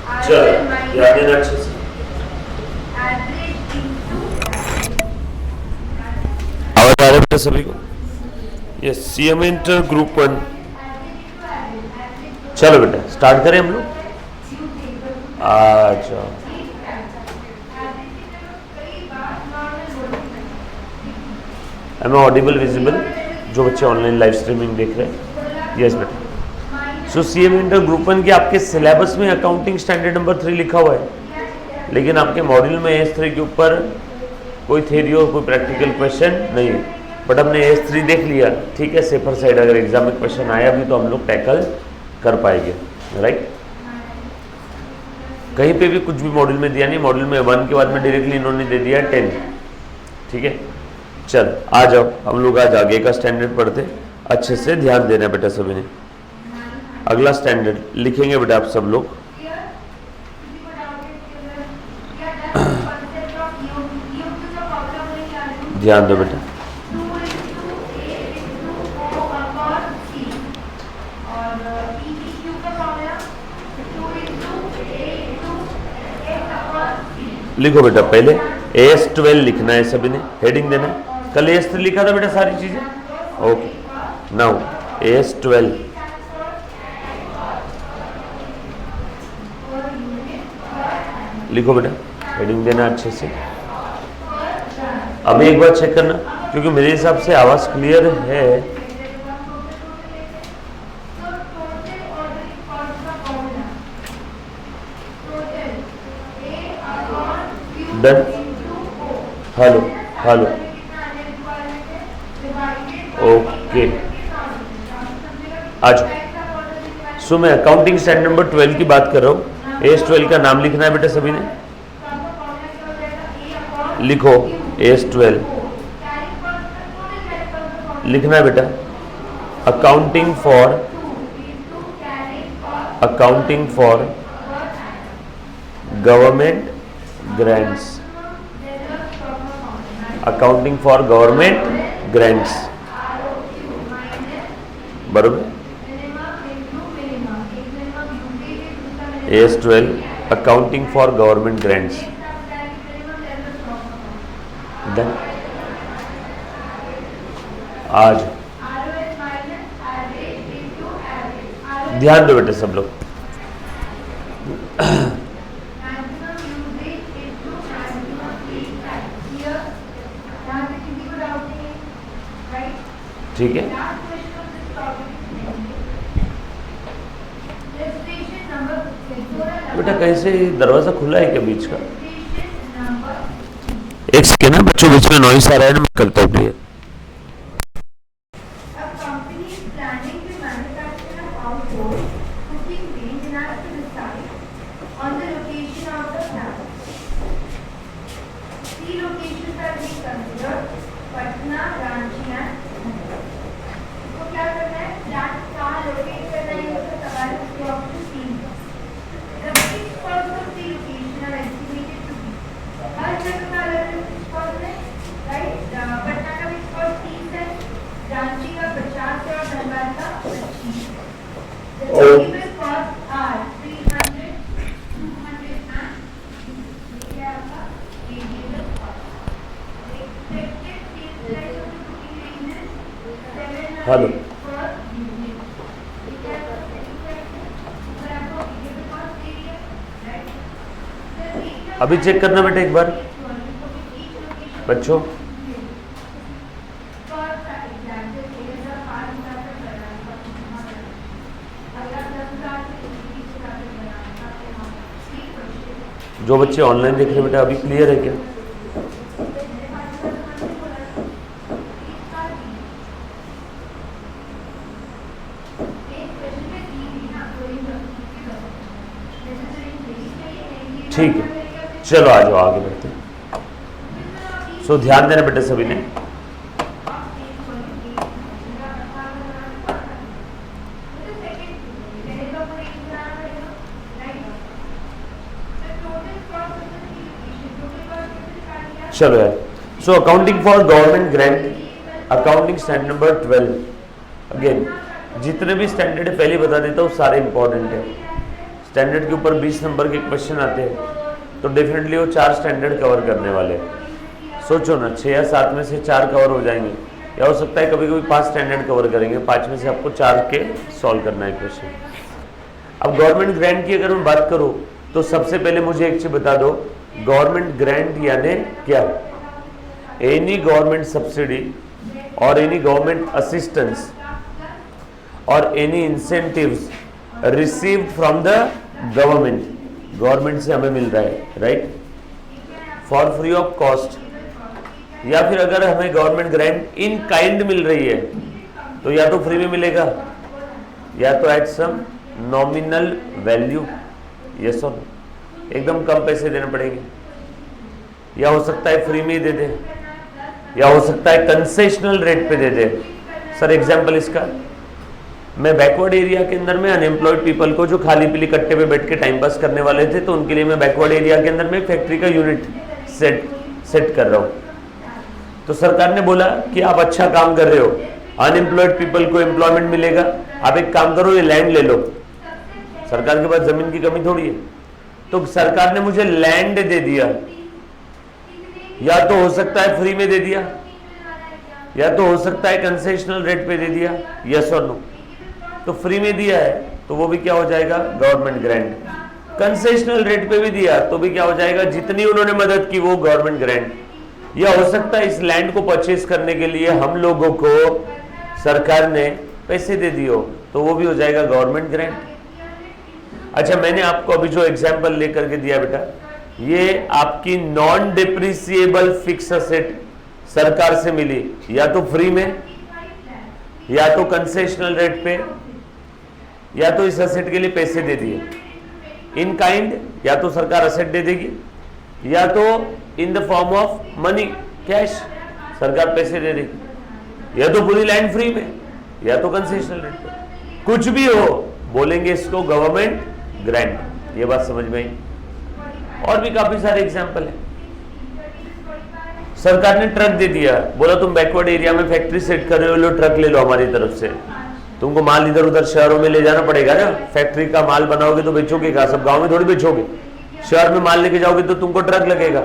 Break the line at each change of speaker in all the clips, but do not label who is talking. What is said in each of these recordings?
चलो ध्यान देना अच्छे से। आवाज आ रहा है बेटा सभी को? Yes, CM inter group 1। चलो बेटा स्टार्ट करें हम लोग। आ जाओ। Am I audible visible? जो बच्चे ऑनलाइन लाइव स्ट्रीमिंग देख रहे हैं, यस बेटा। सो सीएम इंटर ग्रुप 1 के आपके सिलेबस में अकाउंटिंग स्टैंडर्ड नंबर 3 लिखा हुआ है, लेकिन आपके मॉड्यूल में एस3 के ऊपर कोई थ्योरी और कोई प्रैक्टिकल क्वेश्चन नहीं है। बट हमने एस3 देख लिया, ठीक है। सेफर साइड अगर एग्जाम में क्वेश्चन आया भी तो हम लोग टैकल कर पाएंगे, राइट। कहीं पे भी कुछ भी मॉड्यूल में दिया नहीं, मॉड्यूल में 1 के बाद में डायरेक्टली इन्होंने दे दिया 10, ठीक है। चल आ जाओ, हम लोग आज आगे का स्टैंडर्ड पढ़ते। अच्छे से ध्यान देना बेटा सभी ने। अगला स्टैंडर्ड लिखेंगे बेटा आप सब लोग। ध्यान दो बेटा। लिखो बेटा, पहले AS12 लिखना है सभी ने, हेडिंग देना है। कल AS3 लिखा था बेटा सारी चीजें, ओके। नाउ AS12 लिखो बेटा, हेडिंग देना अच्छे से। अब एक बार चेक करना, क्योंकि मेरे हिसाब से आवाज क्लियर है। डन। Hello hello, okay. आज सो मैं अकाउंटिंग स्टैंडर्ड नंबर 12 की बात कर रहा हूँ। AS12 का नाम लिखना है बेटा सभी ने, लिखो AS12 लिखना है बेटा। Accounting for government grants, accounting for government grants, बरोबर। AS12 accounting for government grants. Done. आज ध्यान दो बेटे सब लोग। ठीक है बेटा, कैसे दरवाजा खुला है क्या बीच का? एक सेकेंड ना बच्चों, बीच में नॉइस आ रहा है ना, मैं करता हूँ क्लियर। हेलो, अभी चेक करना बेटा एक बार बच्चों। जो बच्चे ऑनलाइन देख रहे हैं बेटा, अभी क्लियर है क्या? ठीक है, चलो आ जाओ आगे बढ़ते हैं। सो ध्यान देना बेटे सभी ने। चलो यार, so accounting for government grant, accounting standard number 12। Again जितने भी स्टैंडर्ड है पहले बता देता हूँ, सारे इंपॉर्टेंट है। स्टैंडर्ड के ऊपर 20 नंबर के क्वेश्चन आते हैं तो डेफिनेटली वो 4 स्टैंडर्ड कवर करने वाले हैं। सोचो ना, 6 या 7 में से 4 कवर हो जाएंगे, या हो सकता है कभी कभी 5 स्टैंडर्ड कवर करेंगे, 5 में से आपको 4 के सॉल्व करना है क्वेश्चन। अब गवर्नमेंट ग्रांट की अगर मैं बात करूं तो सबसे पहले मुझे एक चीज बता दो, गवर्नमेंट ग्रांट यानी क्या? एनी गवर्नमेंट सब्सिडी और एनी गवर्नमेंट असिस्टेंस और any incentives received from the government, government से हमें मिल रहा है, right, for free of cost, या फिर अगर हमें गवर्नमेंट ग्रांट इन काइंड मिल रही है तो या तो फ्री में मिलेगा या तो at some nominal value, yes or no, एकदम कम पैसे देने पड़ेंगे, या हो सकता है फ्री में ही दे दे, या हो सकता है कंसेशनल रेट पे दे दे। सर एग्जांपल इसका, मैं बैकवर्ड एरिया के अंदर में अनएम्प्लॉयड पीपल को जो खाली पीली कट्टे पे बैठ के टाइम पास करने वाले थे, तो उनके लिए मैं बैकवर्ड एरिया के अंदर में फैक्ट्री का यूनिट सेट कर रहा हूँ। तो सरकार ने बोला कि आप अच्छा काम कर रहे हो, अनएम्प्लॉयड पीपल को एम्प्लॉयमेंट मिलेगा, आप एक काम करो, ये लैंड ले लो। सरकार के पास जमीन की कमी थोड़ी है, तो सरकार ने मुझे लैंड दे दिया, या तो हो सकता है फ्री में दे दिया, या तो हो सकता है कंसेशनल रेट पे दे दिया, यस और नो। तो फ्री में दिया है तो वो भी क्या हो जाएगा? Government grant. कंसेशनल रेट पे भी दिया तो भी क्या हो जाएगा? जितनी उन्होंने मदद की वो गवर्नमेंट ग्रांट। या हो सकता है इस लैंड को परचेज करने के लिए हम लोगों को सरकार ने पैसे दे दिए हो, तो वो भी हो जाएगा गवर्नमेंट ग्रांट। अच्छा, मैंने आपको अभी जो एग्जांपल लेकर के दिया बेटा, ये आपकी नॉन डिप्रिसिएबल फिक्स असेट सरकार से मिली, या तो फ्री में, या तो कंसेशनल रेट पे, या तो इस असेट के लिए पैसे दे दिए इन काइंड, या तो सरकार असेट दे देगी, या तो in the form of money, cash, सरकार पैसे दे देगी, या तो पूरी लैंड फ्री में, या तो कंसेशनल रेट पे, कुछ भी हो बोलेंगे इसको गवर्नमेंट ग्रांट। ये बात समझ में आई? और भी काफी सारे एग्जांपल है। सरकार ने ट्रक दे दिया, बोला तुम बैकवर्ड एरिया में फैक्ट्री सेट कर रहे हो, लो ट्रक ले लो हमारी तरफ से, तुमको माल इधर उधर शहरों में ले जाना पड़ेगा ना, फैक्ट्री का माल बनाओगे तो बेचोगे कहाँ? सब गांव में थोड़ी बेचोगे, शहर में माल लेके जाओगे तो तुमको ट्रक लगेगा।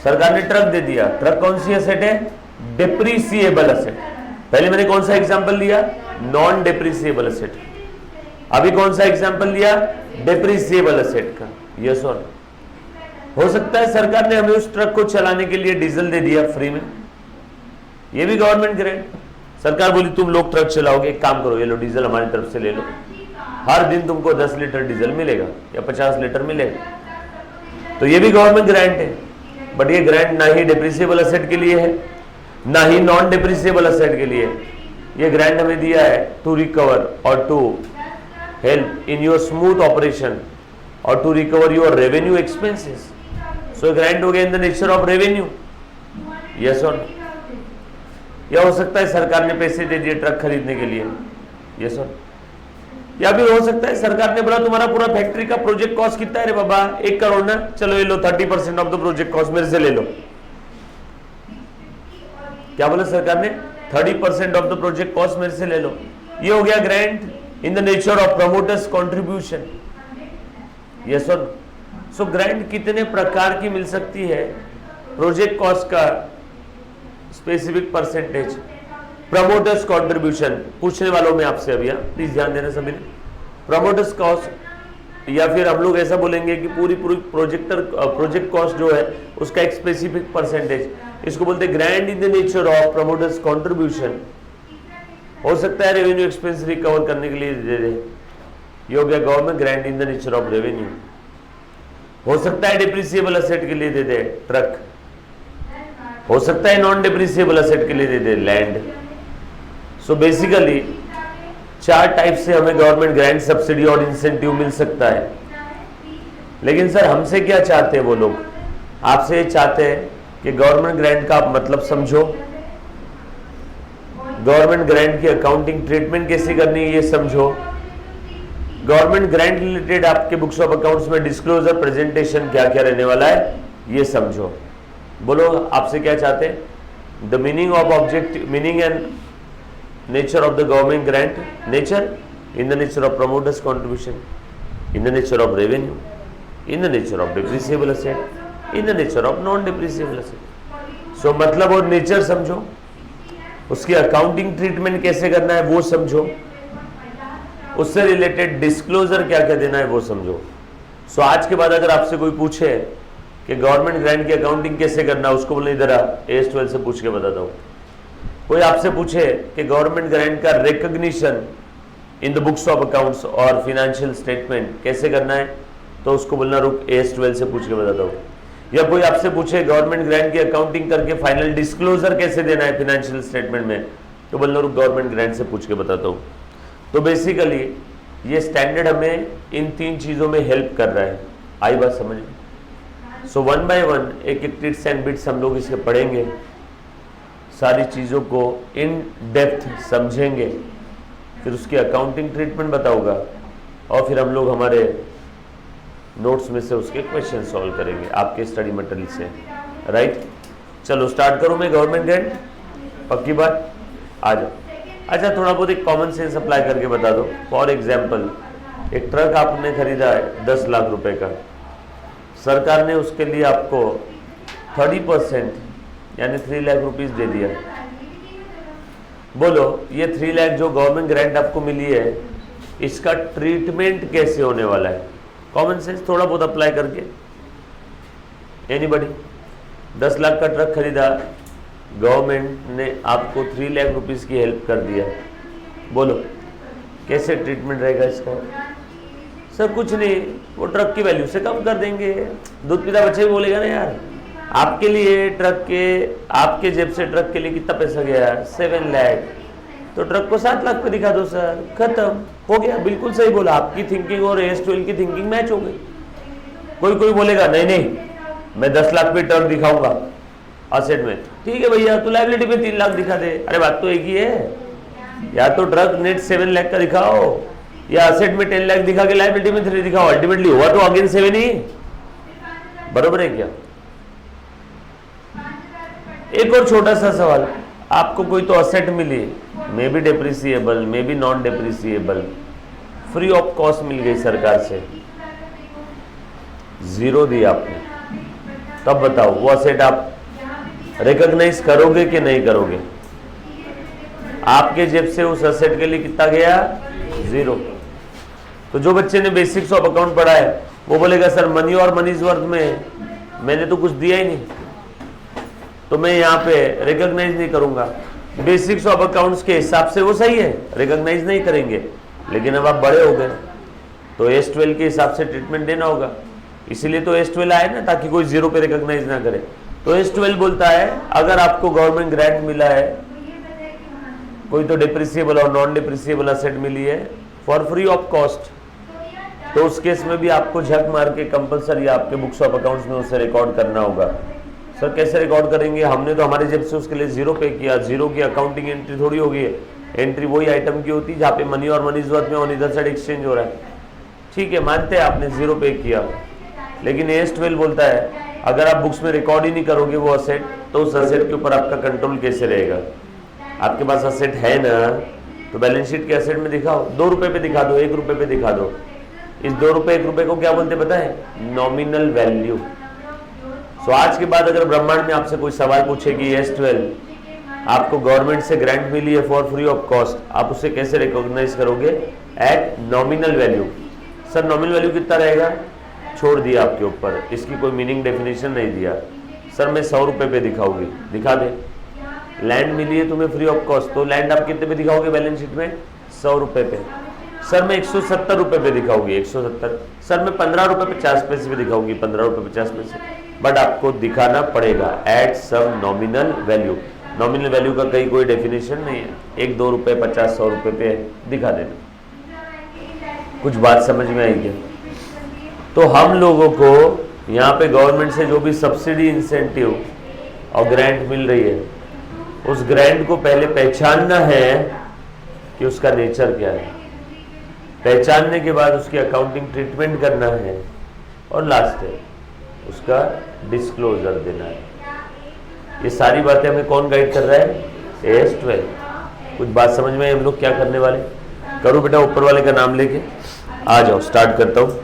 सरकार ने ट्रक दे दिया। ट्रक कौन सी असेट है? Depreciable asset. पहले मैंने कौन सा एग्जांपल लिया? Non depreciable asset. अभी कौन सा एग्जांपल लिया? डिप्रिसिएबल असेट का। यस और हो सकता है सरकार ने हमें उस ट्रक को चलाने के लिए डीजल दे दिया फ्री में, ये भी गवर्नमेंट ग्रांट। सरकार बोली तुम लोग ट्रक चलाओगे, एक काम करो, ये लो डीजल हमारी तरफ से ले लो, हर दिन तुमको 10 लीटर डीजल मिलेगा या 50 लीटर मिलेगा, तो ये भी गवर्नमेंट ग्रांट है। बट ये ग्रांट ना ही डिप्रिसिएबल असेट के लिए है, ना ही नॉन डिप्रिसिएबल असेट के लिए। ये ग्रांट हमें दिया है टू रिकवर और to help in your smooth operation और to recover your revenue expenses. So grant हो गया in the nature of revenue. Yes और या हो सकता है सरकार ने पैसे दे दिए ट्रक खरीदने के लिए। यस और या भी हो सकता है सरकार ने बोला तुम्हारा पूरा फैक्ट्री का प्रोजेक्ट कॉस्ट कितना है रे बाबा? 1 करोड़ ना, चलो ये लो 30% ऑफ द प्रोजेक्ट कॉस्ट मेरे से ले लो। क्या बोला सरकार ने? 30% ऑफ द प्रोजेक्ट कॉस्ट मेरे से ले लो। ये हो गया grant in the nature of promoters contribution. Yes और सो ग्रांट कितने प्रकार की मिल सकती है? प्रोजेक्ट कॉस्ट का स्पेसिफिक परसेंटेज, प्रमोटर्स कंट्रीब्यूशन। पूछने वालों में आपसे अभी प्लीज ध्यान देना सभी ने, प्रमोटर्स कॉस्ट, या फिर हम लोग ऐसा बोलेंगे कि पूरी प्रोजेक्ट कॉस्ट जो है उसका एक स्पेसिफिक परसेंटेज, इसको बोलते हैं grant in the nature of promoters contribution. हो सकता है रेवेन्यू एक्सपेंस रिकवर करने के लिए दे दे, ये हो गया government grant in the nature of revenue. हो सकता है डिप्रिसिएबल असेट के लिए दे दे ट्रक, हो सकता है नॉन डिप्रिसिएबल असेट के लिए दे दे लैंड। सो बेसिकली 4 टाइप से हमें गवर्नमेंट ग्रांट, सब्सिडी और इंसेंटिव मिल सकता है। लेकिन सर हमसे क्या चाहते हैं वो लोग? आपसे ये चाहते हैं कि गवर्नमेंट ग्रांट का आप मतलब समझो, गवर्नमेंट ग्रांट की अकाउंटिंग ट्रीटमेंट कैसे करनी है ये समझो, गवर्नमेंट ग्रांट रिलेटेड आपके बुक्स ऑफ अकाउंट्स में डिस्क्लोजर प्रेजेंटेशन क्या क्या रहने वाला है ये समझो। बोलो आपसे क्या चाहते हैं? The meaning of objective, meaning and nature of the government grant, nature in the nature of promoters contribution. In the nature of revenue, in the nature of depreciable asset, in the nature of non depreciable asset. So मतलब और nature समझो, उसकी accounting treatment कैसे करना है वो समझो, उससे रिलेटेड डिस्क्लोजर क्या क्या देना है वो समझो। सो आज के बाद अगर आपसे कोई पूछे कि गवर्नमेंट ग्रांट की अकाउंटिंग कैसे करना है, उसको बोलना इधर आ, AS12 से पूछ के बताता हूँ। कोई आपसे पूछे कि गवर्नमेंट ग्रांट का recognition in the books of accounts और फिनेंशियल स्टेटमेंट कैसे करना है, तो उसको बोलना रुक AS12 से पूछ के बताता हूँ। या कोई आपसे पूछे गवर्नमेंट ग्रांट की अकाउंटिंग करके फाइनल डिस्क्लोजर कैसे देना है फिनेंशियल स्टेटमेंट में, तो बोलना रुक गवर्नमेंट ग्रांट से पूछ के बताता हूँ। तो बेसिकली ये स्टैंडर्ड हमें इन 3 चीज़ों में हेल्प कर रहा है। आई बात समझ में? सो 1 बाय 1 एक एक टिप्स एंड बिट्स हम लोग इसके पढ़ेंगे, सारी चीज़ों को इन डेप्थ समझेंगे, फिर उसकी अकाउंटिंग ट्रीटमेंट बताऊंगा और फिर हम लोग हमारे नोट्स में से उसके क्वेश्चन सॉल्व करेंगे आपके स्टडी मटेरियल से। राइट, चलो स्टार्ट करूँ मैं गवर्नमेंट ग्रांट, पक्की बात? आ जाओ। अच्छा, थोड़ा बहुत एक कॉमन सेंस अप्लाई करके बता दो। फॉर एग्जाम्पल, एक ट्रक आपने खरीदा है 10 लाख रुपए का, सरकार ने उसके लिए आपको 30% यानी 3 लाख रुपीस दे दिया। बोलो ये 3 लाख जो गवर्नमेंट ग्रांट आपको मिली है, इसका ट्रीटमेंट कैसे होने वाला है? कॉमन सेंस थोड़ा बहुत अप्लाई करके। एनीबॉडी? 10 लाख का ट्रक खरीदा, गवर्नमेंट ने आपको 3 लाख रुपीस की हेल्प कर दिया, बोलो कैसे ट्रीटमेंट रहेगा इसका? सर कुछ नहीं, वो ट्रक की वैल्यू से कम कर देंगे। दूध पीता बच्चे भी बोलेगा ना यार, आपके लिए ट्रक के, आपके जेब से ट्रक के लिए कितना पैसा गया? 7 लाख, तो ट्रक को 7 लाख पे दिखा दो सर, खत्म हो गया। बिल्कुल सही बोला, आपकी थिंकिंग और AS12 की थिंकिंग मैच हो गई। कोई बोलेगा नहीं नहीं मैं 10 लाख पे ट्रक दिखाऊंगा असेट में, ठीक है भैया तो लायबिलिटी पे 3 लाख दिखा दे। अरे बात तो एक ही है, या तो ट्रक नेट 7 लाख का दिखाओ या असेट में 10 लाख दिखा के लायबिलिटी में 3 दिखाओ, अल्टीमेटली हुआ तो अगेन 7 ही, बरोबर है क्या? एक और छोटा सा सवाल, आपको कोई तो असेट मिली, maybe depreciable maybe non depreciable, free of cost मिल गई सरकार से, 0 दी आपने, तब बताओ वो असेट आप रिकॉग्नाइज करोगे कि नहीं करोगे? आपके जेब से उस असेट के लिए कितना गया? 0। तो जो बच्चे ने बेसिक्स ऑफ अकाउंट पढ़ा है वो बोलेगा सर मनी और मनीज वर्थ में मैंने तो कुछ दिया ही नहीं, तो मैं यहाँ पे रिकॉग्नाइज नहीं करूंगा। बेसिक्स ऑफ अकाउंट्स के हिसाब से वो सही है, रिकॉग्नाइज नहीं करेंगे, लेकिन अब आप बड़े हो गए तो AS12 के हिसाब से ट्रीटमेंट देना होगा, इसीलिए तो AS12 आए ना, ताकि कोई 0 पे रिकॉग्नाइज ना करे। तो AS12 बोलता है अगर आपको गवर्नमेंट ग्रांट मिला है, कोई तो डिप्रिसिएबल और नॉन डिप्रिसिएबल असेट मिली है फॉर फ्री ऑफ कॉस्ट, तो उस केस में भी आपको झक मार के कंपलसरी आपके बुक्स ऑफ अकाउंट्स में उसे रिकॉर्ड करना होगा। सर कैसे रिकॉर्ड करेंगे? हमने तो हमारे जेब से उसके लिए 0 पे किया, 0 की अकाउंटिंग एंट्री थोड़ी होगी है, एंट्री वही आइटम की होती है जहाँ पे मनी और मनीज वर्थ में ऑन इधर साइड एक्सचेंज हो रहा है। ठीक है, मानते हैं आपने 0 पे किया, लेकिन AS12 बोलता है अगर आप बुक्स में रिकॉर्ड ही नहीं करोगे वो असेट, तो उस असेट के ऊपर आपका कंट्रोल कैसे रहेगा? आपके पास असेट है ना, तो बैलेंस शीट के असेट में दिखाओ, 2 रुपए पे दिखा दो, 1 रुपए पे दिखा दो। इस 2 रुपए 1 रुपए को क्या बोलते पता है? Nominal value. सो आज के बाद अगर ब्रह्मांड में आपसे कोई सवाल पूछे कि AS12 आपको गवर्नमेंट से ग्रांट मिली है फॉर फ्री ऑफ कॉस्ट, आप उसे कैसे रिकॉग्नाइज करोगे? At nominal value. Sir nominal value कितना रहेगा? छोड़ दिया आपके ऊपर, इसकी कोई मीनिंग डेफिनेशन नहीं दिया। सर मैं 100 रुपए पे दिखाऊंगी, दिखा दे। लैंड मिली है तुम्हें फ्री ऑफ कॉस्ट, तो लैंड आप कितने पे दिखाओगे बैलेंस शीट में? 100 रुपए पे। सर मैं 170 रुपए पे दिखाऊंगी, 170। सर मैं 15 रुपए 50 पैसे पे दिखाऊंगी, 15 रुपए 50 पैसे। बट आपको दिखाना पड़ेगा at some nominal value. Nominal value का कहीं कोई डेफिनेशन नहीं है, 1 2 रुपए 50 100 रुपए पे दिखा देना। कुछ बात समझ में आई क्या? तो हम लोगों को यहाँ पे गवर्नमेंट से जो भी सब्सिडी, इंसेंटिव और ग्रांट मिल रही है, उस ग्रांट को पहले पहचानना है कि उसका नेचर क्या है। पहचानने के बाद उसकी अकाउंटिंग ट्रीटमेंट करना है, और लास्ट है उसका डिस्क्लोजर देना है। ये सारी बातें हमें कौन गाइड कर रहा है? AS12। कुछ बात समझ में? हम लोग क्या करने वाले? करो बेटा ऊपर वाले का नाम लेके। आ जाओ, स्टार्ट करता हूँ।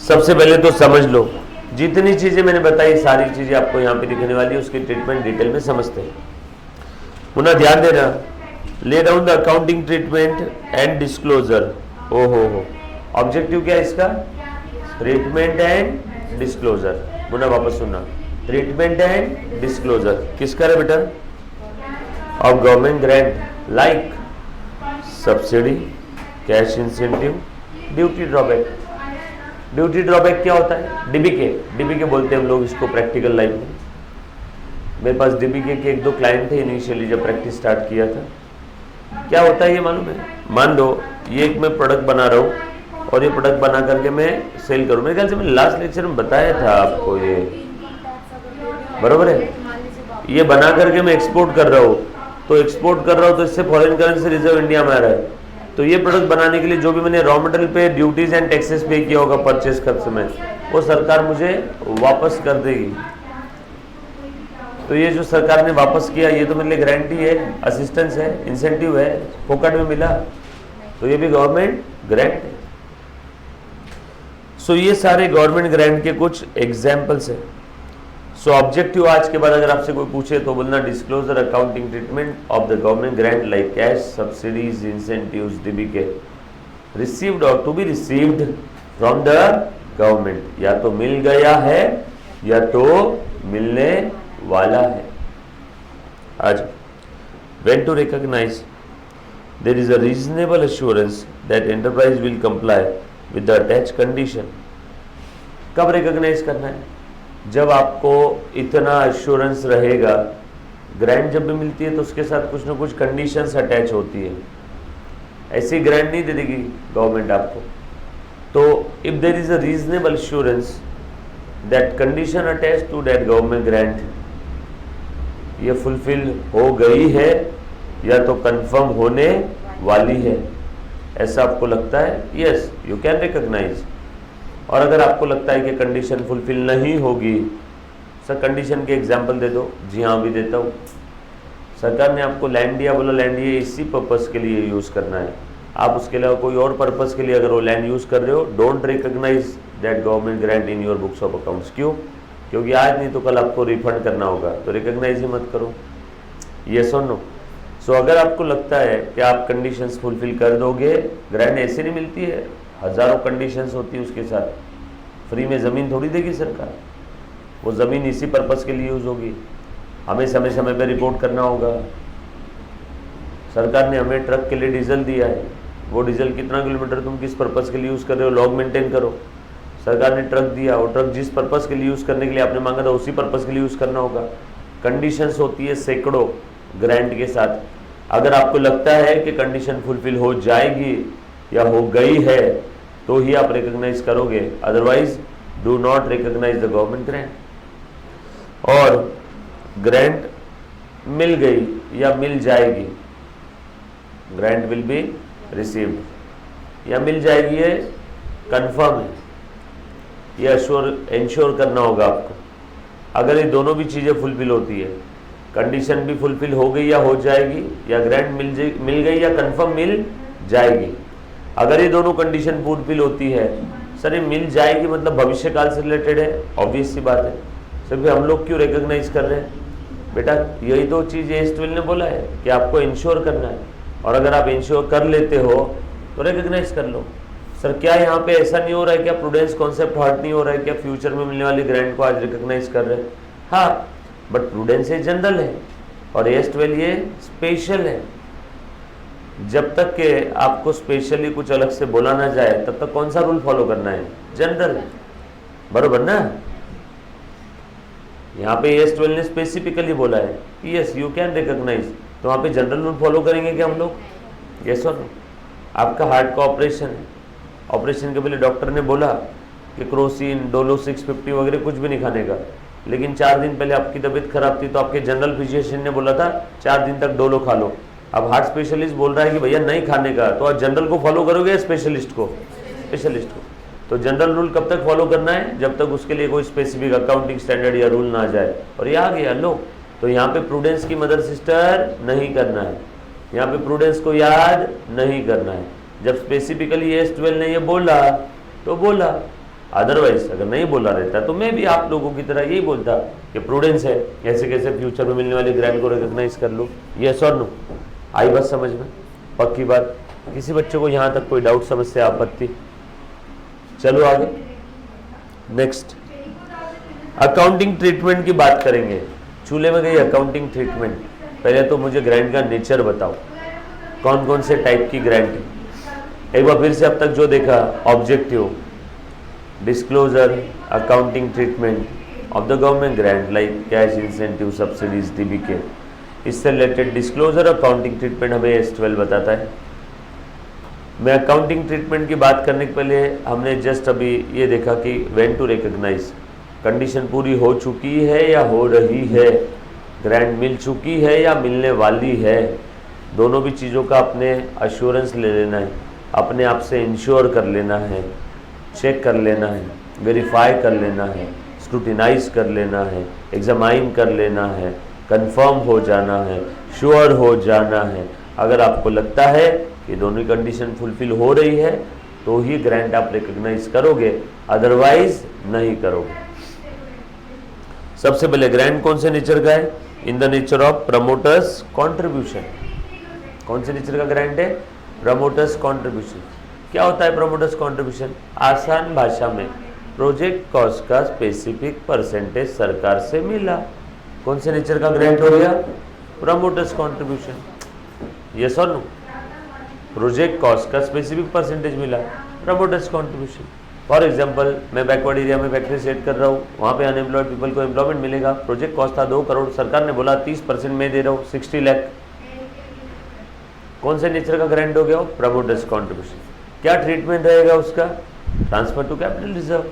सबसे पहले तो समझ लो, जितनी चीज़ें मैंने बताई सारी चीज़ें आपको यहाँ पे दिखने वाली है, उसकी ट्रीटमेंट डिटेल में समझते हैं। पुनः ध्यान देना, lay down the accounting treatment and disclosure. हो ऑब्जेक्टिव क्या है इसका? Treatment and disclosure. पुनः वापस सुनना, ट्रीटमेंट एंड डिस्क्लोजर किसका है बेटा? Of government grant like subsidy, cash incentive, duty drawback. Duty drawback क्या होता है? डीबीके बोलते हैं हम लोग इसको प्रैक्टिकल लाइफ में। मेरे पास डीबीके के एक दो क्लाइंट थे इनिशियली जब प्रैक्टिस स्टार्ट किया था। क्या होता है ये मालूम है? मान लो ये एक मैं प्रोडक्ट बना रहा हूँ और ये प्रोडक्ट बना करके मैं सेल करूँ। मेरे ख्याल से मैंने लास्ट लेक्चर में बताया था आपको, ये बरोबर है। ये बना करके मैं एक्सपोर्ट कर रहा हूँ, तो एक्सपोर्ट कर रहा हूँ तो इससे फॉरेन करेंसी रिजर्व इंडिया में आ रहा है। तो ये प्रोडक्ट बनाने के लिए जो भी मैंने रॉ मटेरियल पे ड्यूटीज एंड टैक्सेस पे किया होगा परचेस खर्च में, वो सरकार मुझे वापस कर देगी। तो ये जो सरकार ने वापस किया ये तो मेरे लिए गारंटी है, असिस्टेंस है, इंसेंटिव है, फोकट में मिला, तो ये भी गवर्नमेंट ग्रांट है। सो ये सारे गवर्नमेंट ग्रांट के कुछ एग्जाम्पल्स है। सो ऑब्जेक्टिव आज के बाद अगर आपसे कोई पूछे तो बोलना disclosure accounting treatment of the government grant like cash, subsidies, incentives, DBK received और to be received from the government. या तो मिल गया है या तो मिलने वाला है। आज when to recognize there is a reasonable assurance that enterprise will comply with the attached condition। कब रिकॉग्नाइज करना है? जब आपको इतना एश्योरेंस रहेगा। ग्रांट जब भी मिलती है तो उसके साथ कुछ ना कुछ कंडीशंस अटैच होती है, ऐसी ग्रांट नहीं दे देगी गवर्नमेंट आपको। तो if there is a reasonable assurance that condition attach to that government grant, ये फुलफिल हो गई है या तो कंफर्म होने वाली है, ऐसा आपको लगता है, यस यू कैन रिकॉग्नाइज। और अगर आपको लगता है कि कंडीशन फुलफिल नहीं होगी, सर कंडीशन के एग्जांपल दे दो। जी हाँ भी देता हूँ। सरकार ने आपको लैंड दिया, बोला लैंड ये इसी पर्पस के लिए यूज़ करना है, आप उसके अलावा कोई और पर्पस के लिए अगर वो लैंड यूज़ कर रहे हो, don't recognise that government grant in your books of accounts. क्यों? क्योंकि आज नहीं तो कल आपको रिफंड करना होगा, तो रिकॉग्नाइज ही मत करो। Yes or no? सो अगर आपको लगता है कि आप कंडीशंस फुलफिल कर दोगे, ग्रांट ऐसे नहीं मिलती है, हज़ारों कंडीशंस होती है उसके साथ। फ्री में ज़मीन थोड़ी देगी सरकार, वो ज़मीन इसी पर्पस के लिए यूज़ होगी। हमें समय समय पे रिपोर्ट करना होगा। सरकार ने हमें ट्रक के लिए डीजल दिया है, वो डीजल कितना किलोमीटर तुम किस पर्पस के लिए यूज़ कर रहे हो, लॉग मेंटेन करो। सरकार ने ट्रक दिया, वो ट्रक जिस पर्पस के लिए यूज़ करने के लिए आपने मांगा था उसी पर्पस के लिए यूज़ करना होगा। कंडीशंस होती है सैकड़ों ग्रांट के साथ। अगर आपको लगता है कि कंडीशन फुलफिल हो जाएगी या हो गई है तो ही आप रिकॉग्नाइज करोगे, otherwise do not recognise the government grant. और ग्रांट मिल गई या मिल जाएगी, ग्रांट विल बी रिसीव्ड या मिल जाएगी, ये कंफर्म है, ये इंश्योर करना होगा आपको। अगर ये दोनों भी चीज़ें फुलफिल होती है, कंडीशन भी फुलफिल हो गई या हो जाएगी, या ग्रांट मिल गई या कंफर्म मिल जाएगी। अगर ये दोनों कंडीशन फुलफिल होती है, सर ये मिल जाएगी मतलब भविष्य काल से रिलेटेड है, ऑब्वियस सी बात है। सर फिर हम लोग क्यों रिकॉग्नाइज कर रहे हैं? बेटा यही तो चीज़ एस्टवेल ने बोला है कि आपको इंश्योर करना है, और अगर आप इंश्योर कर लेते हो तो रिकॉग्नाइज कर लो। सर क्या यहाँ पे ऐसा नहीं हो रहा है, क्या प्रूडेंस कॉन्सेप्ट हर्ट नहीं हो रहा है, क्या फ्यूचर में मिलने वाली ग्रांट को आज रिकॉग्नाइज कर रहे हैं? हाँ, बट प्रूडेंस ये जनरल है और एस्टवेल ये स्पेशल है। जब तक के आपको स्पेशली कुछ अलग से बोला ना जाए तब तक कौन सा रूल फॉलो करना है? जनरल, बरोबर ना? यहाँ पे एस्टवेल ने स्पेसिफिकली बोला है कि यस यू कैन रिकॉग्नाइज, तो वहाँ पे जनरल रूल फॉलो करेंगे क्या हम लोग? Yes or no? आपका हार्ट का ऑपरेशन है, ऑपरेशन के पहले डॉक्टर ने बोला कि क्रोसिन, डोलो 650 वगैरह कुछ भी नहीं खाने का, लेकिन 4 दिन पहले आपकी तबीयत खराब थी तो आपके जनरल फिजिशियन ने बोला था 4 दिन तक डोलो खा लो। अब हार्ट स्पेशलिस्ट बोल रहा है कि भैया नहीं खाने का, तो आप जनरल को फॉलो करोगे या स्पेशलिस्ट को? स्पेशलिस्ट को। तो जनरल रूल कब तक फॉलो करना है? जब तक उसके लिए कोई स्पेसिफिक अकाउंटिंग स्टैंडर्ड या रूल ना आ जाए। और ये आ गया लो, तो यहाँ पे प्रूडेंस की मदर सिस्टर नहीं करना है, यहाँ पे प्रूडेंस को याद नहीं करना है। जब स्पेसिफिकली AS12 ने ये बोला तो बोला, अदरवाइज अगर नहीं बोला रहता तो मैं भी आप लोगों की तरह यही बोलता कि प्रूडेंस है, कैसे कैसे फ्यूचर में मिलने वाली ग्रांट को रिकॉग्नाइज कर लो। Yes or no? आई बात समझ में? पक्की बात? किसी बच्चे को यहाँ तक कोई डाउट, समस्या, आपत्ति? चलो आगे नेक्स्ट, अकाउंटिंग ट्रीटमेंट की बात करेंगे। चूल्हे में गई अकाउंटिंग ट्रीटमेंट। पहले तो मुझे ग्रांट का नेचर बताओ, कौन कौन से टाइप की ग्रांट है। एक बार फिर से अब तक जो देखा, objective, disclosure, accounting treatment of the government grant like cash incentive, subsidies, DBK, इससे रिलेटेड डिस्क्लोजर, अकाउंटिंग ट्रीटमेंट हमें AS12 बताता है। मैं अकाउंटिंग ट्रीटमेंट की बात करने के पहले हमने जस्ट अभी ये देखा कि व्हेन टू रिकॉग्नाइज, कंडीशन पूरी हो चुकी है या हो रही है, ग्रांट मिल चुकी है या मिलने वाली है, दोनों भी चीज़ों का अपने अश्योरेंस ले लेना है, अपने आप से इंश्योर कर लेना है, चेक कर लेना है, वेरीफाई कर लेना है, स्क्रूटिनाइज कर लेना है, एग्जामाइन कर लेना है, कंफर्म हो जाना है, श्योर हो जाना है। अगर आपको लगता है कि दोनों कंडीशन फुलफिल हो रही है तो ही ग्रांट आप रिकॉग्नाइज करोगे, अदरवाइज नहीं करोगे। सबसे पहले ग्रांट कौन से नेचर का है? In the nature of promoters contribution. कौन से नेचर का ग्रांट है? Promoters contribution. क्या होता है प्रमोटर्स कॉन्ट्रीब्यूशन? आसान भाषा में प्रोजेक्ट कॉस्ट का स्पेसिफिक परसेंटेज सरकार से मिला। कौन से नेचर का ग्रांट हो गया? Promoters contribution. Yes or no? Project cost का स्पेसिफिक परसेंटेज मिला, प्रमोटर्स कॉन्ट्रीब्यूशन। फॉर एग्जाम्पल, मैं बैकवर्ड एरिया में फैक्ट्री सेट कर रहा हूँ, वहाँ पे अनएम्प्लॉयड पीपल को एम्प्लॉयमेंट मिलेगा। प्रोजेक्ट कॉस्ट था 2 करोड़, सरकार ने बोला 30% मैं दे रहा हूँ, 60 लाख। कौन से नेचर का ग्रांट हो गया? Promoters contribution. क्या ट्रीटमेंट रहेगा उसका? Transfer to capital reserve.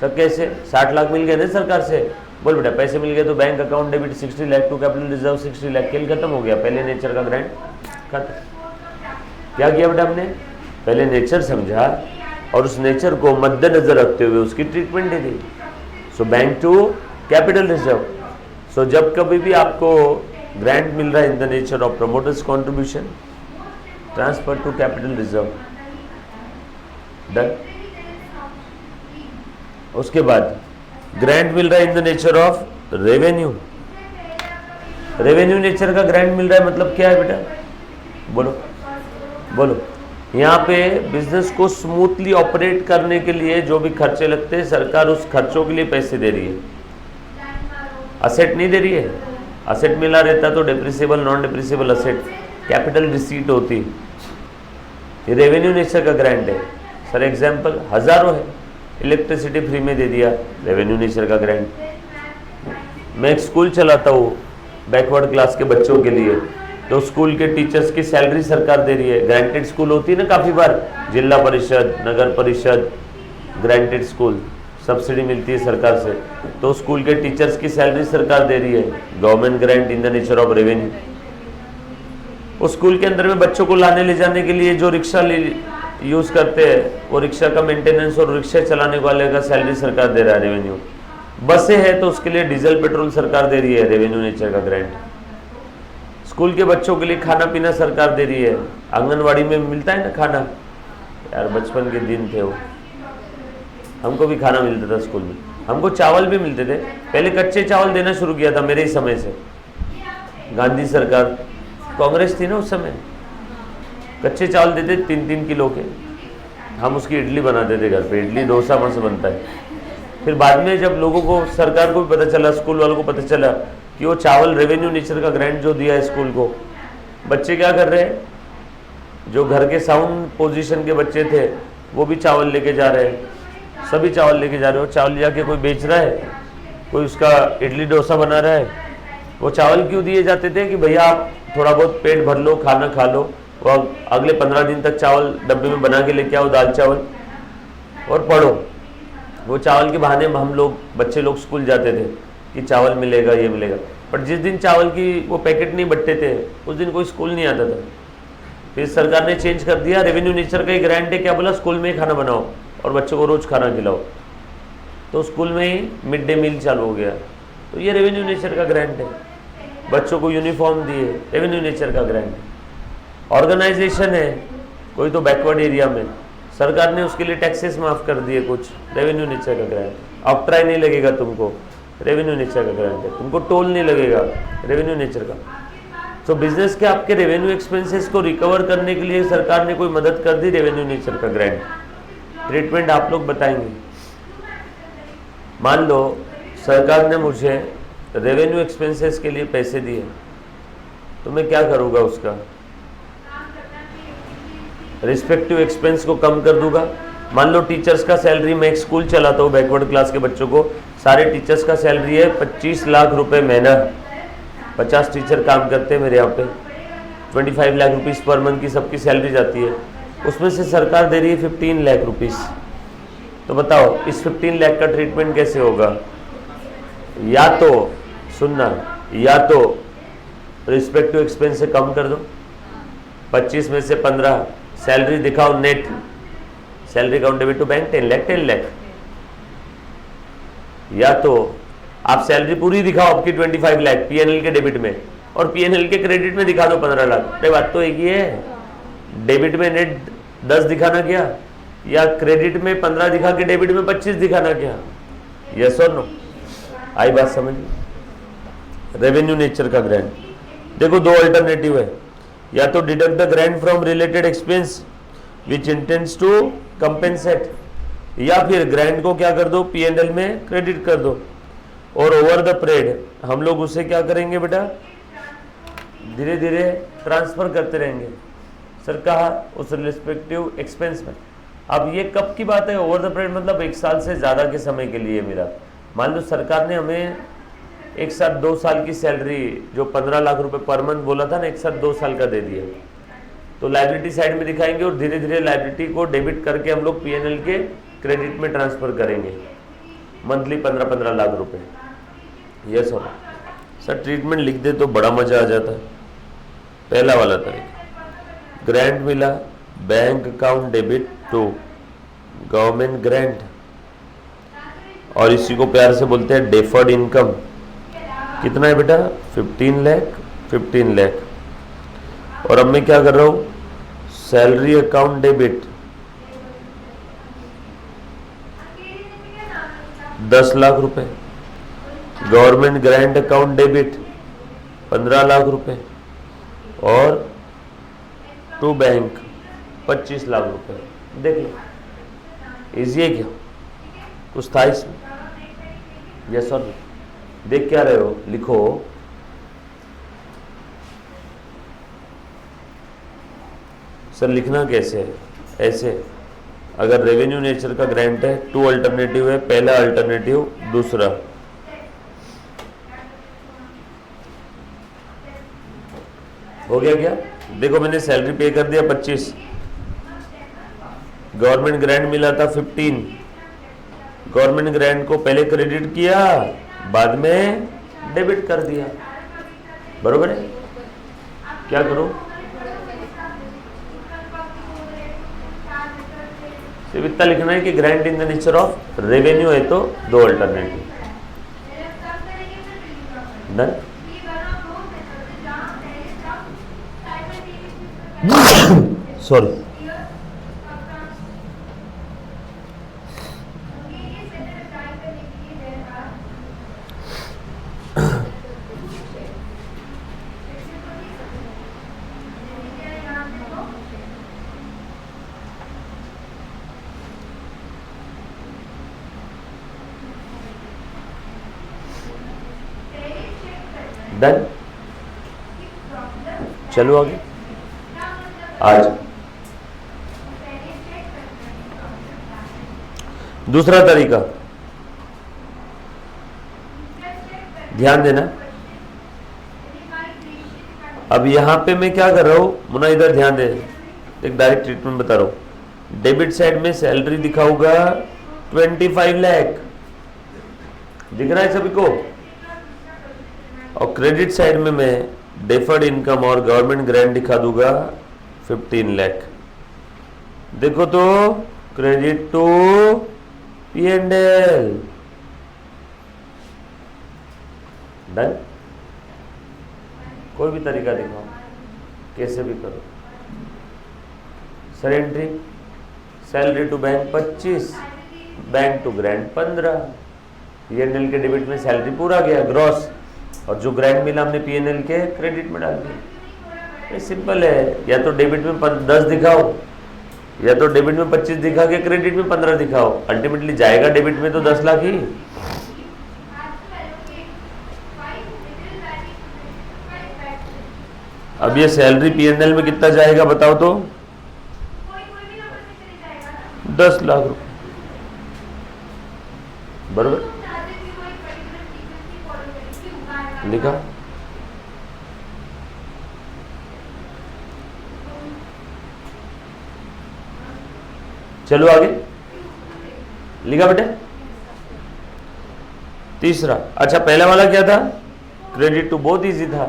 Sir कैसे? 60 लाख मिल गए ना सरकार से, बोल बेटा पैसे मिल गए तो bank account debit 60 lakh to capital reserve 60 lakh, खेल खत्म हो गया। पहले नेचर का ग्रांट खत्म। क्या किया बेटा हमने? पहले नेचर समझा और उस नेचर को मद्देनजर रखते हुए उसकी ट्रीटमेंट दे दी। So bank to capital reserve. So जब कभी भी आपको ग्रांट मिल रहा है in the nature of promoters contribution, transfer to capital reserve, done. उसके बाद ग्रांट मिल रहा है in the nature of revenue. Revenue nature का ग्रांट मिल रहा है मतलब क्या है बेटा? बोलो बोलो। यहाँ पे बिजनेस को स्मूथली ऑपरेट करने के लिए जो भी खर्चे लगते हैं, सरकार उस खर्चों के लिए पैसे दे रही है, असेट नहीं दे रही है। असेट मिला रहता तो depreciable, non depreciable asset, capital receipt होती। ये रेवेन्यू नेचर का ग्रांट है। सर एग्जाम्पल हज़ारों है। इलेक्ट्रिसिटी फ्री में दे दिया, रेवेन्यू नेचर का ग्रांट। मैं एक स्कूल चलाता हूँ बैकवर्ड क्लास के बच्चों के लिए, तो स्कूल के टीचर्स की सैलरी सरकार दे रही है। ग्रांटेड स्कूल होती है ना, काफ़ी बार जिला परिषद, नगर परिषद, ग्रांटेड स्कूल, सब्सिडी मिलती है सरकार से, तो स्कूल के टीचर्स की सैलरी सरकार दे रही है। Government grant in the nature of revenue. उस स्कूल के अंदर में बच्चों को लाने ले जाने के लिए जो रिक्शा यूज़ करते हैं, वो रिक्शा का मेंटेनेंस और रिक्शा चलाने वाले का सैलरी सरकार दे रहा है, रेवेन्यू। बसें हैं तो उसके लिए डीजल पेट्रोल सरकार दे रही है, रेवेन्यू नेचर का ग्रांट। स्कूल के बच्चों के लिए खाना पीना सरकार दे रही है। आंगनवाड़ी में मिलता है ना खाना, यार बचपन के दिन थे वो, हमको भी खाना मिलता था स्कूल में। हमको चावल भी मिलते थे, पहले कच्चे चावल देना शुरू किया था मेरे ही समय से, गांधी सरकार, कांग्रेस थी ना उस समय। कच्चे चावल देते 3-3 किलो के, हम उसकी इडली बनाते थे घर पे। इडली डोसा मस्त बनता है। फिर बाद में जब लोगों को, सरकार को भी पता चला, स्कूल वालों को पता चला कि वो चावल रेवेन्यू नेचर का ग्रांट जो दिया है स्कूल को, बच्चे क्या कर रहे हैं, जो घर के साउंड पोजीशन के बच्चे थे वो भी चावल लेके जा रहे हैं, सभी चावल लेके जा रहे हो। चावल ले जाके कोई बेच रहा है, कोई उसका इडली डोसा बना रहा है। वो चावल क्यों दिए जाते थे कि भैया आप थोड़ा बहुत पेट भर लो, खाना खा लो, और अगले 15 दिन तक चावल डब्बे में बना के लेके आओ, दाल चावल, और पढ़ो। वो चावल के बहाने हम लोग, बच्चे लोग स्कूल जाते थे कि चावल मिलेगा, ये मिलेगा। पर जिस दिन चावल की वो पैकेट नहीं बटते थे, उस दिन कोई स्कूल नहीं आता था। फिर सरकार ने चेंज कर दिया, रेवेन्यू नेचर का ही ग्रांट है, क्या बोला, स्कूल में ही खाना बनाओ और बच्चों को रोज़ खाना खिलाओ। तो स्कूल में ही मिड डे मील चालू हो गया। तो ये रेवेन्यू नेचर का ग्रांट है। बच्चों को यूनिफॉर्म दिए, रेवेन्यू नेचर का ग्रांट है। ऑर्गेनाइजेशन है, कोई तो बैकवर्ड एरिया में, सरकार ने उसके लिए टैक्सेस माफ़ कर दिए कुछ, रेवेन्यू नेचर का ग्रांट। ऑक्ट्राई नहीं लगेगा तुमको, रेवेन्यू नेचर का ग्रांट है। तुमको टोल नहीं लगेगा, रेवेन्यू नेचर का। तो बिजनेस के आपके रेवेन्यू एक्सपेंसेस को रिकवर करने के लिए सरकार ने कोई मदद कर दी, रेवेन्यू नेचर का ग्रांट। ट्रीटमेंट आप लोग बताएंगे। मान लो सरकार ने मुझे रेवेन्यू एक्सपेंसेस के लिए पैसे दिए, तो मैं क्या करूँगा? उसका रिस्पेक्टिव एक्सपेंस को कम कर दूंगा। मान लो टीचर्स का सैलरी, मैं एक स्कूल चलाता हूँ बैकवर्ड क्लास के बच्चों को, सारे टीचर्स का सैलरी है 25 लाख रुपए महीना। 50 टीचर काम करते हैं मेरे यहाँ पे, 25 लाख रुपीज़ पर मंथ की सबकी सैलरी जाती है। उसमें से सरकार दे रही है 15 लाख रुपीज़। तो बताओ इस 15 लाख का ट्रीटमेंट कैसे होगा? या तो सुनना, या तो रिस्पेक्टिव एक्सपेंस से कम कर दो, 25 में से 15 सैलरी दिखाओ, net salary account debit to bank 10 lakh 10 lakh. या तो आप सैलरी पूरी दिखाओ आपकी 25 लाख पीएनएल के डेबिट में, और पीएनएल के क्रेडिट में दिखा दो 15 लाख। अरे बात तो एक ही है, डेबिट में नेट 10 दिखाना क्या, या क्रेडिट में 15 दिखा के डेबिट में 25 दिखाना क्या? Yes or no? आई बात समझ? रेवेन्यू नेचर का ग्रांट, देखो दो अल्टरनेटिव है, या तो deduct the grant from related expense which intends to compensate, या फिर ग्रांट को क्या कर दो, पीएनएल में क्रेडिट कर दो, और ओवर द पीरियड हम लोग उसे क्या करेंगे बेटा, धीरे धीरे ट्रांसफर करते रहेंगे। सर कहा उस रिस्पेक्टिव एक्सपेंस में। अब ये कब की बात है? ओवर द पीरियड मतलब 1 साल से ज़्यादा के समय के लिए। मेरा मान लो सरकार ने हमें एक साथ 2 साल की सैलरी जो 15 लाख रुपए पर मंथ बोला था ना, एक साथ 2 साल का दे दिया, तो लायबिलिटी साइड में दिखाएंगे और धीरे धीरे लायबिलिटी को डेबिट करके हम लोग पीएनएल के क्रेडिट में ट्रांसफर करेंगे, मंथली 15-15 लाख रुपए। यस और सर ट्रीटमेंट लिख दे तो बड़ा मजा आ जाता। पहला वाला तरीका, ग्रांट मिला, bank account debit to government grant, और इसी को प्यार से बोलते हैं डेफर्ड इनकम। कितना है बेटा? 15 लाख 15 लाख। और अब मैं क्या कर रहा हूं, सैलरी अकाउंट डेबिट 10 लाख रुपए, government grant account debit 15 lakh रुपए, और टू बैंक 25 लाख रुपए। देख लो इजी है क्या? कुछ था इसमें? Yes or no? देख क्या रहे हो? लिखो। सर लिखना कैसे है? ऐसे, अगर रेवेन्यू नेचर का ग्रांट है, 2 अल्टरनेटिव है, पहला अल्टरनेटिव, दूसरा। हो गया क्या? देखो मैंने सैलरी पे कर दिया 25, गवर्नमेंट ग्रांट मिला था 15, गवर्नमेंट ग्रांट को पहले क्रेडिट किया, बाद में डेबिट कर दिया। बरोबर है? क्या करो? सिर्फ इतना लिखना है कि grant in the nature of revenue है, तो 2 अल्टरनेटिव। डन? Sorry, done? चलो आगे। आज दूसरा तरीका, ध्यान देना। अब यहां पे मैं क्या कर रहा हूं, मुन्ना इधर ध्यान दे, एक डायरेक्ट ट्रीटमेंट बता रहा हूं। डेबिट साइड में सैलरी दिखाऊंगा 25 लाख, दिख रहा है सभी को, और क्रेडिट साइड में मैं डेफर्ड इनकम और गवर्नमेंट ग्रांट दिखा दूंगा 15 लाख। देखो तो क्रेडिट टू पीएनएल। डन? कोई भी तरीका दिखाओ, कैसे भी करो। Sir entry, salary to bank 25, bank to grant 15, PNL के डेबिट में सैलरी पूरा गया ग्रॉस, और जो ग्रैंड मिला हमने पीएनएल के क्रेडिट में डाल दिया। ये सिंपल है, या तो डेबिट में 10 दिखाओ या तो डेबिट में 25 दिखा के क्रेडिट में 15 दिखाओ, अल्टीमेटली जाएगा डेबिट में तो 10 लाख ही। अब ये सैलरी पीएनएल में कितना जाएगा बताओ तो? 10 लाख रुपए, बराबर लिखा। चलो आगे, लिखा बेटे। तीसरा, अच्छा पहला वाला क्या था? क्रेडिट टू बहुत इजी था,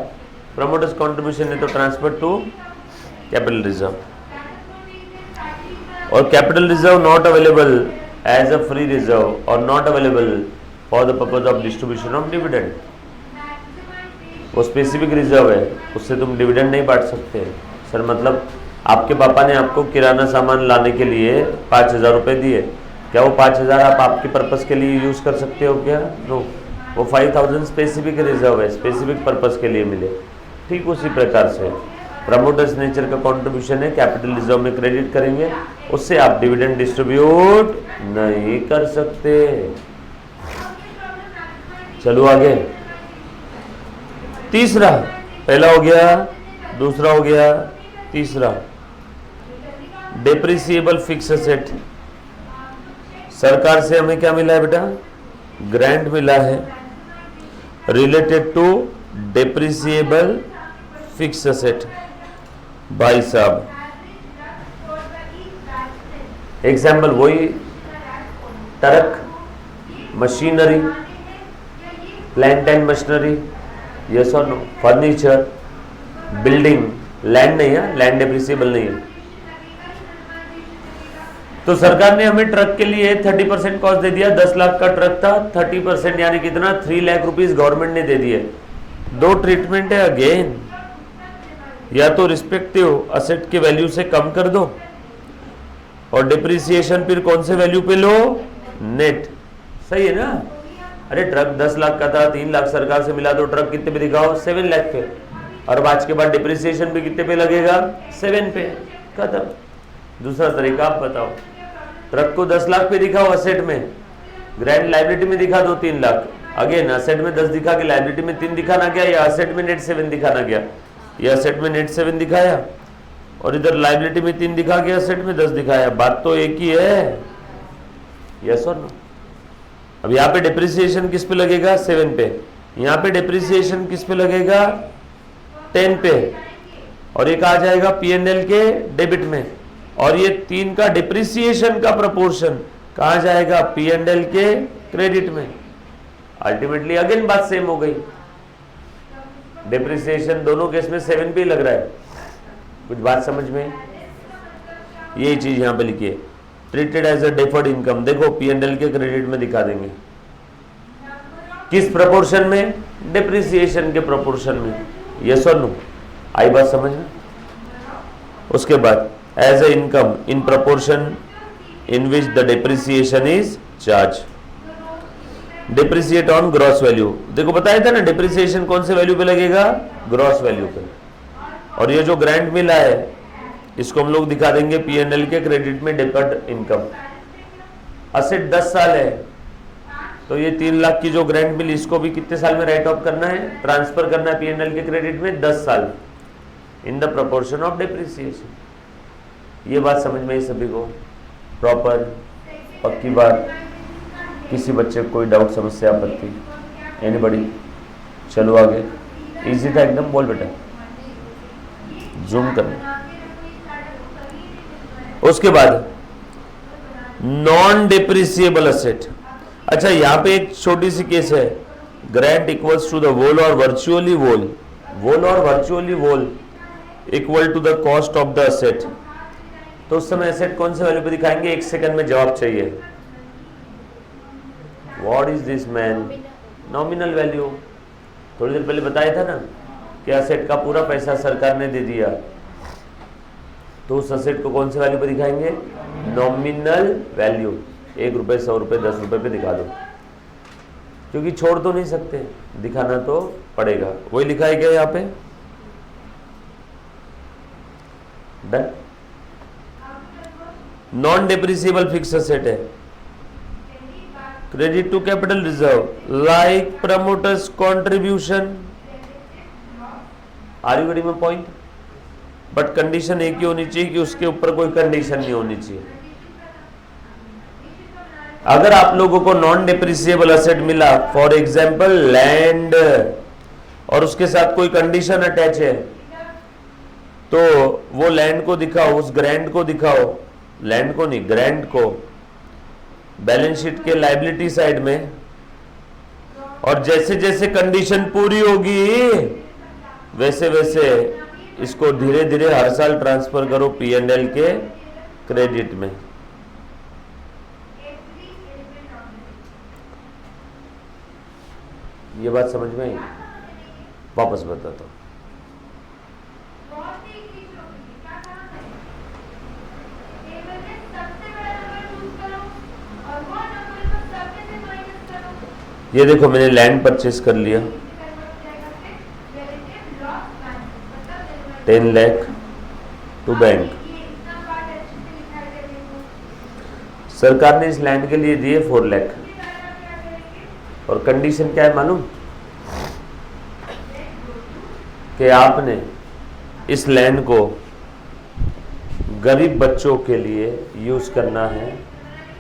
प्रमोटर्स कंट्रीब्यूशन है तो ट्रांसफर टू कैपिटल रिजर्व, और capital reserve not available as a free reserve और not available for the purpose of distribution of dividend. वो स्पेसिफिक रिजर्व है, उससे तुम डिविडेंड नहीं बांट सकते। सर मतलब आपके पापा ने आपको किराना सामान लाने के लिए 5,000 रुपये दिए, क्या वो 5,000 आप आपके पर्पस के लिए यूज़ कर सकते हो क्या? नो, वो 5,000 स्पेसिफिक रिजर्व है, स्पेसिफिक पर्पस के लिए मिले। ठीक उसी प्रकार से प्रमोटर्स नेचर का कंट्रीब्यूशन है, कैपिटल रिजर्व में क्रेडिट करेंगे, उससे आप डिविडेंड डिस्ट्रीब्यूट नहीं कर सकते। चलो आगे, तीसरा, पहला हो गया, दूसरा हो गया, तीसरा डेप्रिसिएबल फिक्स एसेट। सरकार से हमें क्या मिला है बेटा? ग्रांट मिला है related to depreciable fix asset. भाई साहब एग्जाम्पल वही, truck, machinery, plant and machinery, yes or no, furniture, building, land नहीं है, लैंड डेप्रिसिएबल नहीं है। तो सरकार ने हमें ट्रक के लिए 30% कॉस्ट दे दिया, 10 लाख का ट्रक था, 30% यानी कितना? 3 लाख रुपीस गवर्नमेंट ने दे दिए। दो ट्रीटमेंट है अगेन, या तो रिस्पेक्टिव असेट के वैल्यू से कम कर दो, और डिप्रिसिएशन फिर कौन से वैल्यू पे लो? नेट। सही है ना? अरे ट्रक 10 लाख का था, 3 लाख सरकार से मिला, तो ट्रक कितने पे दिखाओ? 7 लाख पे, और आज के बाद डिप्रिसिएशन भी कितने पे लगेगा? 7 पे, खत्म। दूसरा तरीका आप बताओ, ट्रक को 10 लाख पे दिखाओ असेट में, ग्रैंड लायबिलिटी में दिखा दो 3 लाख, अगेन असेट में 10 दिखा के लायबिलिटी में 3 दिखाना क्या, या असेट में नेट 7 दिखाना क्या? ये असेट में नेट 7 दिखाया और इधर लायबिलिटी में 3 दिखा के असेट में 10 दिखाया, बात तो एक ही है, यस और नो। अब यहाँ पे डिप्रिसिएशन किस पे लगेगा? 7 पे, यहाँ पे डिप्रिसिएशन किस पे लगेगा? 10 पे, और एक आ जाएगा पीएनएल के डेबिट में, और ये 3 का डिप्रिसिएशन का प्रोपोर्शन कहाँ जाएगा? पीएनएल के क्रेडिट में। अल्टीमेटली अगेन बात सेम हो गई, डिप्रिसिएशन दोनों केस में 7 पे लग रहा है। कुछ बात समझ में? यही चीज यहां पे लिखी है, treated as a deferred income. देखो पीएनएल के क्रेडिट में दिखा देंगे, किस प्रोपोर्शन में? डिप्रिसिएशन के प्रोपोर्शन में, यस और नो। आई बात समझ में? उसके बाद as a income in proportion in which the depreciation is charge, depreciate on gross value. देखो बताया था ना, डिप्रिसिएशन कौन से वैल्यू पे लगेगा? ग्रॉस वैल्यू पे। और ये जो ग्रांट मिला है इसको हम लोग दिखा देंगे पीएनएल के क्रेडिट में डेफर्ड इनकम। असेट 10 साल है, तो ये 3 लाख की जो ग्रांट मिली इसको भी कितने साल में राइट ऑफ करना है? ट्रांसफर करना है पीएनएल के क्रेडिट में 10 साल in the proportion of depreciation. ये बात समझ में आई सभी को? प्रॉपर पक्की बात? किसी बच्चे को कोई डाउट, समस्या, आपत्ति? एनीबॉडी? चलो आगे, इजी था एकदम, बोल बेटा, जूम करना। उसके बाद नॉन डिप्रिसिएबल असेट। अच्छा यहां पे एक छोटी सी केस है, grant equals to the whole or virtually whole, whole or virtually whole equal to the cost of the asset. तो उस समय असेट कौन से वैल्यू पे दिखाएंगे? 1 सेकंड में जवाब चाहिए। What is this man? Nominal value. थोड़ी देर पहले बताया था ना कि असेट का पूरा पैसा सरकार ने दे दिया, तो उस असेट को कौन सी वैल्यू पे दिखाएंगे? Nominal value. 1 रुपये, 100 रुपये, 10 रुपये पे दिखा दो, क्योंकि छोड़ तो नहीं सकते, दिखाना तो पड़ेगा। वही लिखा है क्या यहाँ पे? Done. Non depreciable fix asset है, credit to capital reserve like promoters contribution. Are you getting my point? But condition एक ही होनी चाहिए कि उसके ऊपर कोई कंडीशन नहीं होनी चाहिए। अगर आप लोगों को नॉन डेप्रिसिएबल असेट मिला, फॉर एग्जाम्पल लैंड, और उसके साथ कोई कंडीशन अटैच है, तो वो लैंड को दिखाओ, उस ग्रैंड को दिखाओ, लैंड को नहीं ग्रैंड को, बैलेंस शीट के लायबिलिटी साइड में, और जैसे जैसे कंडीशन पूरी होगी वैसे वैसे इसको धीरे धीरे हर साल ट्रांसफर करो P&L के क्रेडिट में। ये बात समझ में आई? वापस बताता हूं। ये देखो मैंने लैंड परचेस कर लिया 10 लाख टू बैंक। सरकार ने इस लैंड के लिए दिए 4 लाख, और कंडीशन क्या है मालूम? कि आपने इस लैंड को गरीब बच्चों के लिए यूज करना है,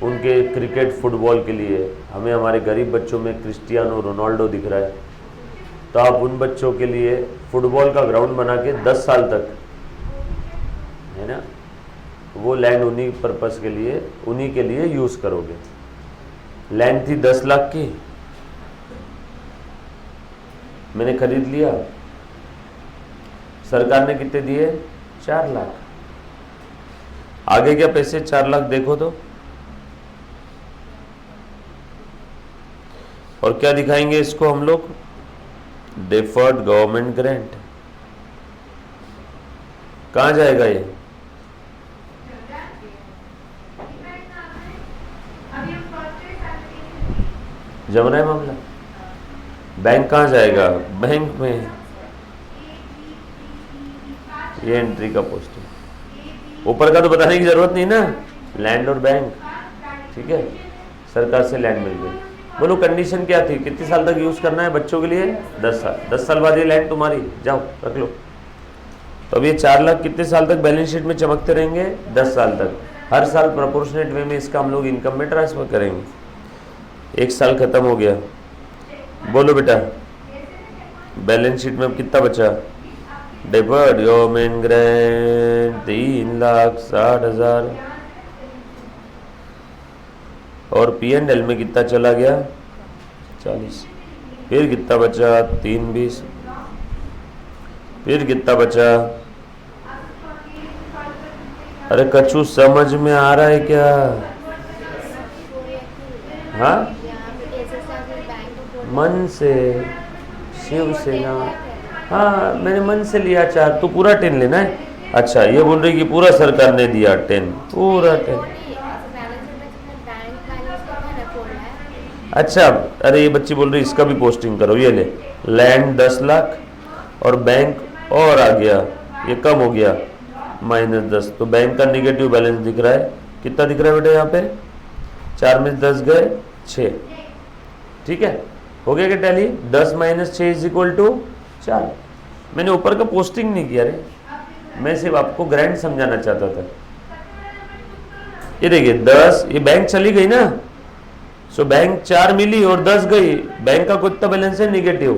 उनके क्रिकेट फुटबॉल के लिए। हमें हमारे गरीब बच्चों में क्रिस्टियानो रोनाल्डो दिख रहा है, तो आप उन बच्चों के लिए फुटबॉल का ग्राउंड बना के 10 साल तक, है ना, वो लैंड उन्हीं पर्पस के लिए, उन्हीं के लिए यूज करोगे। लैंड थी 10 लाख की, मैंने खरीद लिया, सरकार ने कितने दिए? 4 लाख। आगे क्या पैसे? 4 लाख देखो तो, और क्या दिखाएंगे इसको हम लोग? Deferred government grant. कहां जाएगा ये? जम रहा है मामला? बैंक कहां जाएगा? बैंक में। ये एंट्री का पोस्ट है, ऊपर का तो बताने की जरूरत नहीं ना, लैंड और बैंक। ठीक है, सरकार से लैंड मिल गई। बोलो कंडीशन क्या थी? कितने साल तक यूज करना है बच्चों के लिए? 10 साल। 10 साल बाद ये लैंड तुम्हारी, जाओ रख लो। तो अब ये 4 लाख कितने साल तक बैलेंस शीट में चमकते रहेंगे? 10 साल तक। हर साल प्रोपोर्शनेट वे में इसका हम लोग इनकम में ट्रांसफर करेंगे। 1 साल खत्म हो गया, बोलो बेटा बैलेंस शीट में अब कितना बचा? डिफर्ड गवर्नमेंट ग्रांट 3,60,000, और P&L में कितना चला गया? 40। फिर कितना बचा? 3,20। फिर कितना बचा? अरे कछु समझ में आ रहा है क्या? हाँ, मन से, शिवसेना। हाँ मैंने मन से लिया 4, तो पूरा 10 लेना है। अच्छा ये बोल रही कि पूरा सरकार ने दिया 10, पूरा 10। अच्छा, अरे ये बच्ची बोल रही इसका भी पोस्टिंग करो। ये ले, लैंड 10 लाख और बैंक और आ गया, ये कम हो गया -10, तो बैंक का निगेटिव बैलेंस दिख रहा है। कितना दिख रहा है बेटा यहाँ पे? 4 में 10 गए 6। ठीक है, हो गया क्या टैली? 10 - 6 = 4। मैंने ऊपर का पोस्टिंग नहीं किया रे, मैं सिर्फ आपको ग्रैंड समझाना चाहता था। ये देखिए 10, ये बैंक चली गई ना, सो बैंक 4 मिली और 10 गई। बैंक का कितना बैलेंस है? निगेटिव।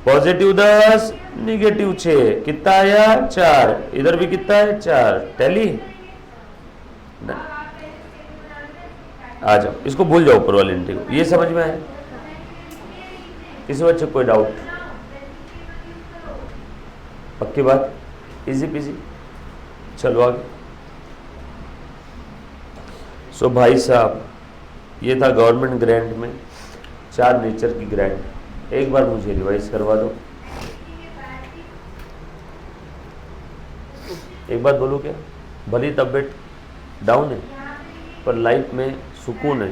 पॉजिटिव 10, निगेटिव 6, कितना आया? 4। इधर भी कितना है? 4। टैली आ जाओ, इसको भूल जाओ ऊपर वाली एंट्री को। ये समझ में आया? किसी बच्चे कोई डाउट? पक्की बात? Easy PG. चलो आगे। सो भाई साहब ये था गवर्नमेंट ग्रांट में 4 नेचर की ग्रांट। एक बार मुझे रिवाइज करवा दो। एक बात बोलूं क्या? भली तबीयत डाउन है पर लाइफ में सुकून है,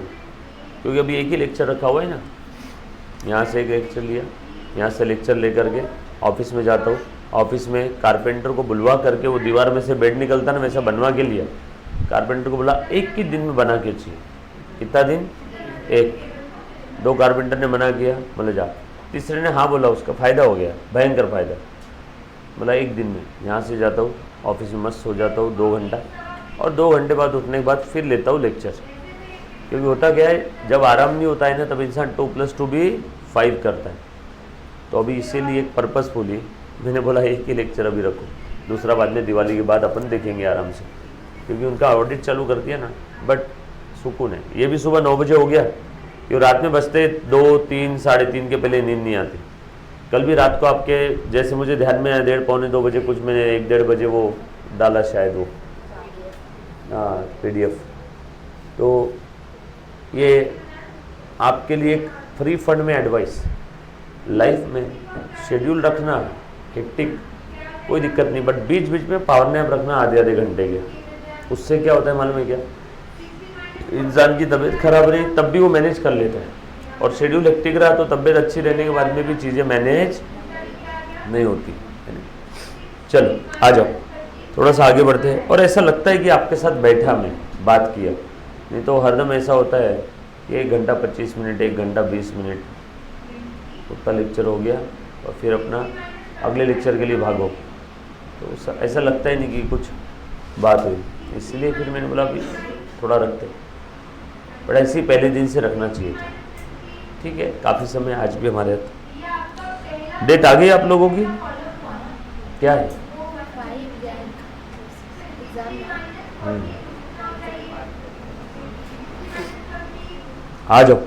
क्योंकि अभी एक ही लेक्चर रखा हुआ है ना। यहाँ से एक लेक्चर लिया, यहाँ से लेक्चर लेकर के ऑफिस में जाता हूँ, ऑफिस में कारपेंटर को बुलवा करके वो दीवार में से बेड निकलता ना वैसा बनवा के लिया। कारपेंटर को बोला एक ही दिन में बना के चाहिए। कितना दिन? एक। 2 कारपेंटर ने मना किया, बोले जा। तीसरे ने हाँ बोला, उसका फ़ायदा हो गया, भयंकर फ़ायदा। बोला एक दिन में यहाँ से जाता हूँ ऑफिस में, मस्त सो जाता हूँ 2 घंटा, और 2 घंटे बाद उठने के बाद फिर लेता हूँ लेक्चर। क्योंकि होता क्या है, जब आराम नहीं होता है ना तब इंसान 2+2 भी 5 करता है। तो अभी इसीलिए एक पर्पसफुली मैंने बोला एक ही लेक्चर अभी रखो, दूसरा बाद में दिवाली के बाद अपन देखेंगे आराम से, क्योंकि उनका ऑडिट चालू कर दिया ना। बट सुकून है। ये भी सुबह 9 बजे हो गया, क्योंकि रात में बजते 2, 3, साढ़े 3 के पहले नींद नहीं आती। कल भी रात को आपके जैसे मुझे ध्यान में आया 1:30 पौने 2 बजे कुछ मैंने 1-1:30 बजे वो डाला शायद, वो PDF। तो ये आपके लिए एक फ्री फंड में एडवाइस, लाइफ में शेड्यूल रखना हेक्टिक कोई दिक्कत नहीं, बट बीच बीच में पावर नैप रखना आधे घंटे के। उससे क्या होता है मालूम है क्या, इंसान की तबीयत खराब रही तब भी वो मैनेज कर लेता है, और शेड्यूल हेक्टिक रहा तो तबीयत अच्छी रहने के बाद में भी चीज़ें मैनेज नहीं होती। चलो आ जाओ, थोड़ा सा आगे बढ़ते हैं। और ऐसा लगता है कि आपके साथ बैठा मैं बात किया, नहीं तो हरदम ऐसा होता है कि 1 घंटा 25 मिनट, 1 घंटा 20 मिनट उतना लेक्चर हो गया और फिर अपना अगले लेक्चर के लिए भागो, तो ऐसा लगता ही नहीं कि कुछ बात हुई। इसलिए फिर मैंने बोला अभी थोड़ा रखते, बट ऐसे ही पहले दिन से रखना चाहिए था। ठीक है, काफ़ी समय आज भी हमारे डेट आ गई आप लोगों की, क्या है? आ जाओ।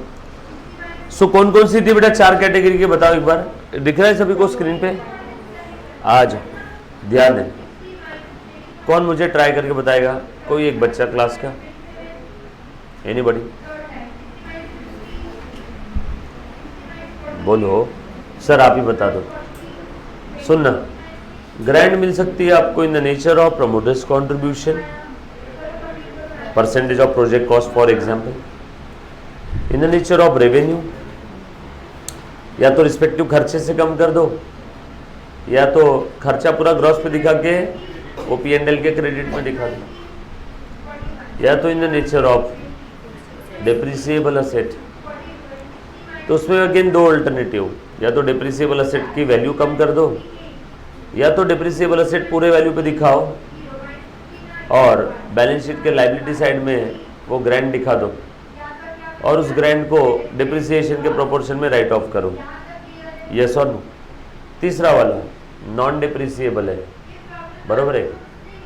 सो कौन कौन सी थी बेटा 4 कैटेगरी के, बताओ एक बार। दिख रहा है सभी को स्क्रीन पे? आ जाओ, ध्यान दें। कौन मुझे ट्राई करके बताएगा? कोई एक बच्चा क्लास का, एनीबॉडी? बोलो सर, आप ही बता दो। सुनना, ग्रांट मिल सकती है आपको इन the nature of promoters contribution, percentage of project cost for example, in the nature of revenue, या तो रिस्पेक्टिव खर्चे से कम कर दो, या तो खर्चा पूरा ग्रॉस पे दिखा के वो P&L के क्रेडिट में दिखा दो, या तो इन the nature of depreciable asset. तो उसमें अगेन 2 अल्टरनेटिव, या तो डेप्रिसिएबल असेट की वैल्यू कम कर दो, या तो डेप्रिसिएबल असेट पूरे वैल्यू पे दिखाओ और बैलेंस शीट के लायबिलिटी साइड में वो ग्रांट दिखा दो, और उस ग्रांट को डिप्रिसिएशन के प्रोपोर्शन में राइट ऑफ करो। Yes or no? तीसरा वाला नॉन डिप्रिसिएबल है, बराबर है,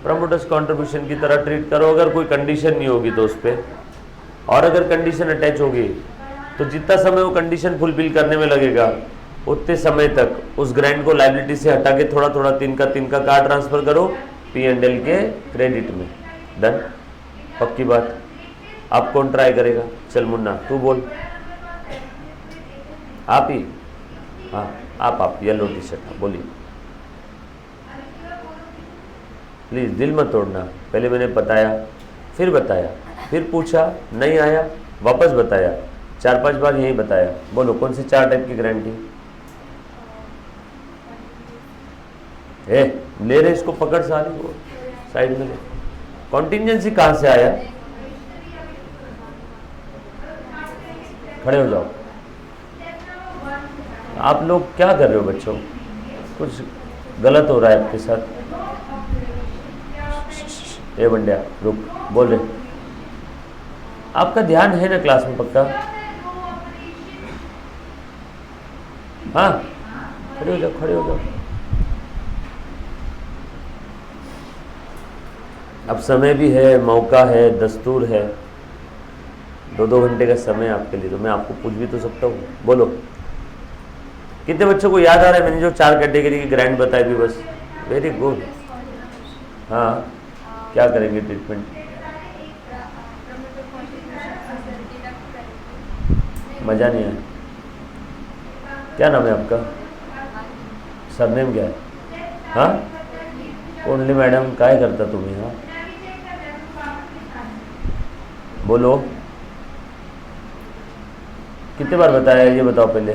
प्रमोटर्स कंट्रीब्यूशन की तरह ट्रीट करो अगर कोई कंडीशन नहीं होगी तो उस पर, और अगर कंडीशन अटैच होगी तो जितना समय वो कंडीशन फुलफिल करने में लगेगा उतने समय तक उस ग्रांट को लायबिलिटी से हटा के थोड़ा थोड़ा 3 का कहाँ ट्रांसफर करो, P&L के क्रेडिट में। डन? पक्की बात। आप कौन ट्राई करेगा? चल मुन्ना तू बोल। आप ही? हाँ आप येलो टी शर्ट, बोलिए प्लीज़, दिल मत तोड़ना। पहले मैंने बताया, फिर बताया, फिर पूछा, नहीं आया, वापस बताया, 4-5 बार यही बताया। बोलो कौन सी 4 टाइप की गारंटी है? ले रहे इसको, पकड़ सारी वो साइड में ले। कॉन्टिजेंसी कहाँ से आया? खड़े हो जाओ। आप लोग क्या कर रहे हो बच्चों? कुछ गलत हो रहा है आपके साथ। ए बंडिया रुक, बोल रहे। आपका ध्यान है ना क्लास में पक्का? हाँ, खड़े हो जाओ, खड़े हो जाओ। अब समय भी है, मौका है, दस्तूर है, 2-2 घंटे का समय आपके लिए, तो मैं आपको पूछ भी तो सकता हूँ। बोलो कितने बच्चों को याद आ रहा है मैंने जो 4 कैटेगरी की ग्रांट बताई थी? बस, वेरी गुड। हाँ, क्या करेंगे ट्रीटमेंट? मज़ा नहीं आया? क्या नाम है आपका? सरनेम क्या है? हाँ, ओनली मैडम, काय करता तुम्ही? हाँ, बोलो, कितने बार बताया ये बताओ पहले?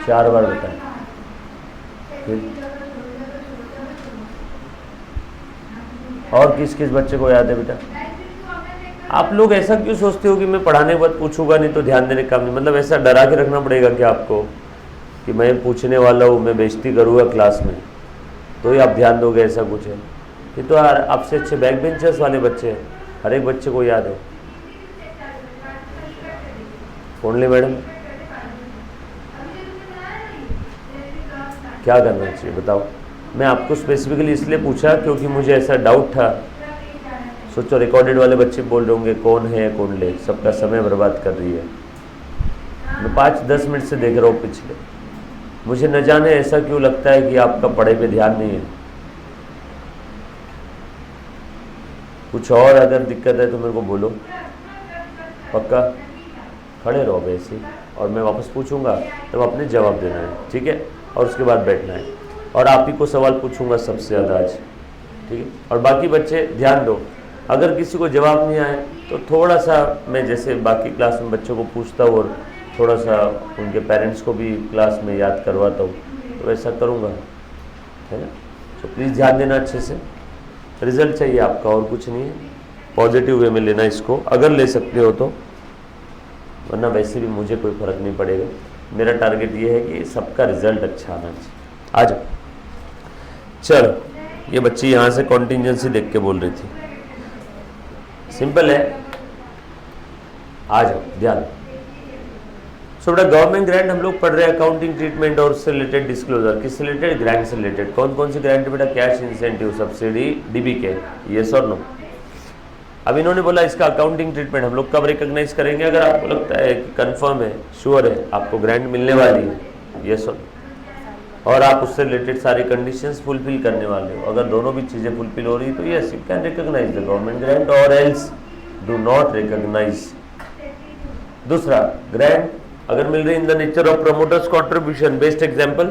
4 बार बताया। फिर और किस किस बच्चे को याद है बेटा? आप लोग ऐसा क्यों सोचते हो कि मैं पढ़ाने के बाद पूछूंगा नहीं तो ध्यान देने का काम नहीं? मतलब ऐसा डरा के रखना पड़ेगा क्या आपको कि मैं पूछने वाला हूँ, मैं बेइज्जती करूँगा क्लास में तो ही आप ध्यान दोगे? ऐसा कुछ है? ये तो आपसे अच्छे बैक बेंचर्स वाले बच्चे हैं, हर एक बच्चे को याद है। ओनली मैडम क्या करना चाहिए बताओ? मैं आपको स्पेसिफिकली इसलिए पूछा क्योंकि मुझे ऐसा डाउट था। सोचो रिकॉर्डेड वाले बच्चे बोल रहे होंगे कौन है कौन ले, सबका समय बर्बाद कर रही है। मैं 5-10 मिनट से देख रहा हूँ पिछले, मुझे न जाने ऐसा क्यों लगता है कि आपका पढ़ाई पे ध्यान नहीं है। कुछ और अगर दिक्कत है तो मेरे को बोलो, पक्का खड़े रहो वैसे, और मैं वापस पूछूंगा तो अपने जवाब देना है, ठीक है? और उसके बाद बैठना है, और आप ही को सवाल पूछूंगा सबसे ज़्यादा आज, ठीक है? और बाकी बच्चे ध्यान दो, अगर किसी को जवाब नहीं आए तो थोड़ा सा मैं जैसे बाकी क्लास में बच्चों को पूछता हूँ और थोड़ा सा उनके पेरेंट्स को भी क्लास में याद करवाता हूँ, तो ऐसा करूँगा, है ना? तो प्लीज़ ध्यान देना अच्छे से। रिजल्ट चाहिए आपका, और कुछ नहीं है। पॉजिटिव वे में लेना इसको अगर ले सकते हो तो, वरना वैसे भी मुझे कोई फ़र्क नहीं पड़ेगा। मेरा टारगेट ये है कि सबका रिजल्ट अच्छा आना चाहिए। आ जाओ, चलो। ये बच्ची यहाँ से कॉन्टिंजेंसी देख के बोल रही थी, सिंपल है, आ जाओ ध्यान। सो बेटा गवर्नमेंट ग्रांट हम लोग पढ़ रहे हैं, अकाउंटिंग ट्रीटमेंट और उससे रिलेटेड डिस्क्लोजर। किससे रिलेटेड? ग्रांट से रिलेटेड। कौन कौन सी ग्रांट है बेटा? कैश इंसेंटिव, सब्सिडी, डीबी के, यस और नो? अब इन्होंने बोला इसका अकाउंटिंग ट्रीटमेंट हम लोग कब रिकॉग्नाइज करेंगे? अगर आपको लगता है कि कंफर्म है, श्योर है, आपको ग्रांट मिलने वाली है, यस और आप उससे रिलेटेड सारी कंडीशंस फुलफिल करने वाले हो, अगर दोनों भी चीज़ें फुलफिल हो रही तो yes you can recognise the government grant, or else do not recognise. दूसरा, ग्रांट अगर मिल रही in the nature of promoters contribution, best example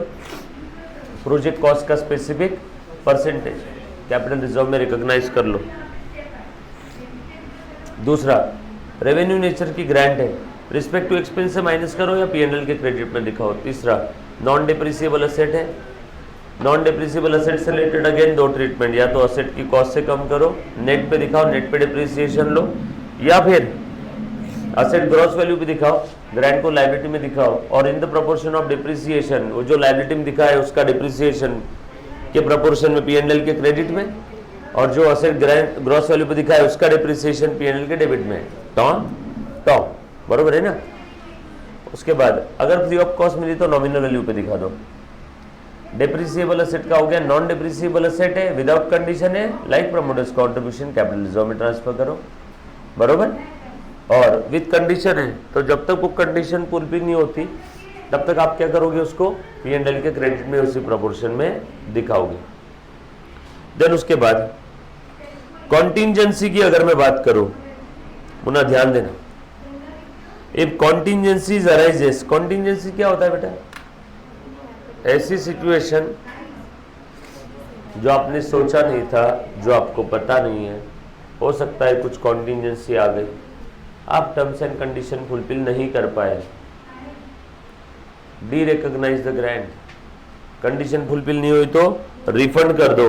project cost का स्पेसिफिक परसेंटेज कैपिटल रिजर्व में रिकॉग्नाइज कर लो। दूसरा, रेवेन्यू नेचर की ग्रांट है, रिस्पेक्ट टू एक्सपेंस से माइनस करो या पीएनएल के क्रेडिट में दिखाओ। तीसरा, नॉन डिप्रिसिएबल असेट है, नॉन डिप्रिसिएबल असेट से रिलेटेड अगेन दो ट्रीटमेंट, या तो असेट की कॉस्ट से कम करो, नेट पे दिखाओ, नेट पे डिप्रिसिएशन लो, या फिर असेट ग्रॉस वैल्यू पे दिखाओ, ग्रांट को लायबिलिटी में दिखाओ, और in the proportion of depreciation, वो जो लायबिलिटी में दिखा है उसका डिप्रिसिएशन के प्रोपोर्शन में पीएनएल के क्रेडिट में, और जो असेट ग्रॉस वैल्यू पे दिखा है उसका डिप्रिसिएशन पीएनएल के डेबिट में। टॉ बरोबर है ना? उसके बाद अगर फ्री ऑफ कॉस्ट मिली तो नॉमिनल वैल्यू पे दिखा दो। डिप्रिसिएबल असेट का हो गया, नॉन डिप्रिसिएबल असेट है, विदाउट कंडीशन है, like promoters contribution capital reserve में ट्रांसफर करो, बरोबर? और विद कंडीशन है तो जब तक वो कंडीशन फुलफिल नहीं होती तब तक आप क्या करोगे? उसको पीएनएल के क्रेडिट में उसी प्रोपोर्शन में दिखाओगे। देन उसके बाद कॉन्टिंजेंसी की अगर मैं बात करूं, पुनः ध्यान देना, इफ कॉन्टिंजेंसीज अराइजेस, कॉन्टिंजेंसी क्या होता है बेटा? ऐसी सिचुएशन जो आपने सोचा नहीं था, जो आपको पता नहीं है, हो सकता है कुछ कॉन्टिंजेंसी आ गई, आप टर्म्स एंड कंडीशन फुलफिल नहीं कर पाए, derecognise the grant, condition fulfil नहीं हुई तो रिफंड कर दो।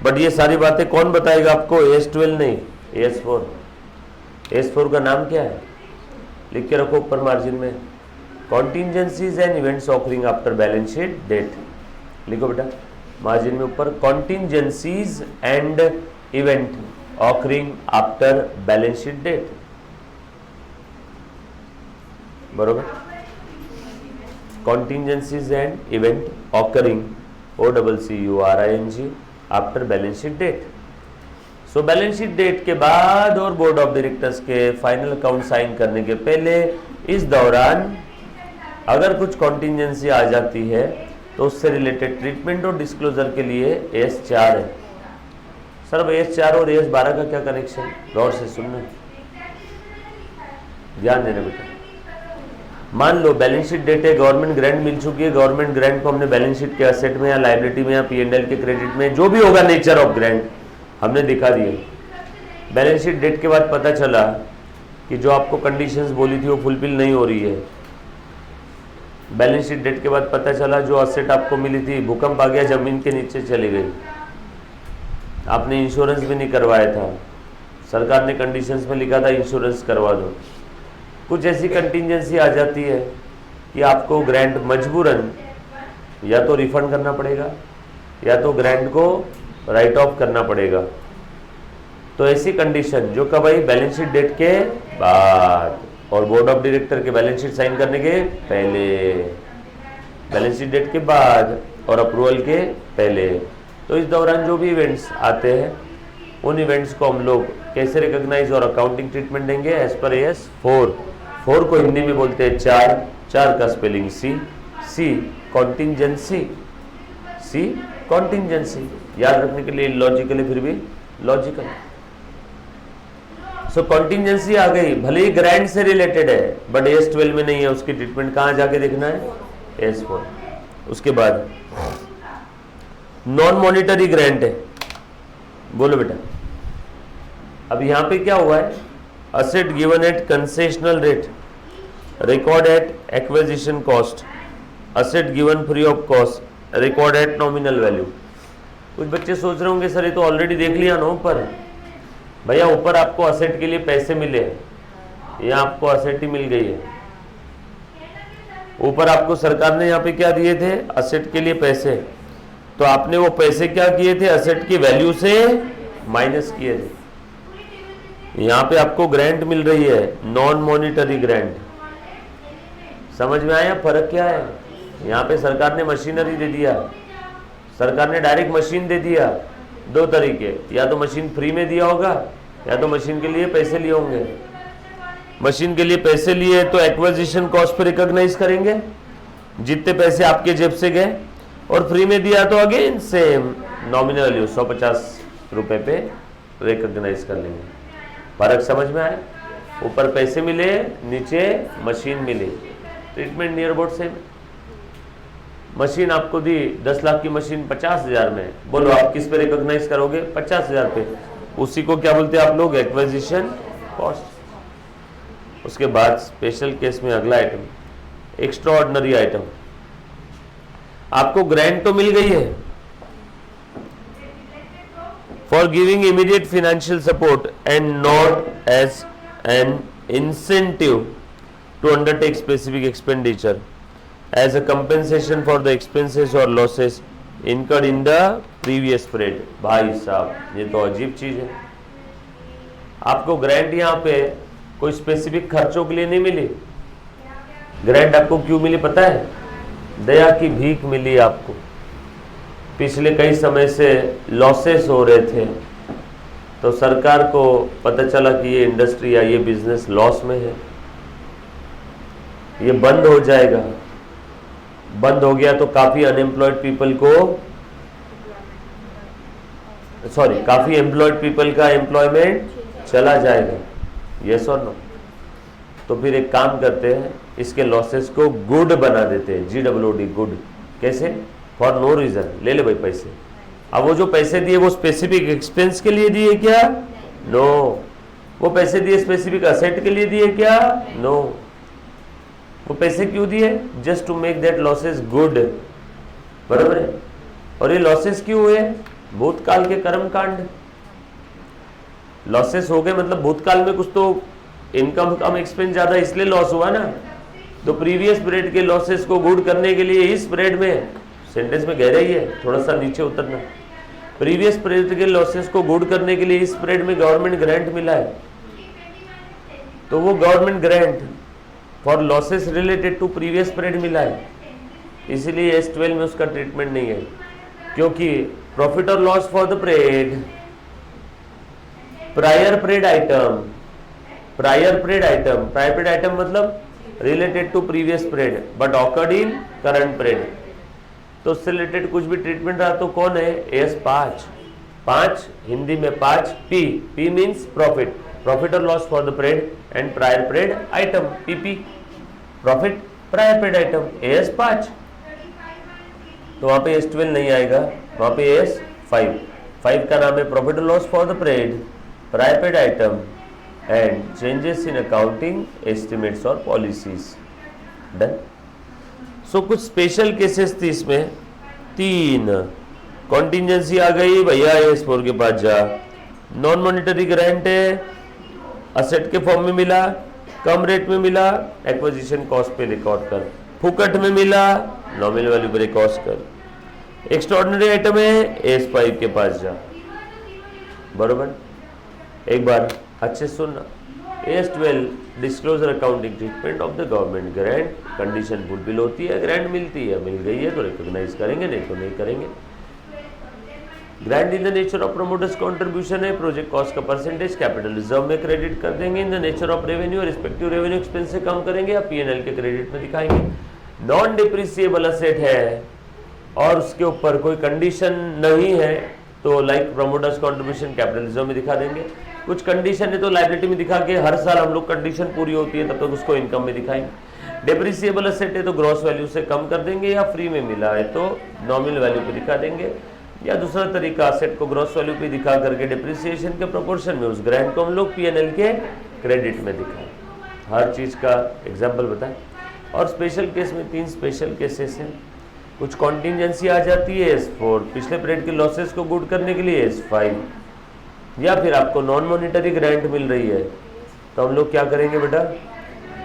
बट ये सारी बातें कौन बताएगा आपको? AS12 नहीं, AS4। AS4 का नाम क्या है? लिख के रखो ऊपर मार्जिन में, contingencies and events occurring after balance sheet date. लिखो बेटा मार्जिन में ऊपर, contingencies and event occurring after balance sheet date, बरोबर? Contingencies and event occurring, OCCURING after balance sheet date. So balance sheet date के बाद और board of directors के final account sign करने के पहले इस दौरान अगर कुछ कॉन्टिंजेंसी आ जाती है तो उससे रिलेटेड ट्रीटमेंट और डिस्क्लोजर के लिए AS4 है। सर AS4 और AS12 का क्या कनेक्शन? गौर से सुनना, ध्यान देना बेटा। मान लो बैलेंस शीट डेट है, गवर्नमेंट ग्रांट मिल चुकी है, गवर्नमेंट ग्रांट को हमने बैलेंस शीट के असेट में या लायबिलिटी में या पीएनएल के क्रेडिट में, जो भी होगा नेचर ऑफ ग्रांट, हमने दिखा दिया। बैलेंस शीट डेट के बाद पता चला कि जो आपको कंडीशंस बोली थी वो फुलफिल नहीं हो रही है। बैलेंस शीट डेट के बाद पता चला जो असेट आपको मिली थी, भूकंप आ गया, ज़मीन के नीचे चली गई, आपने इंश्योरेंस भी नहीं करवाया था, सरकार ने कंडीशंस में लिखा था इंश्योरेंस करवा दो। कुछ ऐसी कंटिजेंसी आ जाती है कि आपको ग्रांट मजबूरन या तो रिफंड करना पड़ेगा या तो ग्रांट को राइट ऑफ करना पड़ेगा। तो ऐसी कंडीशन जो कब आई, बैलेंस शीट डेट के बाद और बोर्ड ऑफ डायरेक्टर के बैलेंस शीट साइन करने के पहले, बैलेंस शीट डेट के बाद और अप्रूवल के पहले। तो इस दौरान जो भी इवेंट्स आते हैं उन इवेंट्स को हम लोग कैसे रिकॉग्नाइज और अकाउंटिंग ट्रीटमेंट देंगे एज पर एस 4 को हिंदी में बोलते हैं चार का स्पेलिंग सी कॉन्टिंजेंसी, याद रखने के लिए लॉजिकली फिर भी लॉजिकल। सो कॉन्टिंजेंसी आ गई, भले ही ग्रांट से रिलेटेड है बट S12 में नहीं है, उसकी ट्रीटमेंट कहाँ जाके देखना है, S4। उसके बाद नॉन मॉनिटरी ग्रांट है, बोलो बेटा। अब यहाँ पे क्या हुआ है, asset given at concessional rate, record at acquisition cost, asset given free of cost, record eight nominal value. कुछ बच्चे सोच रहे होंगे सर ये तो ऑलरेडी देख लिया ना ऊपर। भैया ऊपर आपको असेट के लिए पैसे मिले, यहाँ आपको असेट ही मिल गई है। ऊपर आपको सरकार ने यहाँ पे क्या दिए थे, असेट के लिए पैसे, तो आपने वो पैसे क्या किए थे, असेट की वैल्यू से माइनस किए थे। यहाँ पे आपको ग्रांट मिल रही है, नॉन मॉनिटरी ग्रांट। समझ में आया फर्क क्या है? यहाँ पे सरकार ने मशीनरी दे दिया, सरकार ने डायरेक्ट मशीन दे दिया। दो तरीके, या तो मशीन फ्री में दिया होगा या तो मशीन के लिए पैसे लिए होंगे। मशीन के लिए पैसे लिए तो एक्विजिशन कॉस्ट पे रिकॉग्नाइज करेंगे जितने पैसे आपके जेब से गए, और फ्री में दिया तो अगेन सेम नॉमिनल वैल्यू 150 रुपए पे रिकॉग्नाइज कर लेंगे। फर्क समझ में आया? ऊपर पैसे मिले, नीचे मशीन मिली, treatment near about same. Machine आपको दी 10 लाख की मशीन 50,000 में, बोलो आप किस पे रिकॉग्नाइज करोगे, 50,000 पे। उसी को क्या बोलते हैं आप लोग, एक्विजिशन कॉस्ट। उसके बाद स्पेशल केस में अगला आइटम, एक्स्ट्रा ऑर्डिनरी आइटम। आपको ग्रांट तो मिल गई है for giving immediate financial support and not as an incentive to undertake specific expenditure as a compensation for the expenses or losses incurred in the previous period। भाई साहब ये तो अजीब चीज है। आपको ग्रांट यहाँ पे कोई स्पेसिफिक खर्चों के लिए नहीं मिली। ग्रांट आपको क्यों मिली पता है? दया की भीख मिली आपको। पिछले कई समय से लॉसेस हो रहे थे, तो सरकार को पता चला कि ये इंडस्ट्री या ये बिजनेस लॉस में है, ये बंद हो जाएगा। बंद हो गया तो काफी अनएम्प्लॉयड पीपल को, काफी एम्प्लॉयड पीपल का एम्प्लॉयमेंट चला जाएगा। Yes or no? तो फिर एक काम करते हैं, इसके लॉसेस को गुड बना देते हैं, GWD गुड। कैसे? For no reason. ले ले भाई पैसे। अब वो जो पैसे दिए वो स्पेसिफिक एक्सपेंस के लिए दिए क्या? नो। वो पैसे दिए स्पेसिफिक असेट के लिए दिए क्या? नो। वो पैसे क्यों दिए? Just to make that losses good. बराबर है? और ये लॉसेस क्यों हुए? भूतकाल के कर्म कांड। लॉसेस हो गए मतलब भूतकाल में कुछ तो इनकम कम, एक्सपेंस ज्यादा, इसलिए लॉस हुआ ना। तो प्रीवियस पीरियड के लॉसेस को गुड करने के लिए इस पीरियड में, सेंटेंस में कह रही है, थोड़ा सा नीचे उतरना। प्रीवियस पीरियड के लॉसेस को गुड करने के लिए इस पीरियड में गवर्नमेंट ग्रांट मिला है। तो वो government grant for losses related to previous period मिला है, इसीलिए S12 में उसका ट्रीटमेंट नहीं है। क्योंकि प्रॉफिट और loss for the period, prior period item, prior period item मतलब related to previous period but occurred in current period. तो उससे रिलेटेड कुछ भी ट्रीटमेंट रहा तो कौन है? S5। 5 हिंदी में 5 P मीन्स प्रॉफिट, प्रॉफिट और loss for the period and prior period item, PP, profit prior period item, AS5। तो वहां पे S12 नहीं आएगा, वहां पे AS5। 5 का नाम है प्रॉफिट और loss for the period private item and changes in accounting estimates और पॉलिसीज। डन। सो कुछ स्पेशल केसेस थी इसमें, 3 कॉन्टिजेंसी आ गई भैया, AS4 के पास जा। नॉन मॉनिटरी ग्रांट है, असेट के फॉर्म में मिला, कम रेट में मिला, एक्विजिशन कॉस्ट पे रिकॉर्ड कर। फुकट में मिला, नॉमिनल वैल्यू पे रिकॉर्ड कर। एक्स्ट्राऑर्डिनरी आइटम है, AS5 के पास जा। बरोबर। एक बार अच्छे सुनना, AS12 disclosure accounting treatment of the government grant. Condition fulfil होती है, ग्रांट मिलती है, मिल गई है तो रिकॉग्नाइज करेंगे, नहीं तो नहीं करेंगे। Grant in the nature of promoters contribution है, प्रोजेक्ट कॉस्ट का परसेंटेज कैपिटल रिजर्व में क्रेडिट कर देंगे। इन the nature of revenue, respective revenue expense से कम करेंगे या P&L के क्रेडिट में दिखाएंगे। नॉन डिप्रिसिएबल असेट है और उसके ऊपर कोई कंडीशन नहीं है तो like promoters contribution capital reserve में दिखा देंगे। कुछ कंडीशन है तो लायबिलिटी में दिखा के हर साल हम लोग कंडीशन पूरी होती है तब तक उसको इनकम में दिखाएंगे। डिप्रिसिएबल असेट है तो ग्रॉस वैल्यू से कम कर देंगे, या फ्री में मिला है तो नॉमिनल वैल्यू पे दिखा देंगे। या दूसरा तरीका, असेट को ग्रॉस वैल्यू पे दिखा करके डिप्रिसिएशन के प्रोपोर्शन में उस ग्रांट को हम लोग P&L के क्रेडिट में दिखाएं। हर चीज़ का एग्जाम्पल बताएं। और स्पेशल केस में 3 स्पेशल केसेस हैं। कुछ कॉन्टिजेंसी आ जाती है AS4, पिछले पीरियड के लॉसेस को गुड करने के लिए AS5, या फिर आपको नॉन मॉनिटरी ग्रांट मिल रही है तो हम लोग क्या करेंगे बेटा,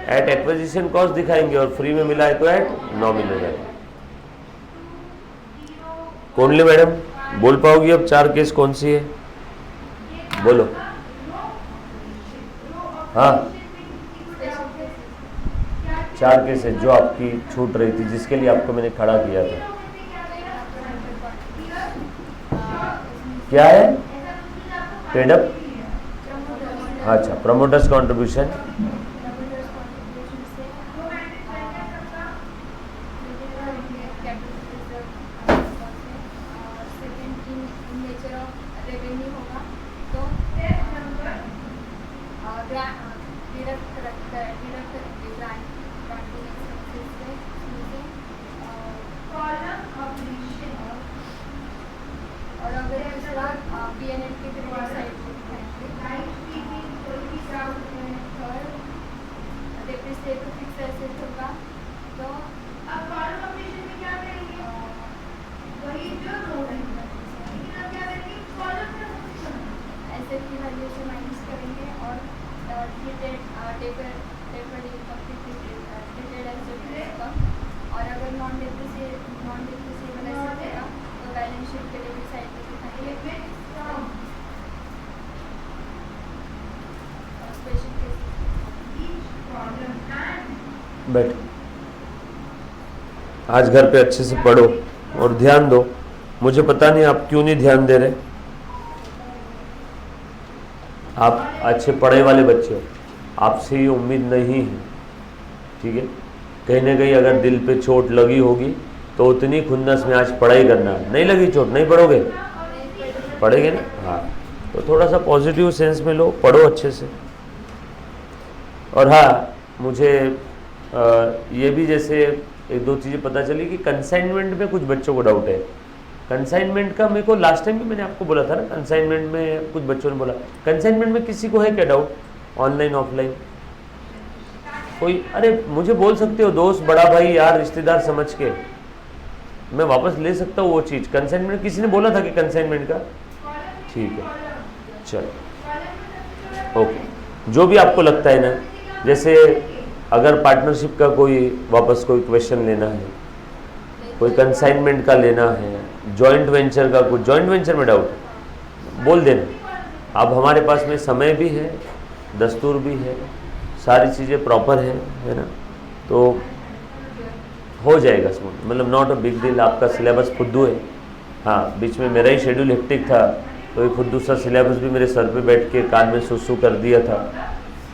एट एक्विजिशन कॉस्ट दिखाएंगे और फ्री में मिला है तो एट नॉमिनल वैल्यू। कौन ले मैडम बोल पाओगी अब 4 केस कौन सी है, बोलो। हाँ 4 केस है जो आपकी छूट रही थी, जिसके लिए आपको मैंने खड़ा किया था। क्या है? पेड अप, अच्छा प्रमोटर्स कॉन्ट्रीब्यूशन, बैठ आज घर पे अच्छे से पढ़ो और ध्यान दो। मुझे पता नहीं आप क्यों नहीं ध्यान दे रहे, आप अच्छे पढ़े वाले बच्चे हो, आपसे ये उम्मीद नहीं है, ठीक है। कहीं ना कहीं अगर दिल पे चोट लगी होगी तो उतनी खुन्नस में आज पढ़ाई करना। नहीं लगी चोट, नहीं पढ़ोगे, पढ़ेंगे ना, हाँ। तो थोड़ा सा पॉजिटिव सेंस में लो, पढ़ो अच्छे से। और हाँ, मुझे ये भी जैसे 1-2 चीज़ें पता चली कि कंसाइनमेंट में कुछ बच्चों को डाउट है। कंसाइनमेंट का मेरे को लास्ट टाइम भी मैंने आपको बोला था ना, कंसाइनमेंट में कुछ बच्चों ने बोला। कंसाइनमेंट में किसी को है क्या डाउट, ऑनलाइन ऑफलाइन कोई? अरे मुझे बोल सकते हो, दोस्त, बड़ा भाई, यार, रिश्तेदार समझ के मैं वापस ले सकता हूँ वो चीज़। कंसाइनमेंट किसी ने बोला था कि कंसाइनमेंट का, ठीक है, चलो ओके। जो भी आपको लगता है ना, जैसे अगर पार्टनरशिप का कोई वापस कोई क्वेश्चन लेना है, कोई कंसाइनमेंट का लेना है, जॉइंट वेंचर का, कुछ जॉइंट वेंचर में डाउट बोल देना। अब हमारे पास में समय भी है, दस्तूर भी है, सारी चीज़ें प्रॉपर है ना, तो हो जाएगा स्मूथ, मतलब नॉट अ बिग डील। आपका सिलेबस फुद्दू है। हाँ, बीच में मेरा ही शेड्यूल हेक्टिक था तो ये खुद दूसरा सिलेबस भी मेरे सर पे बैठ के कान में सुसु कर दिया था,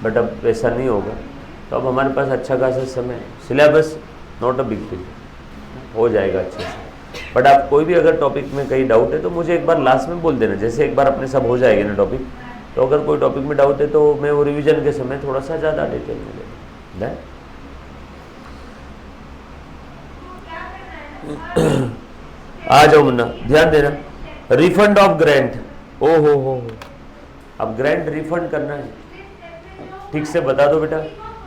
बट अब ऐसा नहीं होगा। तो अब हमारे पास अच्छा खासा समय, syllabus not a big deal, हो जाएगा अच्छे से। बट आप कोई भी अगर टॉपिक में कहीं डाउट है तो मुझे एक बार लास्ट में बोल देना। जैसे एक बार अपने सब हो जाएंगे ना टॉपिक, तो अगर कोई टॉपिक में डाउट है तो मैं वो रिवीजन के समय थोड़ा सा ज़्यादा डिटेल में ले लें। आ जाओ मुन्ना, ध्यान देना। रिफंड ऑफ ग्रांट, ओ हो, अब ग्रांट रिफंड करना है, ठीक से बता दो बेटा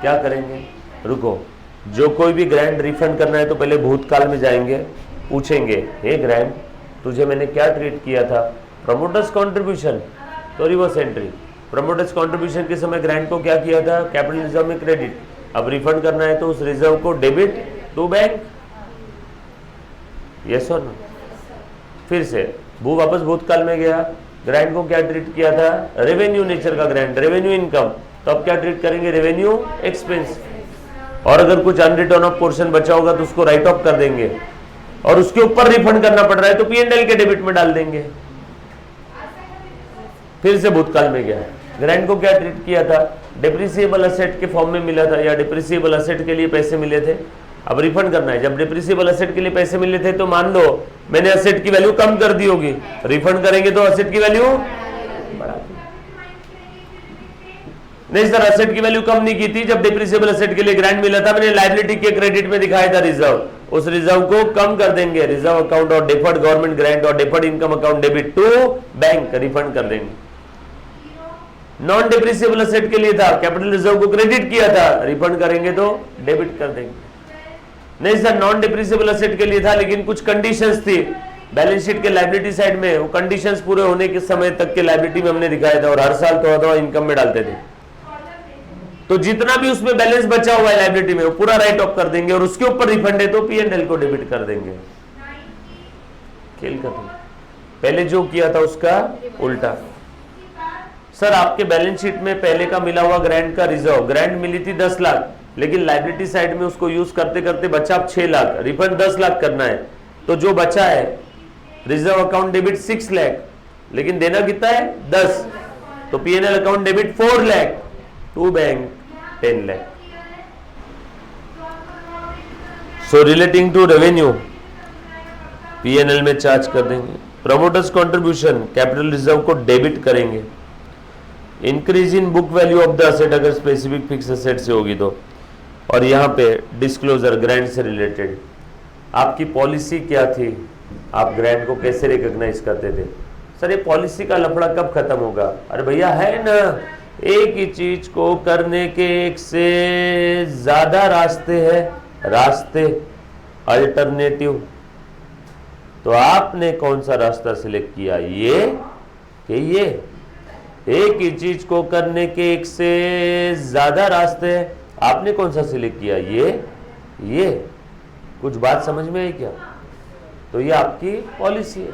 क्या करेंगे। रुको, जो कोई भी ग्रांट रिफंड करना है तो पहले भूतकाल में जाएंगे, पूछेंगे हे ग्रांट तुझे मैंने क्या ट्रीट किया था, प्रमोटर्स कंट्रीब्यूशन, तो रिवर्स एंट्री। प्रमोटर्स कंट्रीब्यूशन के समय ग्रांट को क्या किया था, कैपिटल रिजर्व में क्रेडिट। अब रिफंड करना है तो उस रिजर्व को debit to bank, yes or no. फिर से वो वापस भूतकाल में गया, ग्रांट को क्या ट्रीट किया था, रेवेन्यू नेचर का ग्रांट, रेवेन्यू इनकम, तो अब क्या ट्रीट करेंगे, रेवेन्यू एक्सपेंस। और अगर कुछ अनरिटर्न ऑफ पोर्शन बचा होगा तो उसको राइट ऑफ कर देंगे, और उसके ऊपर रिफंड करना पड़ रहा है तो P&L के डेबिट में डाल देंगे। फिर से भूतकाल में गया, ग्रांट को क्या ट्रीट किया था, डिप्रिसिएबल असेट के फॉर्म में मिला था या डिप्रिसिएबल असेट के लिए पैसे मिले थे। अब रिफंड करना है, जब डिप्रिसिएबल असेट के लिए पैसे मिले थे तो मान लो मैंने असेट की वैल्यू कम कर दी होगी, रिफंड करेंगे तो असेट की वैल्यू बढ़ा दी। नहीं सर, असेट की वैल्यू कम नहीं की थी, जब डिप्रिसिएबल असेट के लिए ग्रांट मिला था मैंने लायबिलिटी के क्रेडिट में दिखाया था रिजर्व, उस रिजर्व को कम कर देंगे, रिजर्व अकाउंट और डिफर्ड गवर्नमेंट ग्रांट और deferred income account debit to bank, refund कर देंगे। नॉन डिप्रिसिएबल असेट के लिए था, कैपिटल रिजर्व को क्रेडिट किया था, रिफंड करेंगे तो डेबिट कर देंगे। नहीं सर, नॉन डिप्रिसिएबल असेट के लिए था लेकिन कुछ कंडीशंस थी बैलेंस शीट के लायबिलिटी साइड में, वो कंडीशंस पूरे होने के समय तक के लायबिलिटी में हमने दिखाया था और हर साल थोड़ा इनकम में डालते थे, तो जितना भी उसमें बैलेंस बचा हुआ है लायबिलिटी में वो पूरा राइट ऑफ कर देंगे और उसके ऊपर रिफंड है तो P&L को डेबिट कर देंगे। खेल खत्म। पहले जो किया था उसका उल्टा। सर आपके बैलेंस शीट में पहले का मिला हुआ ग्रांट का रिजर्व, ग्रांट मिली थी 10 लाख लेकिन लायबिलिटी साइड में उसको यूज करते करते बचा 6 लाख, रिफंड 10 लाख करना है, तो जो बचा है रिजर्व अकाउंट डेबिट 6 लाख लेकिन देना कितना है 10, तो P&L account debit 4 lakh to bank 10 lakh. So relating to revenue P&L में चार्ज कर देंगे। प्रमोटर्स कंट्रीब्यूशन कैपिटल रिजर्व को डेबिट करेंगे। Increase in book value of the asset अगर स्पेसिफिक फिक्स असेट से होगी तो, और यहाँ पे डिस्क्लोजर ग्रांट से रिलेटेड आपकी पॉलिसी क्या थी, आप ग्रांट को कैसे रिकॉग्नाइज करते थे। सर ये पॉलिसी का लफड़ा कब खत्म होगा, अरे भैया है ना, एक ही चीज को करने के एक से ज्यादा रास्ते हैं, रास्ते अल्टरनेटिव, तो आपने कौन सा रास्ता सिलेक्ट किया, ये कि ये, एक ही चीज को करने के एक से ज्यादा रास्ते हैं, आपने कौन सा सिलेक्ट किया, ये कुछ बात समझ में आई क्या, तो ये आपकी पॉलिसी है।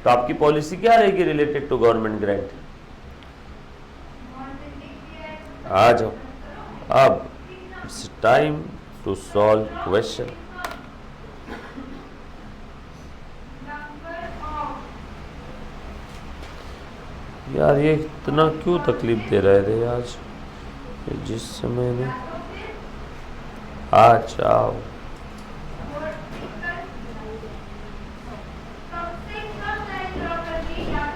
तो आपकी पॉलिसी क्या रहेगी रिलेटेड टू गवर्नमेंट ग्रांट। आ जाओ, अब it's time to solve question. यार ये इतना क्यों तकलीफ दे रहे थे आज, जिस समय में आ जाओ।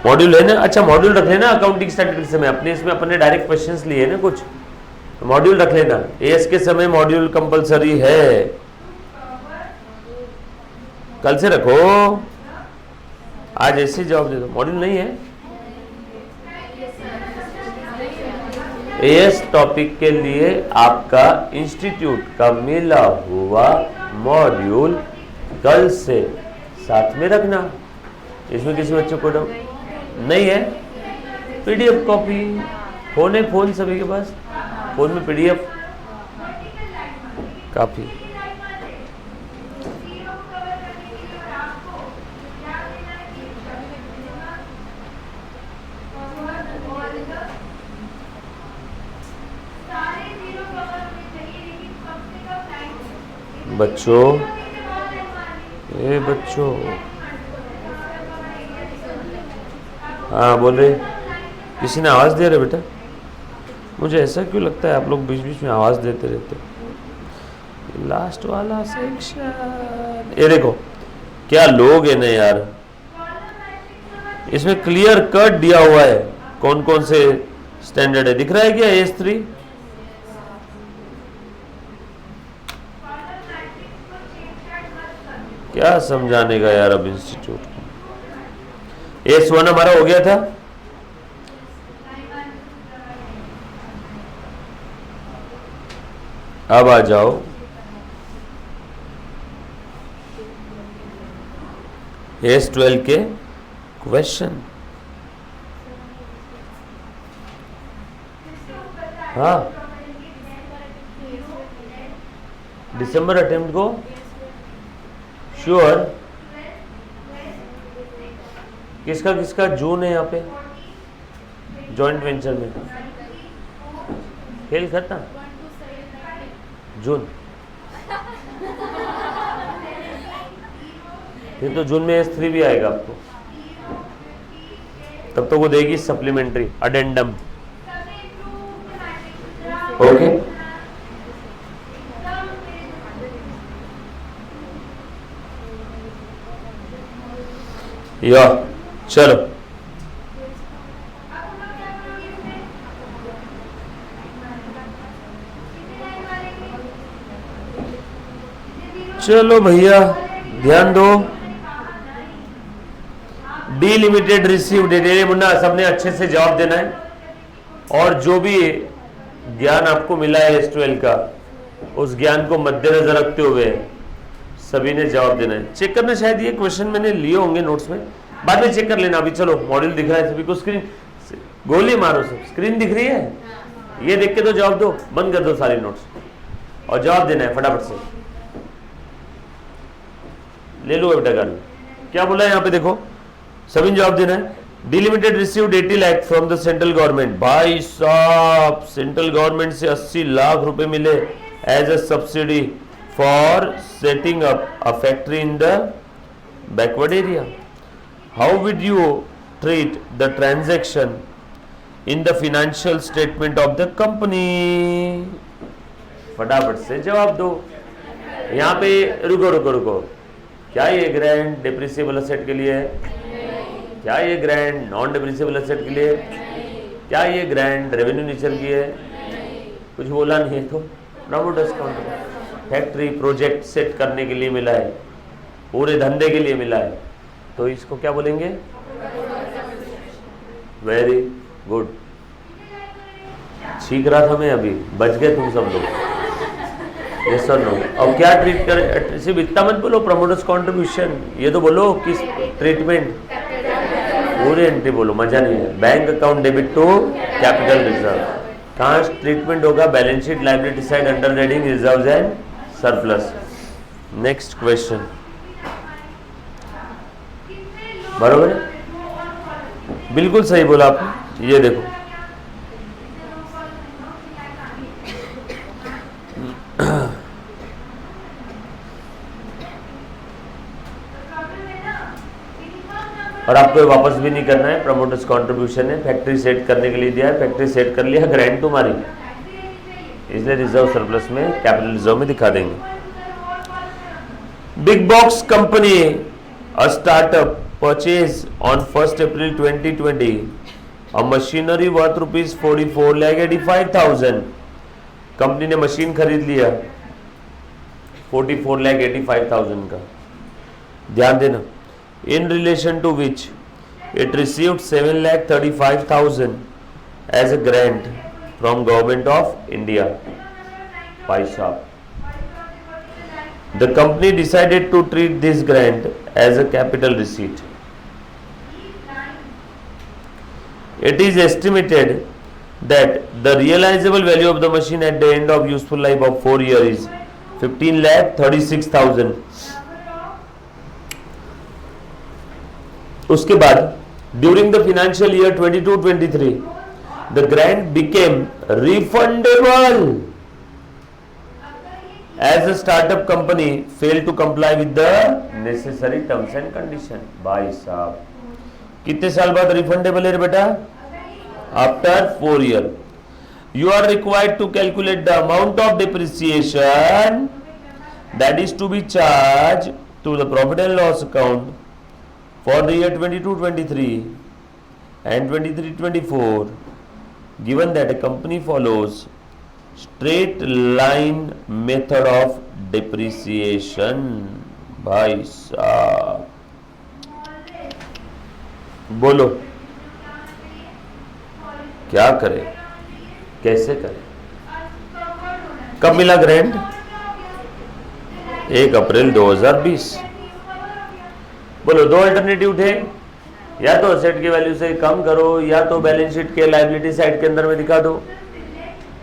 मॉड्यूल है ना, अच्छा मॉड्यूल रख लेना अकाउंटिंग स्टैंडर्ड के समय, अपने इसमें अपने डायरेक्ट क्वेश्चंस लिए ना कुछ, तो मॉड्यूल रख लेना। एएस के समय मॉड्यूल कंपलसरी है, कल से रखो, आज ऐसे जवाब दे दो। मॉड्यूल नहीं है एएस टॉपिक के लिए, आपका इंस्टीट्यूट का मिला हुआ मॉड्यूल कल से साथ में रखना। इसमें किसी बच्चों को नहीं है, पीडीएफ कॉपी फोन है, फोन सभी के पास, फोन में पीडीएफ काफी। बच्चों, ए बच्चों, हाँ बोल रहे, किसी ने आवाज़ दे रहे बेटा, मुझे ऐसा क्यों लगता है आप लोग बीच बीच में आवाज़ देते रहते हो। लास्ट वाला सेक्शन, ये देखो क्या लोग है ना यार, इसमें क्लियर कट दिया हुआ है कौन कौन से स्टैंडर्ड है, दिख रहा है क्या AS3। क्या समझाने का यार अब इंस्टीट्यूट। AS1 हमारा हो गया था, अब आ जाओ S12 के क्वेश्चन। हाँ, दिसंबर अटेम्प्ट को श्योर। किसका किसका जून है यहाँ पे जॉइंट वेंचर में? खेल खत्म। जून, फिर तो जून में S3 भी आएगा आपको, तब तो वो देगी सप्लीमेंट्री अडेंडम। ओके, या चलो चलो भैया ध्यान दो। डिलिमिटेड रिसीव डेट, मुन्ना सबने अच्छे से जवाब देना है, और जो भी ज्ञान आपको मिला है S12 का, उस ज्ञान को मद्देनजर रखते हुए सभी ने जवाब देना है। चेक करना, शायद ये क्वेश्चन मैंने लिए होंगे नोट्स में, बाद में चेक कर लेना। अभी चलो मॉड्यूल दिख रहा है सभी को, स्क्रीन गोली मारो, सब स्क्रीन दिख रही है, ये देख के तो जवाब दो, बंद कर दो सारे नोट्स और जवाब देना है फटाफट से। ले लो बेटा गाड़ी, क्या बोला है यहाँ पे देखो, सभी ने जवाब देना है। Delimited received 80 lakh from the central government. भाई साहब, सेंट्रल गवर्नमेंट से 80 लाख रुपए मिले as a subsidy for setting up a factory in the backward area. How would you treat the transaction in the financial statement of the company? फटाफट से जवाब दो। यहाँ पे रुको रुको रुको, क्या ये ग्रैंड डिप्रिसिएबल असेट के लिए है? क्या ये ग्रैंड नॉन डिप्रिसिएबल असेट के लिए है? क्या ये ग्रैंड रेवेन्यू नेचर की है? कुछ बोला नहीं है तो promoters counter factory project set करने के लिए मिला है, पूरे धंधे के लिए मिला है, तो इसको क्या बोलेंगे? वेरी गुड, सीख रहा था मैं अभी, बच गए तुम सब लोग। Yes or no. अब क्या ट्रीट कर, सिर्फ इतना मत बोलो प्रमोटर्स कंट्रीब्यूशन, ये तो बोलो किस ट्रीटमेंट, पूरे एंट्री बोलो, मजा नहीं है। Bank account debit to capital reserve, कहाँ ट्रीटमेंट होगा? Balance sheet liability side under heading reserves and surplus. Next question, बरोबर है, बिल्कुल सही बोला आपने। ये देखो और आपको ये वापस भी नहीं करना है, प्रमोटर्स कंट्रीब्यूशन है, फैक्ट्री सेट करने के लिए दिया है, फैक्ट्री सेट कर लिया, ग्रैंड तुम्हारी, इसलिए रिजर्व सरप्लस में कैपिटल रिजर्व में दिखा देंगे। Big box company a startup purchase on 1 April 2020 a machinery worth ₹44,85,000। Company ने मशीन खरीद लिया 44,85,000 का, ध्यान देना। In relation to which it received 7,35,000 as a grant from Government of India. भाई साहब, the company decided to treat this grant as a capital receipt. It is estimated that the realizable value of the machine at the end of useful life of 4 years is 15,36,000. उसके बाद during the financial year 22-23 the grant became refundable as a startup company fail to comply with the necessary terms and condition. भाई साहब, कितने साल बाद refundable है बेटा? After 4 year. You are required to calculate the amount of depreciation that is to be charge to the profit and loss account for the year 22-23 and 23-24, given that a company follows straight line method of depreciation. भाई साहब बोलो क्या करे, कैसे करे? कब मिला grant? 1 अप्रैल 2020। बोलो, दो अल्टरनेटिव थे, या तो असेट की वैल्यू से कम करो या तो बैलेंस शीट के लायबिलिटी साइड के अंदर में दिखा दो।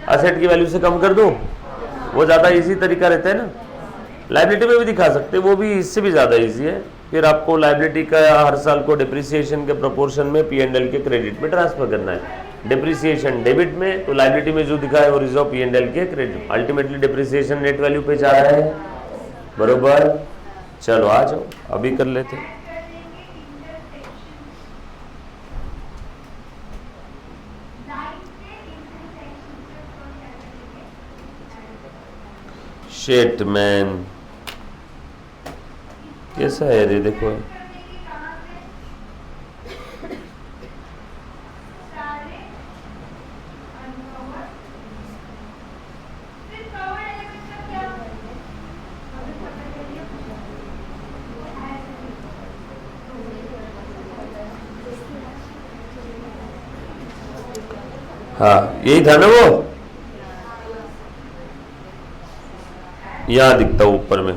असेट की वैल्यू से कम कर दो, वो ज़्यादा इजी तरीका रहता है ना। लायबिलिटी में भी दिखा सकते, वो भी इससे भी ज़्यादा इजी है। फिर आपको लायबिलिटी का हर साल को डिप्रिसिएशन के प्रोपोर्शन में P&L के क्रेडिट में ट्रांसफर करना है। डिप्रिसिएशन डेबिट में, तो लायबिलिटी में जो दिखा है वो रिजर्व P&L के credit. Ultimately depreciation net value पे जा रहा है, बरोबर। चलो आ जाओ, अभी कर लेते। शेट मैन कैसा है रे, देखो हाँ यही था ना वो, यहां दिखता हूं ऊपर में।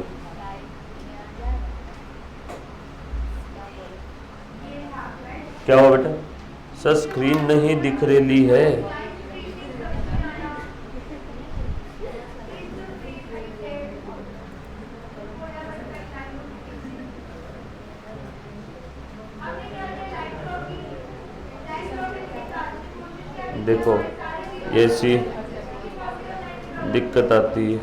क्या हुआ बेटा? सर स्क्रीन नहीं दिख रही है। देखो ऐसी दिक्कत आती है।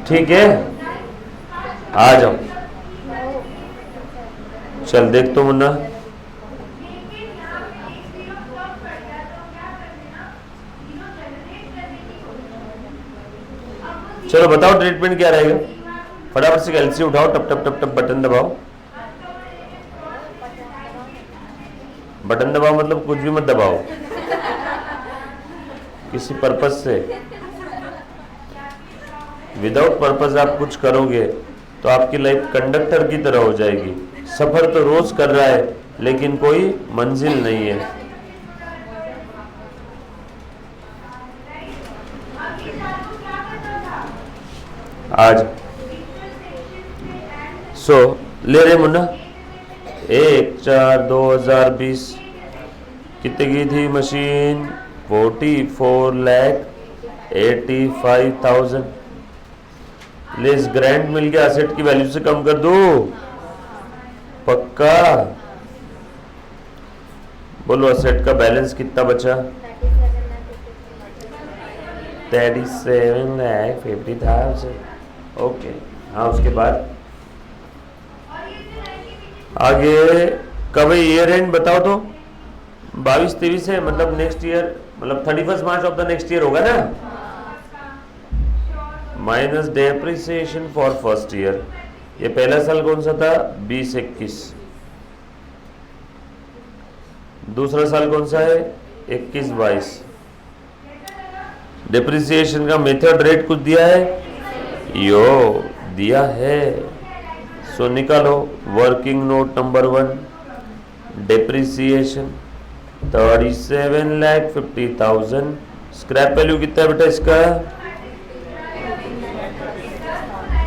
ठीक है, आ जाओ। चल देख तो मुन्ना, चलो बताओ ट्रीटमेंट क्या रहेगा। फटाफट से एलसी उठाओ, टप टप टप टप बटन दबाओ। बटन दबाओ मतलब कुछ भी मत दबाओ, किसी पर्पज से। विदाउट पर्पज आप कुछ करोगे तो आपकी लाइफ कंडक्टर की तरह हो जाएगी। सफर तो रोज कर रहा है लेकिन कोई मंजिल नहीं है। आज ले रहे मुन्ना, 1/4/2020 कितने की थी मशीन? 44,85,000। लेस ग्रांट मिल गया, असेट की वैल्यू से कम कर दो, पक्का। बोलो असेट का बैलेंस कितना बचा? 37,50,000। ओके, हाँ उसके बाद आगे कब है ईयर एंड बताओ तो? 22-23 है, मतलब नेक्स्ट ईयर, मतलब 31 मार्च ऑफ द नेक्स्ट ईयर होगा ना। Minus depreciation for first year. ये पहला साल कौन सा था? 20-21। दूसरा साल कौन सा है? 21-22। डिप्रिसिएशन का मेथड रेट कुछ दिया है? यो दिया है, सो निकालो। Working note number 1, depreciation 37,50,000। Scrap value कितना है बेटा इसका?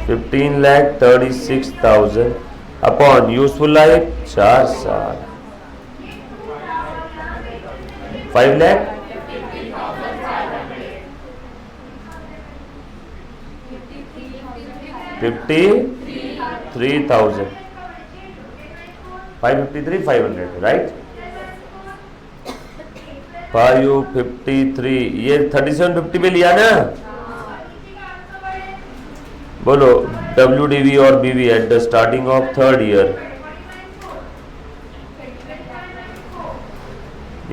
15,36,000 अपॉन यूजफुल लाइफ 4 साल 5 लाख 53,000 553,500 राइट। 553 ये 3750 पे लिया ना। बोलो WDV और BV at the starting of third year.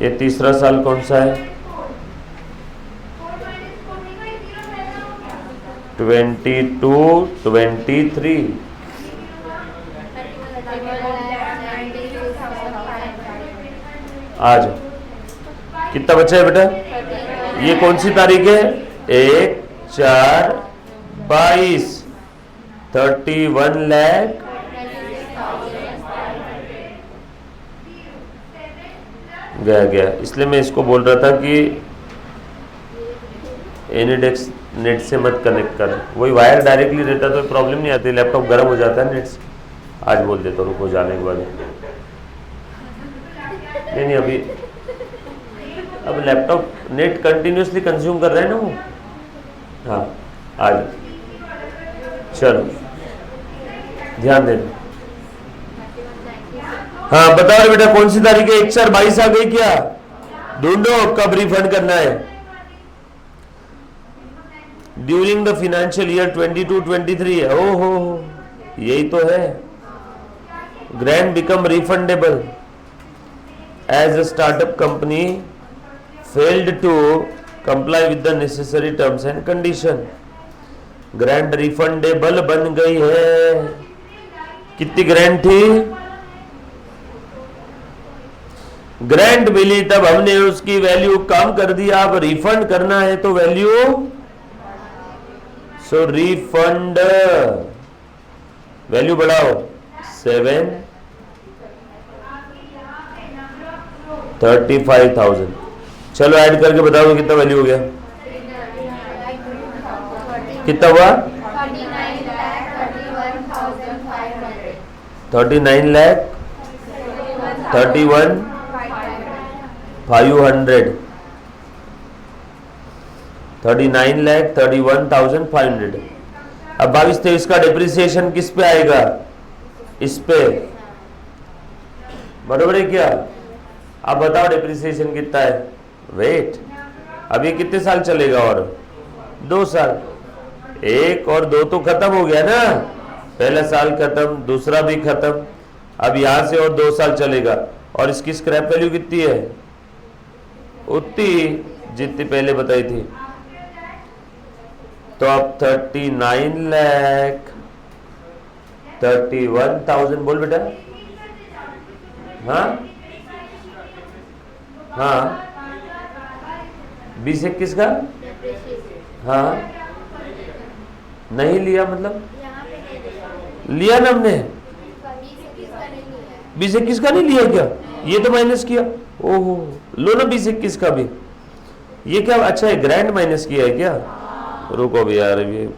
ये तीसरा साल कौन सा है? 22-23। आज कितना बचा है बेटा? ये कौन सी तारीख है? 1/4/22। 31 लाख गया। इसलिए मैं इसको बोल रहा था कि एनिडेक्स नेट से मत कनेक्ट कर। वही वायर डायरेक्टली रहता तो प्रॉब्लम नहीं आती, लैपटॉप गर्म हो जाता है नेट से। आज बोल देता हूँ, रुको जाने के बाद। नहीं अभी अब लैपटॉप नेट कंटिन्यूसली कंज्यूम कर रहे हैं ना वो। हाँ आज चलो ध्यान देना। हाँ बताओ बेटा कौन सी तारीख है? 1/4/22 आ गई क्या? ढूंढो कब रिफंड करना है। ड्यूरिंग द फाइनेंशियल ईयर 22-23 है। ओहो यही तो है। Grant become refundable as a startup company failed to comply with the necessary terms and condition. Grant refundable बन गई है। कितनी ग्रांट थी? ग्रांट मिली तब हमने उसकी वैल्यू कम कर दिया, अब रिफंड करना है तो वैल्यू, सो रिफंड वैल्यू बढ़ाओ 735,000। चलो ऐड करके बताओ कितना वैल्यू हो गया? कितना हुआ? 39,31,500। अब 22-23 का डिप्रिसिएशन किस पे आएगा? इस पे, बराबर है क्या? अब बताओ डिप्रिसिएशन कितना है? वेट, अब ये कितने साल चलेगा? और 2 साल। 1 और 2 तो खत्म हो गया ना, पहला साल खत्म, दूसरा भी खत्म। अब यहां से और 2 साल चलेगा। और इसकी स्क्रैप वैल्यू कितनी है? उतनी जितनी पहले बताई थी। तो अब 39,31,000 बोल बेटा। हाँ हाँ 20-21 का। हाँ नहीं लिया मतलब लिया ना हमने? 20-21 का नहीं लिया क्या? ये तो माइनस किया। ओहो लो ना 20-21 का भी। ये क्या? अच्छा है ग्रैंड माइनस किया है क्या? रुको भी यार, ये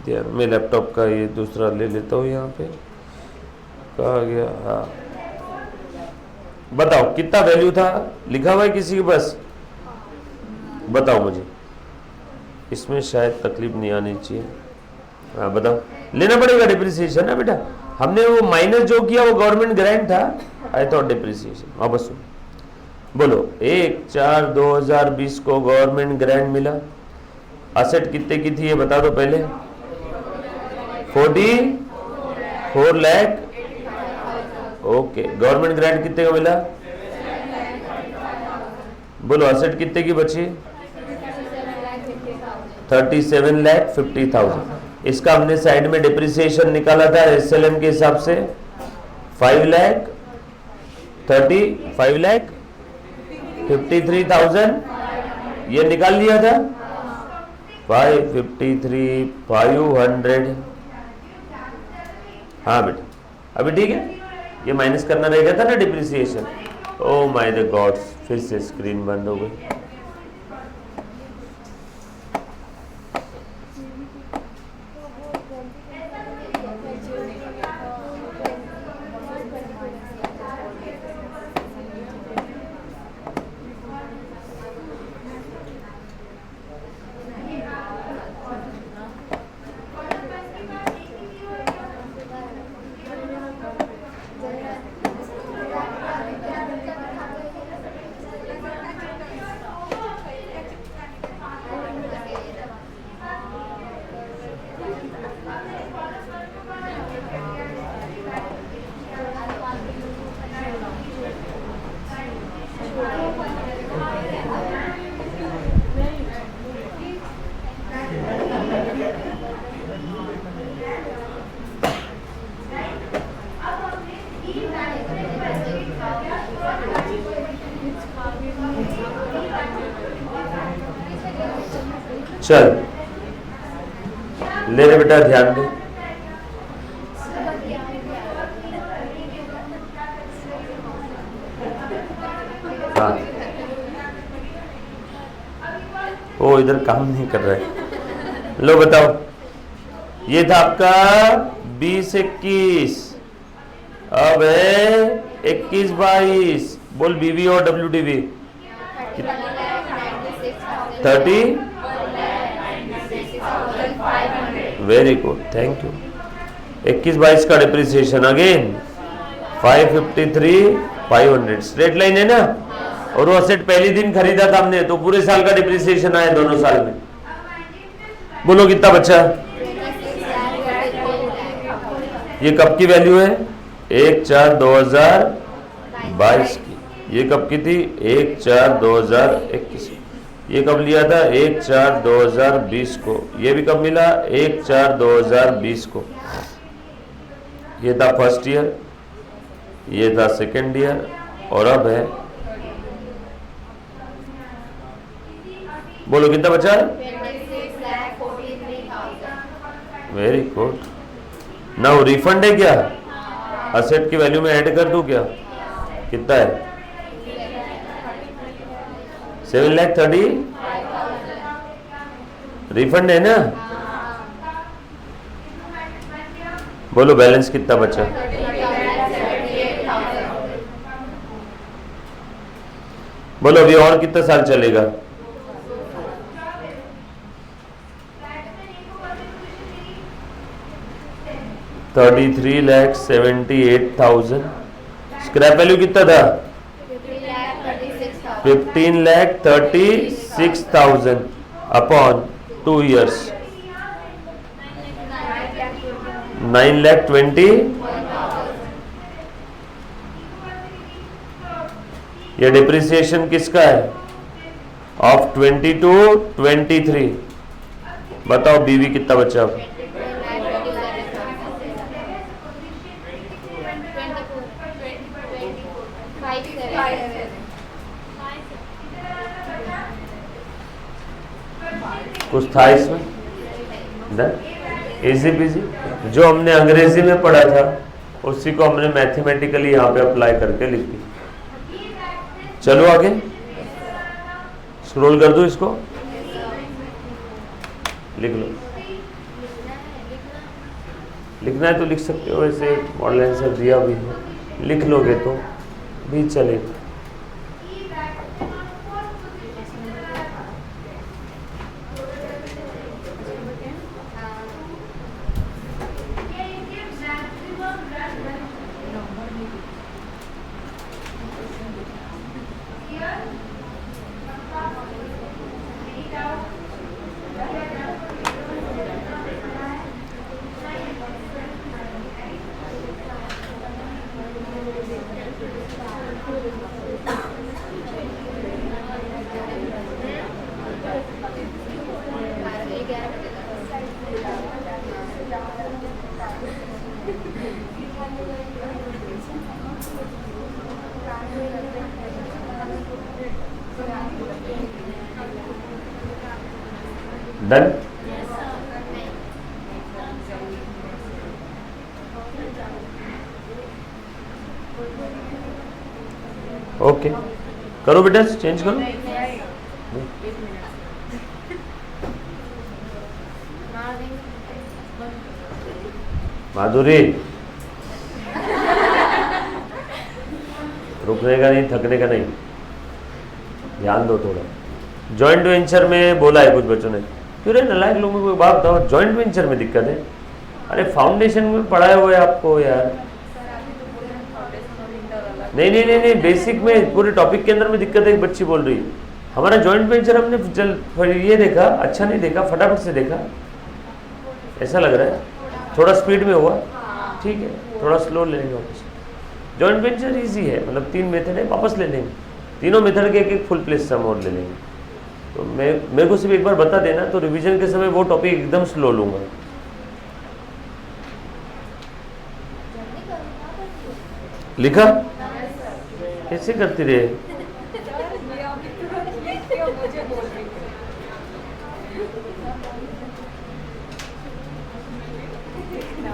मैं लैपटॉप का ये दूसरा ले लेता हूँ। यहाँ पे कहा गया? हाँ बताओ कितना वैल्यू था? लिखा हुआ है किसी के पास? बताओ मुझे, इसमें शायद तकलीफ नहीं आनी चाहिए। हाँ बताओ। लेना पड़ेगा डिप्रिसिएशन ना बेटा। हमने वो माइनस जो किया वो गवर्नमेंट ग्रांट था। I thought depreciation. हाँ बस बोलो 1/4/2020 को गवर्नमेंट ग्रांट मिला। असेट कितने की थी ये बता दो पहले। 44 लाख। ओके, गवर्नमेंट ग्रांट कितने का मिला? बोलो असेट कितने की बची? 37,50,000। इसका हमने साइड में डिप्रिसिएशन निकाला था एसएलएम के हिसाब से 5,53,000 ये निकाल लिया था। 553,500। हाँ बेटा अभी ठीक है। ये माइनस करना रहेगा था ना depreciation. Oh my the gods, फिर से स्क्रीन बंद हो गई। चल ले रे बेटा, ध्यान दे। हाँ, ओ इधर काम नहीं कर रहा है। लो बताओ, ये था आपका 20-21, अब है 21-22। बोल बीवी और WDV 30। Very good, thank you. 21-22 का डिप्रिसिएशन अगेन 553 500, स्ट्रेट लाइन है ना। और वो असेट पहली दिन खरीदा था हमने, तो पूरे साल का डिप्रिसिएशन आया दोनों साल में। बोलो कितना बचा? ये कब की वैल्यू है? 1/4/2022 की। ये कब की थी? 1/4/2021। ये कब लिया था? 1/4/2020 को। ये भी कब मिला? 1/4/2020 को। ये था फर्स्ट ईयर, ये था सेकेंड ईयर, और अब है, बोलो कितना बचा? 26,43,000। Very good. नाउ रिफंड है क्या? असेट की वैल्यू में ऐड कर दूं क्या? कितना है? 7,30,000 रिफंड है ना। बोलो बैलेंस कितना बचा? बोलो अभी और कितना साल चलेगा? 33,78,000। स्क्रैप वैल्यू कितना था? 15,36,000 अपॉन 2 years 9,20,000। ये डिप्रिसिएशन किसका है? ऑफ 22-23। बताओ बीवी कितना बचा? कुछ था इसमें? Easy PG. जो हमने अंग्रेजी में पढ़ा था उसी को हमने मैथमेटिकली यहाँ पे अप्लाई करके लिख दी। चलो आगे स्क्रॉल कर दो, इसको लिख लो। लिखना है तो लिख सकते हो, ऐसे मॉडल आंसर दिया भी है, लिख लोगे तो भी चलेगा। डन। ओके करो बेटा, चेंज करो। माधुरी रुकने का नहीं, थकने का नहीं, ध्यान दो थोड़ा। जॉइंट वेंचर में बोला है कुछ बच्चों ने, क्यों रे नालायक लोगों को बात बताओ, जॉइंट वेंचर में दिक्कत है? अरे फाउंडेशन में पढ़ाए हुए आपको यार। नहीं नहीं नहीं नहीं, बेसिक में पूरे टॉपिक के अंदर में दिक्कत है। एक बच्ची बोल रही है हमारा जॉइंट वेंचर हमने ये देखा, अच्छा नहीं देखा, फटाफट से देखा, ऐसा लग रहा है थोड़ा स्पीड में हुआ। ठीक है, थोड़ा स्लो ले लेंगे वापस। जॉइंट वेंचर इजी है, मतलब 3 मेथड है, वापस ले लेंगे। तीनों मेथड के एक फुल प्लेस सम और ले लेंगे। तो मेरे को सिर्फ एक बार बता देना, तो रिवीजन के समय वो टॉपिक एकदम स्लो लूँगा। लिखा कैसे करती रहे?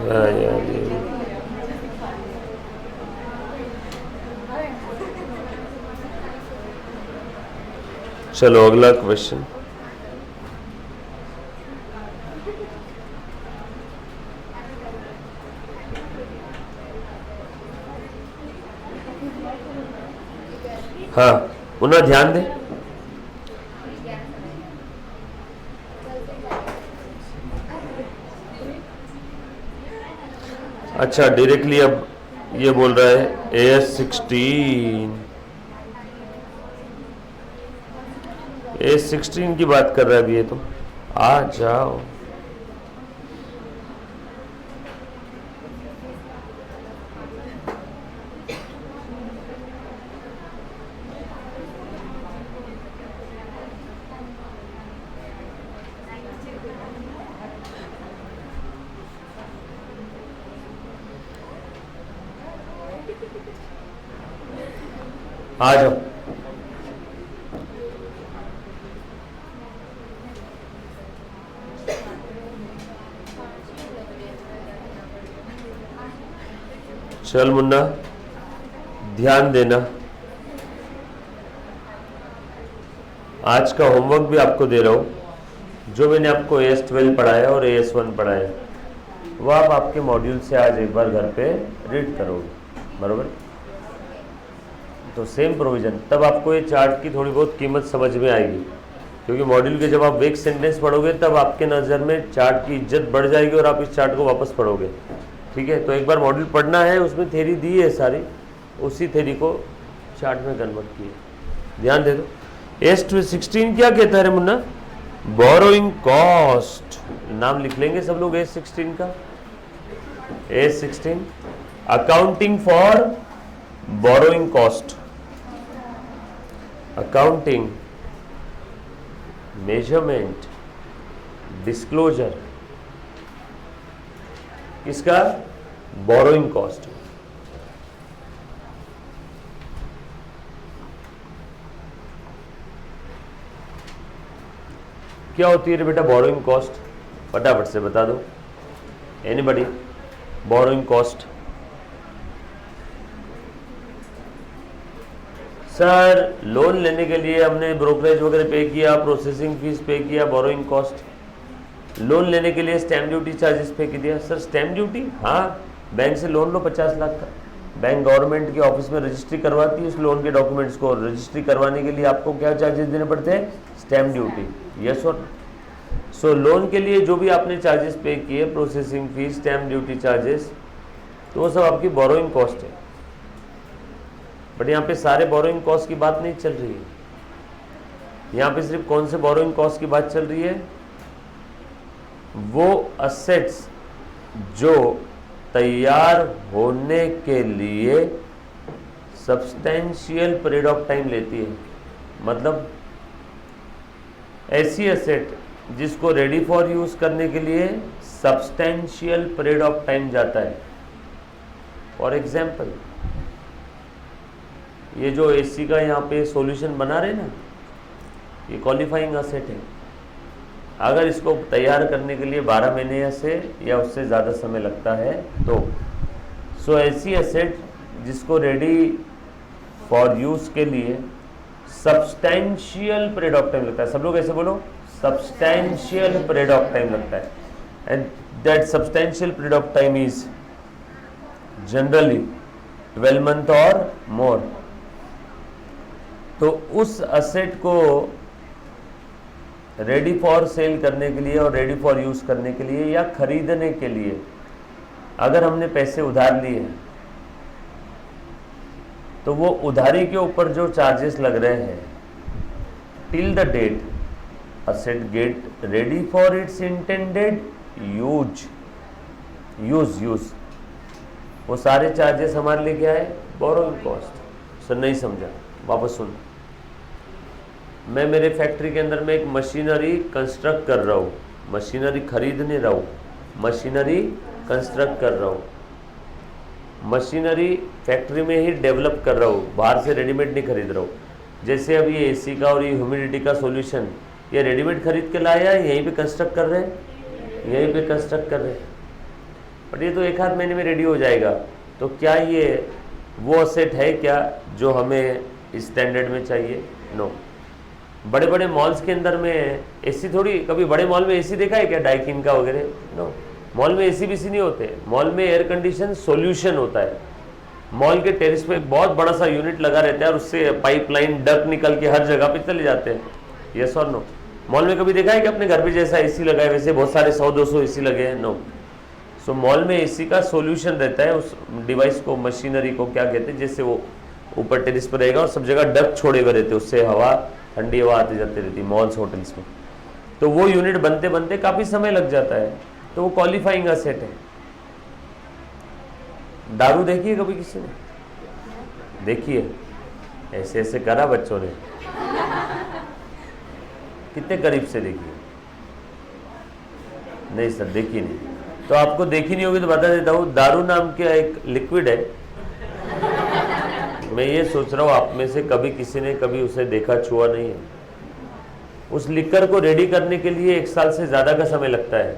हाँ यार ये चलो अगला क्वेश्चन। हाँ पुनः ध्यान दें। अच्छा डायरेक्टली अब ये बोल रहा है A16 की बात कर रहा है अभी ये तो। आ जाओ आ जाओ। चल मुन्ना ध्यान देना, आज का होमवर्क भी आपको दे रहा हूं। जो मैंने आपको AS12 पढ़ाया और AS1 पढ़ाया वो आप आपके मॉड्यूल से आज एक बार घर पे रीड करोगे, बरोबर। तो सेम प्रोविज़न, तब आपको ये चार्ट की थोड़ी बहुत कीमत समझ में आएगी, क्योंकि मॉड्यूल के जब आप वेक सेंटेंस पढ़ोगे तब आपके नज़र में चार्ट की इज्जत बढ़ जाएगी और आप इस चार्ट को वापस पढ़ोगे। ठीक है, तो एक बार मॉड्यूल पढ़ना है, उसमें थ्योरी दी है सारी, उसी थ्योरी को चार्ट में कन्वर्ट किए। ध्यान दे दो। AS16 क्या कहता है रे मुन्ना? Borrowing cost. नाम लिख लेंगे सब लोग AS16 का। AS16 accounting for borrowing cost, accounting, measurement, disclosure, इसका बोरोइंग कॉस्ट। क्या होती है रे बेटा बोरोइंग कॉस्ट? फटाफट से बता दो anybody. Borrowing cost sir loan लेने के लिए हमने ब्रोकरेज वगैरह पे किया, प्रोसेसिंग फीस पे किया, बोरोइंग कॉस्ट। लोन लेने के लिए स्टैम्प ड्यूटी चार्जेस पे कर दिया। सर स्टैम्प ड्यूटी, हाँ बैंक से लोन लो 50 लाख का, बैंक गवर्नमेंट के ऑफिस में रजिस्ट्री करवाती है उस लोन के डॉक्यूमेंट्स को। रजिस्ट्री करवाने के लिए आपको क्या चार्जेस देने पड़ते हैं? Stamp duty. यस और सो लोन के लिए जो भी आपने चार्जेस पे किए, processing fees, stamp duty charges, तो वो सब आपकी बोरोइंग कॉस्ट है। बट यहाँ पे सारे बोरोइंग कॉस्ट की बात नहीं चल रही है, यहाँ पे सिर्फ कौन से बोरोइंग कॉस्ट की बात चल रही है? वो असेट्स जो तैयार होने के लिए सब्सटेंशियल पीरियड ऑफ टाइम लेती है। मतलब ऐसी एसेट जिसको रेडी फॉर यूज करने के लिए सब्सटेंशियल पीरियड ऑफ टाइम जाता है। फॉर एग्जाम्पल ये जो AC का यहाँ पे सॉल्यूशन बना रहे ना, ये क्वालिफाइंग असेट है। अगर इसको तैयार करने के लिए 12 महीने या उससे ज़्यादा समय लगता है तो सो ऐसी एसेट जिसको रेडी फॉर यूज़ के लिए सब्सटेंशियल पीरियड ऑफ टाइम लगता है। सब लोग ऐसे बोलो, सब्सटेंशियल पीरियड ऑफ टाइम लगता है। And that substantial period of time is generally 12 month और मोर। तो उस असेट को रेडी फॉर सेल करने के लिए और रेडी फॉर यूज करने के लिए या खरीदने के लिए अगर हमने पैसे उधार लिए तो वो उधारी के ऊपर जो चार्जेस लग रहे हैं till the date asset get ready for its intended use, वो सारे चार्जेस हमारे लिए क्या है? Borrowing cost. सर नहीं समझा, वापस सुन। मैं मेरे फैक्ट्री के अंदर में एक मशीनरी कंस्ट्रक्ट कर रहा हूँ, मशीनरी खरीद नहीं रहा हूँ, मशीनरी कंस्ट्रक्ट कर रहा हूँ, मशीनरी फैक्ट्री में ही डेवलप कर रहा हूँ, बाहर से रेडीमेड नहीं खरीद रहा हूँ। जैसे अब ये AC का और ये ह्यूमिडिटी का सॉल्यूशन ये रेडीमेड खरीद के लाया है, यहीं पे कंस्ट्रक्ट कर रहे हैं, यहीं पे कंस्ट्रक्ट कर रहे हैं, बट ये तो एक आध महीने में रेडी हो जाएगा। तो क्या ये वो असेट है क्या जो हमें इस स्टैंडर्ड में चाहिए? नो। बड़े बड़े मॉल्स के अंदर में एसी थोड़ी, कभी बड़े मॉल में एसी देखा है क्या, डाइकिन का वगैरह? नो। मॉल में एसी बीसी नहीं होते, मॉल में एयर कंडीशन सॉल्यूशन होता है। मॉल के टेरेस पे एक बहुत बड़ा सा यूनिट लगा रहता है और उससे पाइपलाइन डक निकल के हर जगह पे चले जाते हैं। Yes or no? मॉल में कभी देखा है कि अपने घर पे जैसा एसी लगा है वैसे बहुत सारे 100-200 एसी लगे हैं? नो। सो मॉल में एसी का सॉल्यूशन रहता है, उस डिवाइस को, मशीनरी को क्या कहते हैं, जैसे वो ऊपर टेरेस पर रहेगा और सब जगह डक छोड़े हुए रहते हैं, उससे हवा, ठंडी हवा आती जाती रहती है मॉल्स होटल्स में। तो वो यूनिट बनते बनते काफ़ी समय लग जाता है, तो वो क्वालिफाइंग असेट है। दारू देखी है कभी किसी ने? देखिए, ऐसे ऐसे करा बच्चों ने, कितने करीब से देखी? नहीं सर, देखी नहीं। तो आपको देखी नहीं होगी तो बता देता हूँ, दारू नाम का एक लिक्विड है। मैं ये सोच रहा हूँ आप में से कभी किसी ने कभी उसे देखा, छुआ नहीं है। उस लिक्कर को रेडी करने के लिए 1 साल से ज़्यादा का समय लगता है।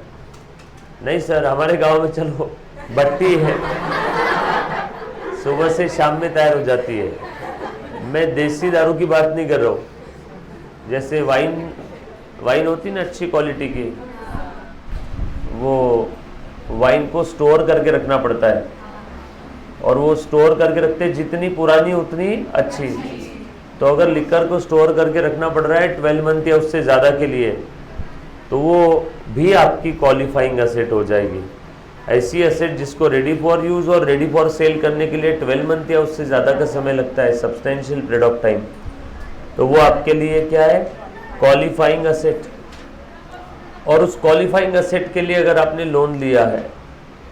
नहीं सर, हमारे गांव में चलो भट्टी है, सुबह से शाम में तैयार हो जाती है। मैं देसी दारू की बात नहीं कर रहा हूँ, जैसे वाइन होती ना अच्छी क्वालिटी की, वो वाइन को स्टोर करके रखना पड़ता है, और वो स्टोर करके रखते जितनी पुरानी उतनी अच्छी। तो अगर लिकर को स्टोर करके रखना पड़ रहा है 12 मंथ या उससे ज़्यादा के लिए, तो वो भी आपकी क्वालिफाइंग असेट हो जाएगी। ऐसी असेट जिसको रेडी फॉर यूज़ और रेडी फॉर सेल करने के लिए 12 मंथ या उससे ज़्यादा का समय लगता है, सब्सटेंशियल पीरियड ऑफ टाइम, तो वो आपके लिए क्या है? Qualifying asset. और उस क्वालिफाइंग असेट के लिए अगर आपने लोन लिया है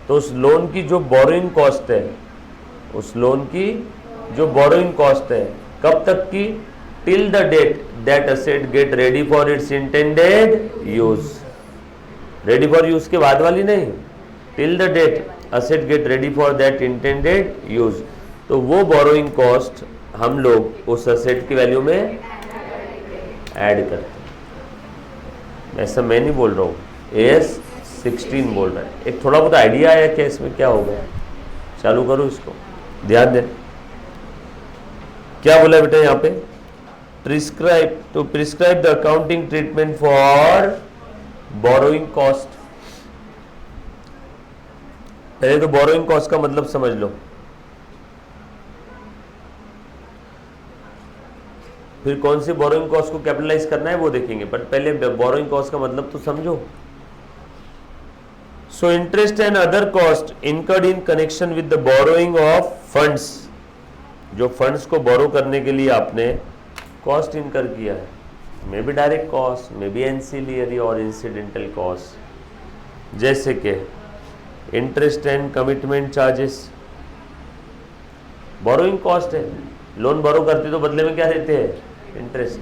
तो उस लोन की जो बोरोइंग कॉस्ट है, उस लोन की जो बोरोइंग कॉस्ट है, कब तक की? Till the date that asset get ready for its intended use. Ready for use के बाद वाली नहीं, till the date asset get ready for that intended use. तो वो बोरोइंग कॉस्ट हम लोग उस असेट की वैल्यू में ऐड करते हैं। ऐसा मैं नहीं बोल रहा हूँ, AS 16 बोल रहा है। एक थोड़ा बहुत आइडिया आया क्या इसमें क्या होगा? चालू करो इसको, ध्यान दें। क्या बोला बेटा यहाँ पे? Prescribe, to prescribe the accounting treatment for borrowing cost. पहले तो बोरोइंग कॉस्ट का मतलब समझ लो, फिर कौन सी बोरोइंग कॉस्ट को कैपिटलाइज करना है वो देखेंगे, बट पहले बोरोइंग कॉस्ट का मतलब तो समझो। So interest and other cost incurred in connection with the borrowing of funds. जो फंड्स को बोरो करने के लिए आपने कॉस्ट इनकर किया है, may be direct cost, may be ancillary और इंसिडेंटल कॉस्ट, जैसे कि interest and commitment charges borrowing cost है। लोन बोरो करते तो बदले में क्या देते हैं? Interest,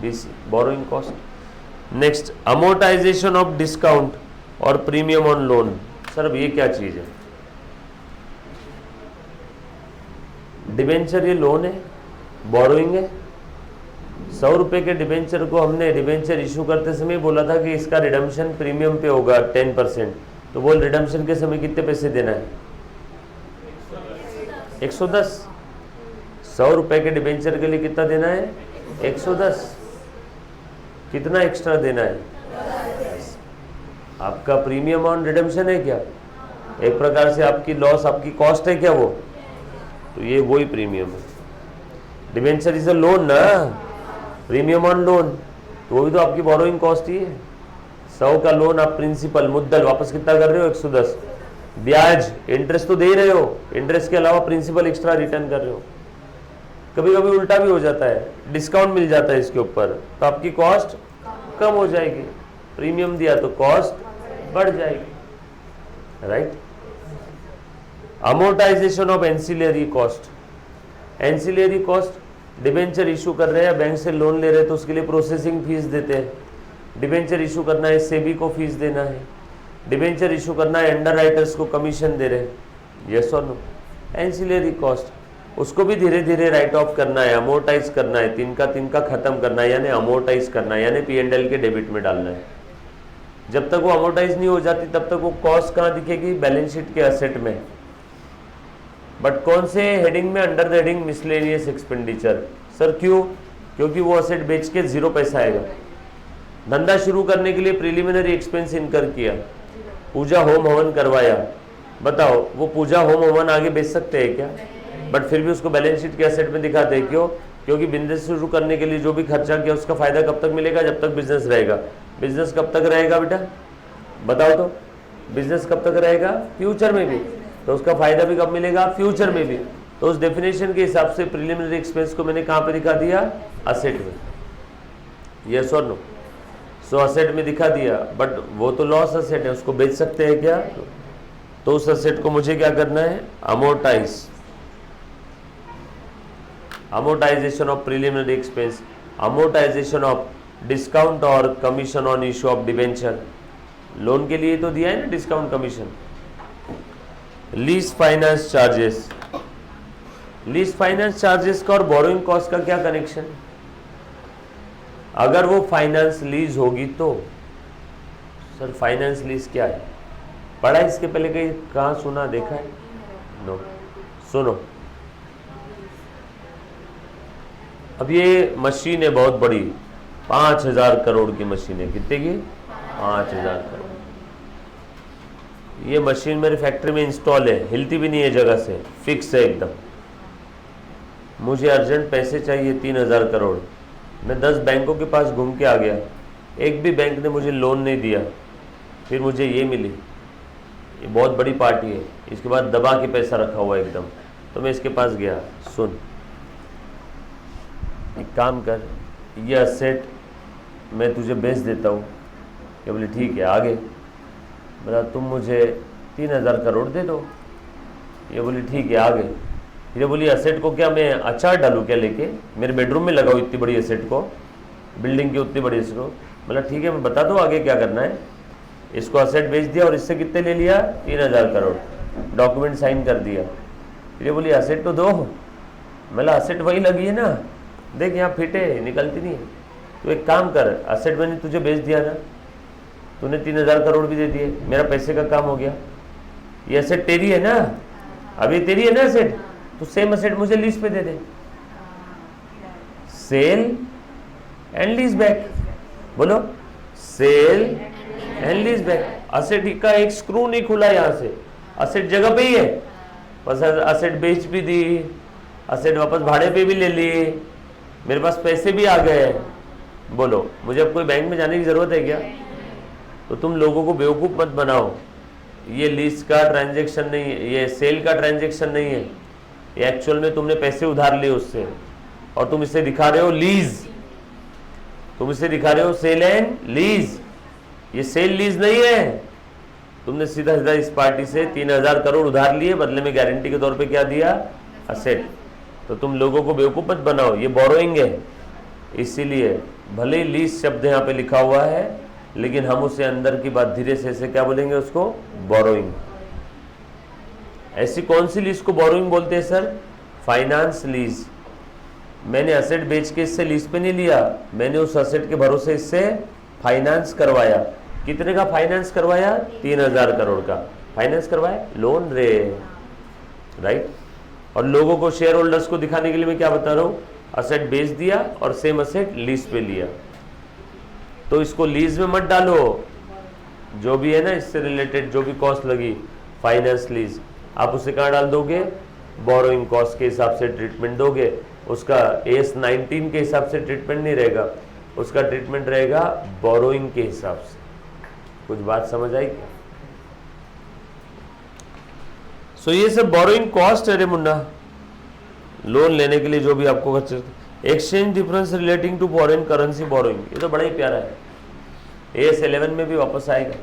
BC, borrowing cost. Next, amortisation of discount और प्रीमियम ऑन लोन। सर अब ये क्या चीज है? डिबेंचर ये लोन है, बोरोइंग है। 100 रुपए के डिबेंचर को हमने डिबेंचर इशू करते समय बोला था कि इसका रिडम्पशन प्रीमियम पे होगा 10%, तो वो रिडम्पशन के समय कितने पैसे देना है? 110। 100 रुपए के डिबेंचर के लिए कितना देना है? 110। कितना एक्स्ट्रा देना है? आपका प्रीमियम ऑन रिडम्पशन है क्या? एक प्रकार से आपकी लॉस, आपकी कॉस्ट है क्या वो? तो ये वही प्रीमियम है। डिबेंचर इज अ लोन ना, प्रीमियम ऑन लोन, तो वो भी तो आपकी बोरोइंग कॉस्ट ही है। 100 का लोन आप प्रिंसिपल मुद्दल वापस कितना कर रहे हो? 110। ब्याज, इंटरेस्ट तो दे रहे हो, इंटरेस्ट के अलावा प्रिंसिपल एक्स्ट्रा रिटर्न कर रहे हो। कभी कभी उल्टा भी हो जाता है, डिस्काउंट मिल जाता है इसके ऊपर, तो आपकी कॉस्ट कम हो जाएगी। प्रीमियम दिया तो कॉस्ट बढ़ जाएगी, right. Amortisation of ancillary cost. Ancillary cost, debenture issue कर रहे हैं, बैंक से लोन ले रहे हैं तो उसके लिए प्रोसेसिंग फीस देते हैं। डिबेंचर इशू करना है, सेबी को फीस देना है। डिबेंचर इशू करना है, अंडर राइटर्स को कमीशन दे रहे हैं। Yes or no? Ancillary cost. उसको भी धीरे धीरे राइट ऑफ करना है, अमोर्टाइज करना है, तीन का खत्म करना है, यानी अमोर्टाइज करना है, यानी P&L के डेबिट में डालना है। जब तक वो अमोर्टाइज नहीं हो जाती तब तक वो कॉस्ट कहाँ दिखेगी? बैलेंस शीट के असेट में। बट कौन से हेडिंग में? Under the heading miscellaneous expenditure. Sir क्यों? क्योंकि वो असेट बेच के 0 पैसा आएगा। धंधा शुरू करने के लिए प्रिलिमिनरी एक्सपेंस इनकर किया, पूजा होम हवन करवाया, बताओ वो पूजा होम हवन आगे बेच सकते हैं क्या? बट फिर भी उसको बैलेंस शीट के असेट में दिखाते हैं। क्यों? क्योंकि बिजनेस शुरू करने के लिए जो भी खर्चा किया उसका फायदा कब तक मिलेगा? जब तक बिजनेस रहेगा। बिजनेस कब तक रहेगा बेटा? बताओ तो, बिजनेस कब तक रहेगा? फ्यूचर में भी। तो उसका फायदा भी कब मिलेगा? फ्यूचर में भी। तो उस डेफिनेशन के हिसाब से प्रिलिमिनरी एक्सपेंस को मैंने कहाँ पे दिखा दिया? असेट में। Yes or no? So asset में दिखा दिया, बट वो तो लॉस असेट है, उसको बेच सकते हैं क्या? तो उस असेट को मुझे क्या करना है? Amortise. Amortisation of preliminary expense, amortisation of discount और commission on issue of debenture. Loan के लिए तो दिया है ना discount commission. Lease finance charges, lease finance charges का और बोरोइंग कॉस्ट का क्या कनेक्शन? अगर वो फाइनेंस लीज होगी तो। सर फाइनेंस लीज क्या है? पढ़ा इसके पहले कहीं? कहाँ सुना, देखा है? नो। सुनो, अब ये मशीन है बहुत बड़ी, 5000 करोड़ की मशीन है। कितने की? 5000 करोड़। ये मशीन मेरे फैक्ट्री में इंस्टॉल है, हिलती भी नहीं है जगह से, फिक्स है एकदम। मुझे अर्जेंट पैसे चाहिए 3000 करोड़। मैं 10 बैंकों के पास घूम के आ गया, एक भी बैंक ने मुझे लोन नहीं दिया। फिर मुझे ये मिली, ये बहुत बड़ी पार्टी है, इसके बाद दबा के पैसा रखा हुआ एकदम। तो मैं इसके पास गया, सुन एक काम कर, ये असेट मैं तुझे बेच देता हूँ। ये बोले ठीक है, आगे बोला तुम मुझे 3000 करोड़ दे दो। ये बोली ठीक है, आगे। फिर ये बोली असेट को क्या मैं अचार डालूँ क्या लेके? मेरे बेडरूम में लगाओ इतनी बड़ी असेट को, बिल्डिंग की उतनी बड़ी असेट को। बोला ठीक है, मैं बता दो आगे क्या करना है। इसको असेट बेच दिया और इससे कितने ले लिया? 3000 करोड़। डॉक्यूमेंट साइन कर दिया। फिर ये बोली असेट तो दो। बोला असेट वही लगी है ना, देख यहाँ फिट है, निकलती नहीं है। तो एक काम कर, असेट मैंने तुझे बेच दिया ना, तूने 3000 करोड़ भी दे दिए, मेरा पैसे का काम हो गया। ये असेट तेरी है ना, अभी तेरी है ना असेट, तो सेम असेट मुझे लीज पे दे दे। Sale and lease back. बोलो, sale and lease back. Asset का एक स्क्रू नहीं खुला यहाँ से, असेट जगह पे ही है। बस असेट बेच भी दी, असेट वापस भाड़े पे भी ले ली, मेरे पास पैसे भी आ गए। बोलो, मुझे अब कोई बैंक में जाने की जरूरत है क्या? तो तुम लोगों को बेवकूफ़ मत बनाओ। ये लीज का ट्रांजैक्शन नहीं है, ये सेल का ट्रांजैक्शन नहीं है। ये एक्चुअल में तुमने पैसे उधार लिए उससे, और तुम इसे दिखा रहे हो लीज, तुम इसे दिखा रहे हो सेल एंड लीज। ये सेल लीज नहीं है। तुमने सीधा सीधा इस पार्टी से 3000 करोड़ उधार लिए, बदले में गारंटी के तौर पे क्या दिया? असेट। तो तुम लोगों को बेवकूफ़ मत बनाओ, ये बोरोइंग है। इसीलिए भले ही लीज शब्द यहाँ पे लिखा हुआ है, लेकिन हम उसे अंदर की बात धीरे से क्या बोलेंगे उसको? बोरोइंग। ऐसी कौन सी लीज को बोरोइंग बोलते हैं सर? Finance lease. मैंने असेट बेच के इससे लीज पे नहीं लिया, मैंने उस असेट के भरोसे इससे फाइनेंस करवाया। कितने का फाइनेंस करवाया? 3000 करोड़ का फाइनेंस करवाया, लोन रे, राइट। और लोगों को, शेयर होल्डर्स को दिखाने के लिए मैं क्या बता रहा हूँ? असेट बेच दिया और सेम असेट लीज पे लिया। तो इसको लीज में मत डालो, जो भी है ना इससे रिलेटेड जो भी कॉस्ट लगी, फाइनेंस लीज, आप उसे कहाँ डाल दोगे? बोरोइंग कॉस्ट के हिसाब से ट्रीटमेंट दोगे। उसका AS 19 के हिसाब से ट्रीटमेंट नहीं रहेगा, उसका ट्रीटमेंट रहेगा बोरोइंग के हिसाब से। कुछ बात समझ आई क्या? सो ये सब बोरोइंग कॉस्ट है रे मुन्ना, लोन लेने के लिए जो भी आपको खर्च। Exchange difference relating to foreign currency borrowing, ये तो बड़ा ही प्यारा है, AS 11 में भी वापस आएगा।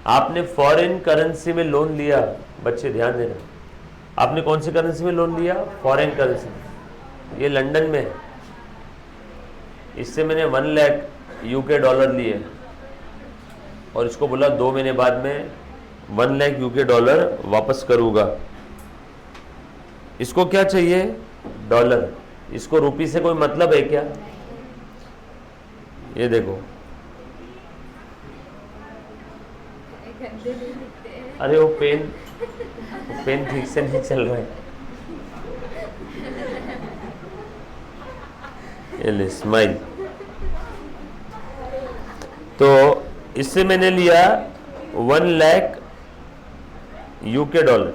आपने फॉरेन करेंसी में लोन लिया, बच्चे ध्यान देना, आपने कौन सी करेंसी में लोन लिया? फॉरेन करेंसी में। ये लंदन में है, इससे मैंने 1 लाख UK डॉलर लिए और इसको बोला 2 महीने बाद में 1 लाख UK डॉलर वापस करूँगा। इसको क्या चाहिए? डॉलर। इसको रुपी से कोई मतलब है क्या? ये देखो, अरे वो पेन ठीक से नहीं चल रहा है। ये ले स्माइल। तो इससे मैंने लिया 1 लाख यूके डॉलर।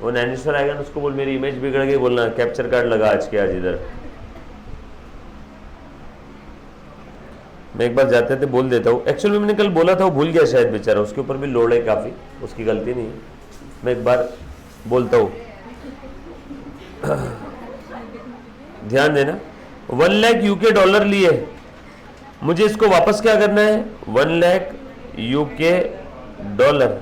वो नैनेश्वर आएगा ना, उसको बोल मेरी इमेज बिगड़ गई, बोलना कैप्चर कार्ड लगा आज के आज इधर। मैं एक बार जाते थे बोल देता हूँ। एक्चुअली मैंने कल बोला था, वो भूल गया शायद बेचारा, उसके ऊपर भी लोड है काफ़ी, उसकी गलती नहीं है। मैं एक बार बोलता हूँ, ध्यान देना। 1 लाख यूके डॉलर लिए, मुझे इसको वापस क्या करना है? 1 लाख यूके डॉलर।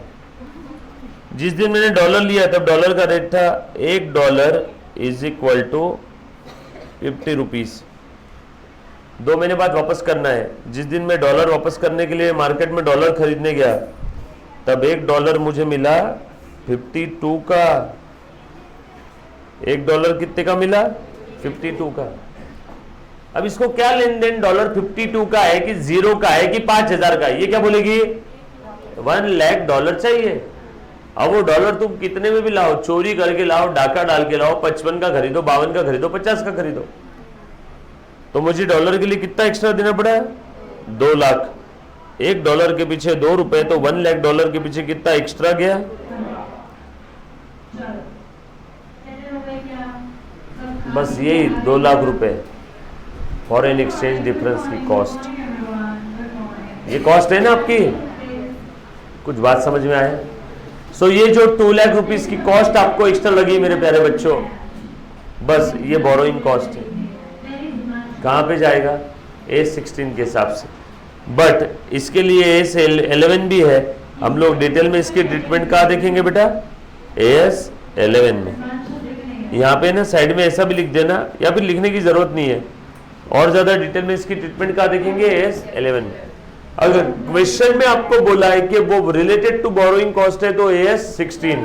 जिस दिन मैंने डॉलर लिया तब डॉलर का रेट था $1 इज इक्वल टू 50 रुपीज़। 2 महीने बाद वापस करना है। जिस दिन मैं डॉलर वापस करने के लिए मार्केट में डॉलर खरीदने गया तब $1 मुझे मिला 52 का। $1 कितने का मिला? 52 का। अब इसको क्या लेन देन डॉलर 52 का है कि 0 का है कि 5000 का है? ये क्या बोलेगी? 1 लाख डॉलर चाहिए। अब वो डॉलर तुम कितने में भी लाओ, चोरी करके लाओ, डाका डाल के लाओ, 55 का खरीदो, 52 का खरीदो, 50 का खरीदो, तो मुझे डॉलर के लिए कितना एक्स्ट्रा देना पड़ा है? 2 लाख। $1 के पीछे 2 रुपए, तो 1 लाख डॉलर के पीछे कितना एक्स्ट्रा गया? बस यही 2 लाख रुपए फॉरेन एक्सचेंज डिफरेंस की कॉस्ट। ये कॉस्ट है ना आपकी। कुछ बात समझ में आया? सो ये जो 2 लाख रुपीस की कॉस्ट आपको एक्स्ट्रा लगी मेरे प्यारे बच्चों, बस ये बोरोइंग कॉस्ट है। कहाँ पे जाएगा? AS16 के हिसाब से। बट इसके लिए AS11 भी है। हम लोग डिटेल में इसकी ट्रीटमेंट कहाँ देखेंगे बेटा? AS11 में। यहाँ पे ना साइड में ऐसा भी लिख देना, या फिर लिखने की जरूरत नहीं है। और ज्यादा डिटेल में इसकी ट्रीटमेंट कहाँ देखेंगे? AS11 में। अगर क्वेश्चन में आपको बोला है कि वो रिलेटेड टू बोरोइंग कॉस्ट है तो AS16।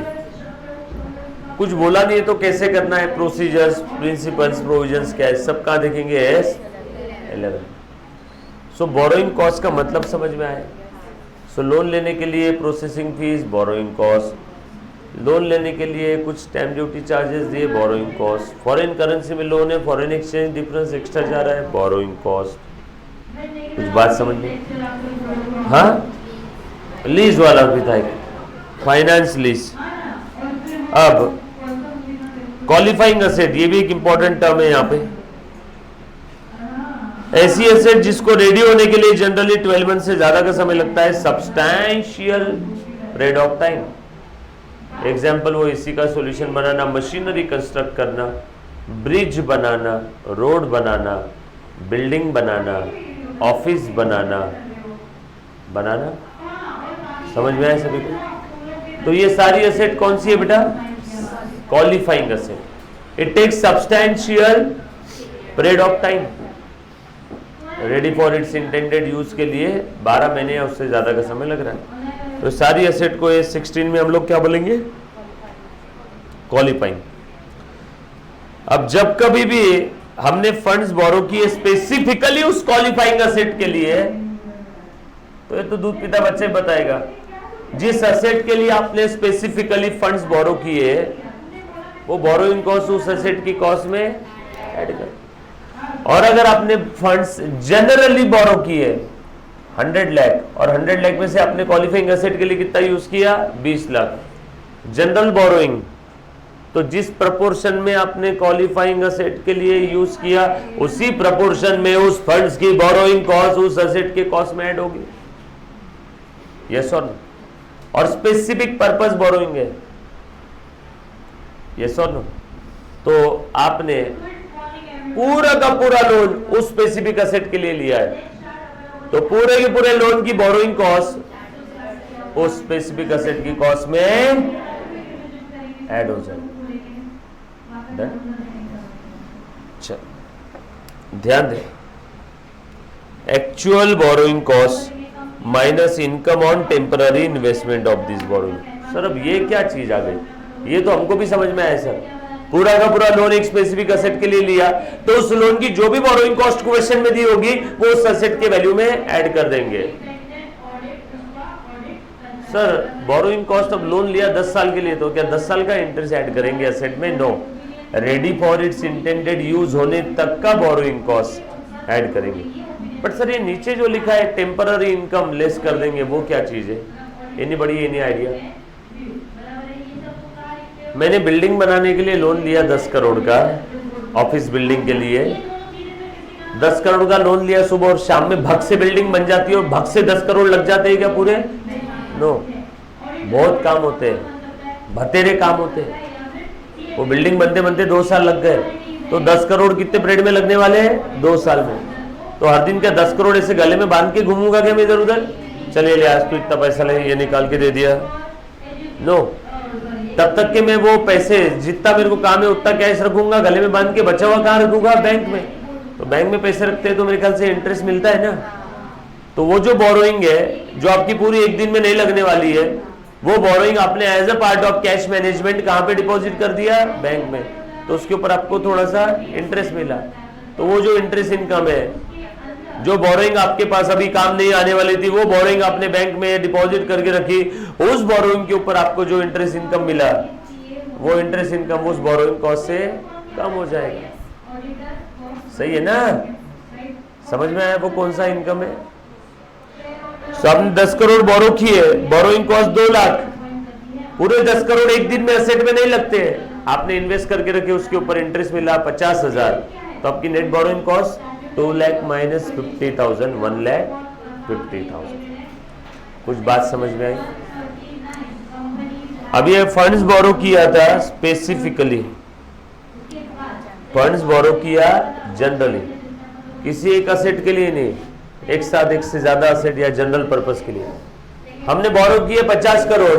कुछ बोला नहीं है तो कैसे करना है, प्रोसीजर्स, प्रिंसिपल्स, प्रोविजंस क्या है, सब कहाँ देखेंगे? AS11। सो बोरोइंग कॉस्ट का मतलब समझ में आया? सो लोन लेने के लिए processing fees borrowing cost, loan लेने के लिए कुछ स्टैम्प ड्यूटी चार्जेस दिए बोरोइंग कॉस्ट, फॉरेन करेंसी में लोन है, फॉरेन एक्सचेंज डिफरेंस एक्स्ट्रा जा रहा है बोरोइंग कॉस्ट। कुछ बात समझ में? हाँ, लीज वाला भी था, फाइनेंस लीज। अब क्वालिफाइंग असेट, ये भी एक इंपॉर्टेंट टर्म है यहाँ पे। ऐसी एसेट जिसको रेडी होने के लिए जनरली 12 मंथ से ज्यादा का समय लगता है, substantial period of time. Example वो इसी का सॉल्यूशन बनाना, मशीनरी कंस्ट्रक्ट करना, ब्रिज बनाना, रोड बनाना, बिल्डिंग बनाना, ऑफिस बनाना, समझ में आया सभी को? तो ये सारी एसेट कौन सी है बेटा? Qualifying asset. It takes substantial period of time, ready for its intended use के लिए 12 महीने या उससे ज्यादा का समय लग रहा है। तो सारी एसेट को AS16 में हम लोग क्या बोलेंगे? क्वालिफाइंग। अब जब कभी भी हमने फंड्स बोरो किए स्पेसिफिकली उस क्वालिफाइंग एसेट के लिए, तो ये तो दूध पीता बच्चे बताएगा, जिस एसेट के लिए आपने स्पेसिफिकली फंड्स बोरो किए वो बोरोइंग कॉस्ट उस एसेट की कॉस्ट में ऐड कर। और अगर आपने फंड्स जनरली बोरो किए 100 लाख और 100 लाख में से आपने क्वालिफाइंग एसेट के लिए कितना यूज किया? 20 लाख जनरल बोरोइंग, तो जिस प्रपोर्शन में आपने क्वालिफाइंग एसेट के लिए यूज किया उसी प्रपोर्शन में उस फंड्स की बोरोइंग कॉस्ट उस एसेट के कॉस्ट में ऐड होगी। Yes or no? और स्पेसिफिक पर्पस बोरोइंग है, यस और नो? तो आपने पूरा का पूरा लोन उस स्पेसिफिक एसेट के लिए लिया है, तो पूरे के पूरे लोन की बोरोइंग कॉस्ट उस स्पेसिफिक एसेट की कॉस्ट में ऐड हो जाएगी। ध्यान दें, actual borrowing cost minus income on temporary investment of this borrowing. Sir अब ये क्या चीज आ गई? ये तो हमको भी समझ में आया सर, पूरा का पूरा लोन एक स्पेसिफिक असेट के लिए लिया, तो उस लोन की जो भी बोरोइंग कॉस्ट क्वेश्चन में दी होगी वो उस असेट के वैल्यू में ऐड कर देंगे। सर बोरोइंग कॉस्ट, अब लोन लिया 10 साल के लिए, तो क्या 10 साल का इंटरेस्ट ऐड करेंगे असेट में? No, ready for its intended use होने तक का बोरोइंग कॉस्ट ऐड करेंगे। बट सर ये नीचे जो लिखा है टेम्पररी इनकम लेस कर देंगे, वो क्या चीज है? Anybody any idea? मैंने बिल्डिंग बनाने के लिए लोन लिया 10 करोड़ का, ऑफिस बिल्डिंग के लिए 10 करोड़ का लोन लिया। सुबह और शाम में भग से बिल्डिंग बन जाती है और भग से 10 करोड़ लग जाते हैं क्या पूरे? नो, बहुत काम होते हैं, भतेरे काम होते हैं। वो बिल्डिंग बनते बनते 2 साल लग गए, तो 10 करोड़ कितने पीरियड में लगने वाले हैं? 2 साल में। तो हर दिन क्या 10 करोड़ ऐसे गले में बांध के घूमूंगा क्या मैं इधर उधर? चलिए ले आज तो इतना पैसा ले, ये निकाल के दे दिया। नो, तब तक के मैं वो पैसे जितना मेरे को काम है उतना कैश रखूंगा, गले में बांध के बचा हुआ कहाँ रखूंगा? बैंक में। तो बैंक में पैसे रखते हैं तो मेरे ख्याल से इंटरेस्ट मिलता है ना। तो वो जो बोरोइंग है जो आपकी पूरी एक दिन में नहीं लगने वाली है, वो बोरोइंग आपने as a part of cash management कहाँ पे डिपॉजिट कर दिया? बैंक में। तो उसके ऊपर आपको थोड़ा सा इंटरेस्ट मिला। तो वो जो इंटरेस्ट इनकम है, जो बोरोइंग आपके पास अभी काम नहीं आने वाली थी, वो बोरोइंग आपने बैंक में डिपॉजिट करके रखी, उस बोरोइंग के ऊपर आपको जो इंटरेस्ट इनकम मिला, वो इंटरेस्ट इनकम उस बोरोइंग कॉस्ट से कम हो जाएगा। सही है ना? समझ में आया वो कौन सा इनकम है? तो आपने 10 करोड़ बोरो किए, बोरोइंग कॉस्ट 2 लाख, पूरे 10 करोड़ एक दिन में एसेट में नहीं लगते हैं, आपने इन्वेस्ट करके रखे, उसके ऊपर इंटरेस्ट मिला 50,000, तो आपकी net borrowing cost 2 lakh minus 50,000, 1,50,000। कुछ बात समझ में आई? अब ये फंड्स बोरो किया था स्पेसिफिकली, फंड्स बोरो किया जनरली, किसी एक असेट के लिए नहीं, एक साथ एक से ज्यादा असेट या जनरल पर्पस के लिए। हमने बोरो किए 50 करोड़,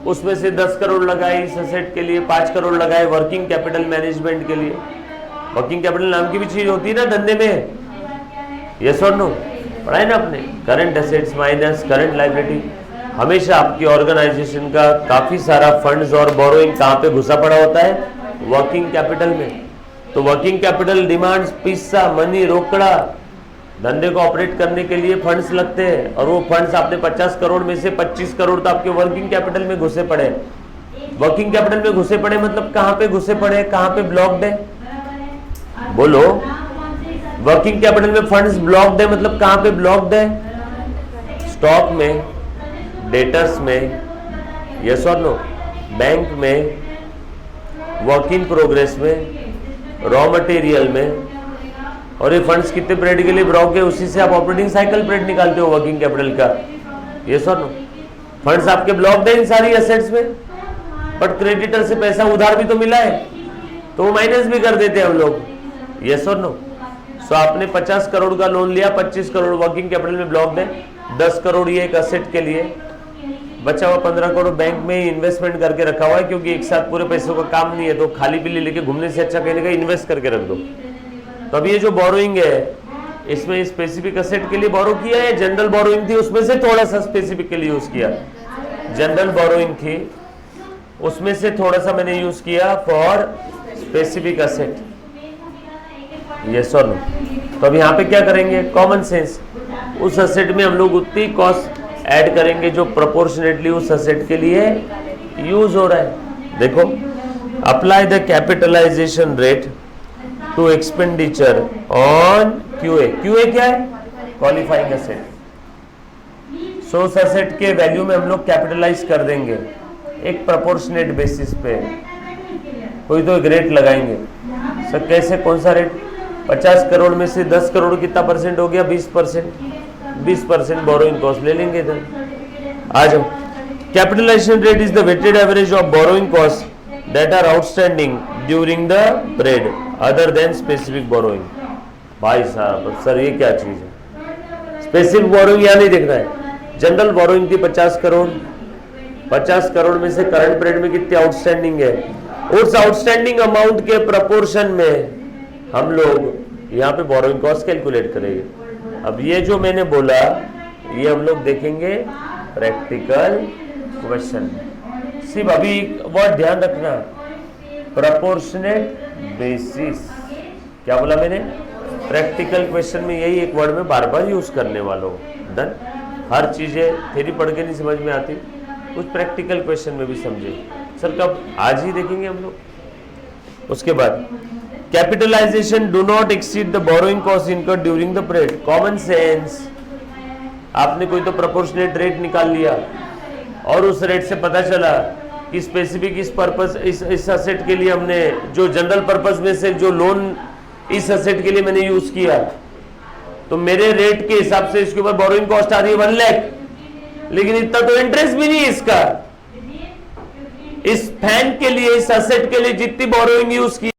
उसमें से 10 करोड़ लगाए इस असेट के लिए, 5 करोड़ लगाए वर्किंग कैपिटल मैनेजमेंट के लिए। वर्किंग कैपिटल नाम की भी चीज होती है ना धंधे में, यस और नो? पढ़ा है ना आपने? Current assets minus current liability. हमेशा आपकी ऑर्गेनाइजेशन का काफी सारा फंड्स और बोरोइंग कहाँ पे घुसा पड़ा होता है? वर्किंग कैपिटल में। तो वर्किंग कैपिटल डिमांड्स, पैसा, मनी, रोकड़ा, धंधे को ऑपरेट करने के लिए फंड्स लगते हैं, और वो फंड्स आपने 50 करोड़ में से 25 करोड़ तो आपके वर्किंग कैपिटल में घुसे पड़े। वर्किंग कैपिटल में घुसे पड़े मतलब कहाँ पे घुसे पड़े, कहाँ पे ब्लॉक्ड है? बोलो, वर्किंग कैपिटल में फंड्स ब्लॉक्ड है मतलब कहाँ पे ब्लॉक्ड है? स्टॉक में, डेटर्स में, यस और नो? बैंक में, वर्क इन प्रोग्रेस में, रॉ मटेरियल में। और ये फंड्स कितने पीरियड के लिए ब्लॉक है, उसी से आप ऑपरेटिंग साइकिल पीरियड निकालते हो वर्किंग कैपिटल का, यस और नो? फंड्स आपके ब्लॉक्ड है इन सारी एसेट्स में, बट क्रेडिटर से पैसा उधार भी तो मिला है, तो वो माइनस भी कर देते हैं हम लोग, यस और नो? सो आपने 50 करोड़ का लोन लिया, 25 करोड़ वर्किंग कैपिटल में ब्लॉक्ड है, 10 करोड़ ये एक असेट के लिए, बचा हुआ 15 करोड़ बैंक में ही इन्वेस्टमेंट करके रखा हुआ है, क्योंकि एक साथ पूरे पैसों का काम नहीं है, तो खाली बिल्ली लेके घूमने से अच्छा कहने का इन्वेस्ट करके रख दो। तो अब ये जो बोरोइंग है, इसमें स्पेसिफिक असेट के लिए बोरो किया है, जनरल बोरोइंग थी उसमें से थोड़ा सा स्पेसिफिक के लिए यूज किया। जनरल बोरोइंग थी उसमें से थोड़ा सा मैंने यूज किया for specific asset, yes or no? तो अब यहाँ पे क्या करेंगे? कॉमन सेंस, उस असेट में हम लोग उतनी कॉस्ट ऐड करेंगे जो प्रोपोर्शनेटली उस असेट के लिए यूज हो रहा है। देखो, apply the capitalisation rate to expenditure on QA. QA क्या है? Qualifying asset. सो उस असेट के वैल्यू में हम लोग कैपिटलाइज कर देंगे एक प्रोपोर्शनेट बेसिस पे, कोई तो एक रेट लगाएंगे। सर कैसे, कौन सा रेट? 50 करोड़ में से 10 करोड़ कितना परसेंट हो गया? 20%। 20% बोरोइंग कॉस्ट ले लेंगे इधर। आ जाओ, capitalization rate is the weighted average of borrowing cost that are outstanding during the period other than specific borrowing. भाई साहब, सर ये क्या चीज है? स्पेसिफिक बोरोइंग यहाँ नहीं दिख रहा है। जनरल बोरोइंग थी 50 करोड़, 50 करोड़ में से करंट पीरियड में कितनी आउटस्टैंडिंग है, उस आउटस्टैंडिंग अमाउंट के प्रपोर्शन में हम लोग यहाँ पे बोरोइंग कॉस्ट कैलकुलेट करेंगे। अब ये जो मैंने बोला ये हम लोग देखेंगे प्रैक्टिकल क्वेश्चन। सिर्फ अभी वर्ड ध्यान रखना, प्रोपोर्शनेट बेसिस। क्या बोला मैंने? प्रैक्टिकल क्वेश्चन में यही एक वर्ड में बार बार यूज करने वाला हो। डन। हर चीजें थ्योरी पढ़ के नहीं समझ में आती, कुछ प्रैक्टिकल क्वेश्चन में भी समझे। सर कब? आज ही देखेंगे हम लोग। उसके बाद capitalization do not exceed the borrowing cost incurred during the period. Common sense. आपने कोई तो प्रोपोर्शनेट रेट निकाल लिया और उस रेट से पता चला कि स्पेसिफिक इस पर्पस इस असेट के लिए हमने जो जनरल पर्पस में से जो लोन इस असेट के लिए मैंने यूज किया, तो मेरे रेट के हिसाब से इसके ऊपर बोरोइंग कॉस्ट आ रही है 1 लाख, लेकिन इतना तो इंटरेस्ट भी नहीं है इसका। इस फैन के लिए, इस असेट के लिए जितनी बोरोइंग यूज की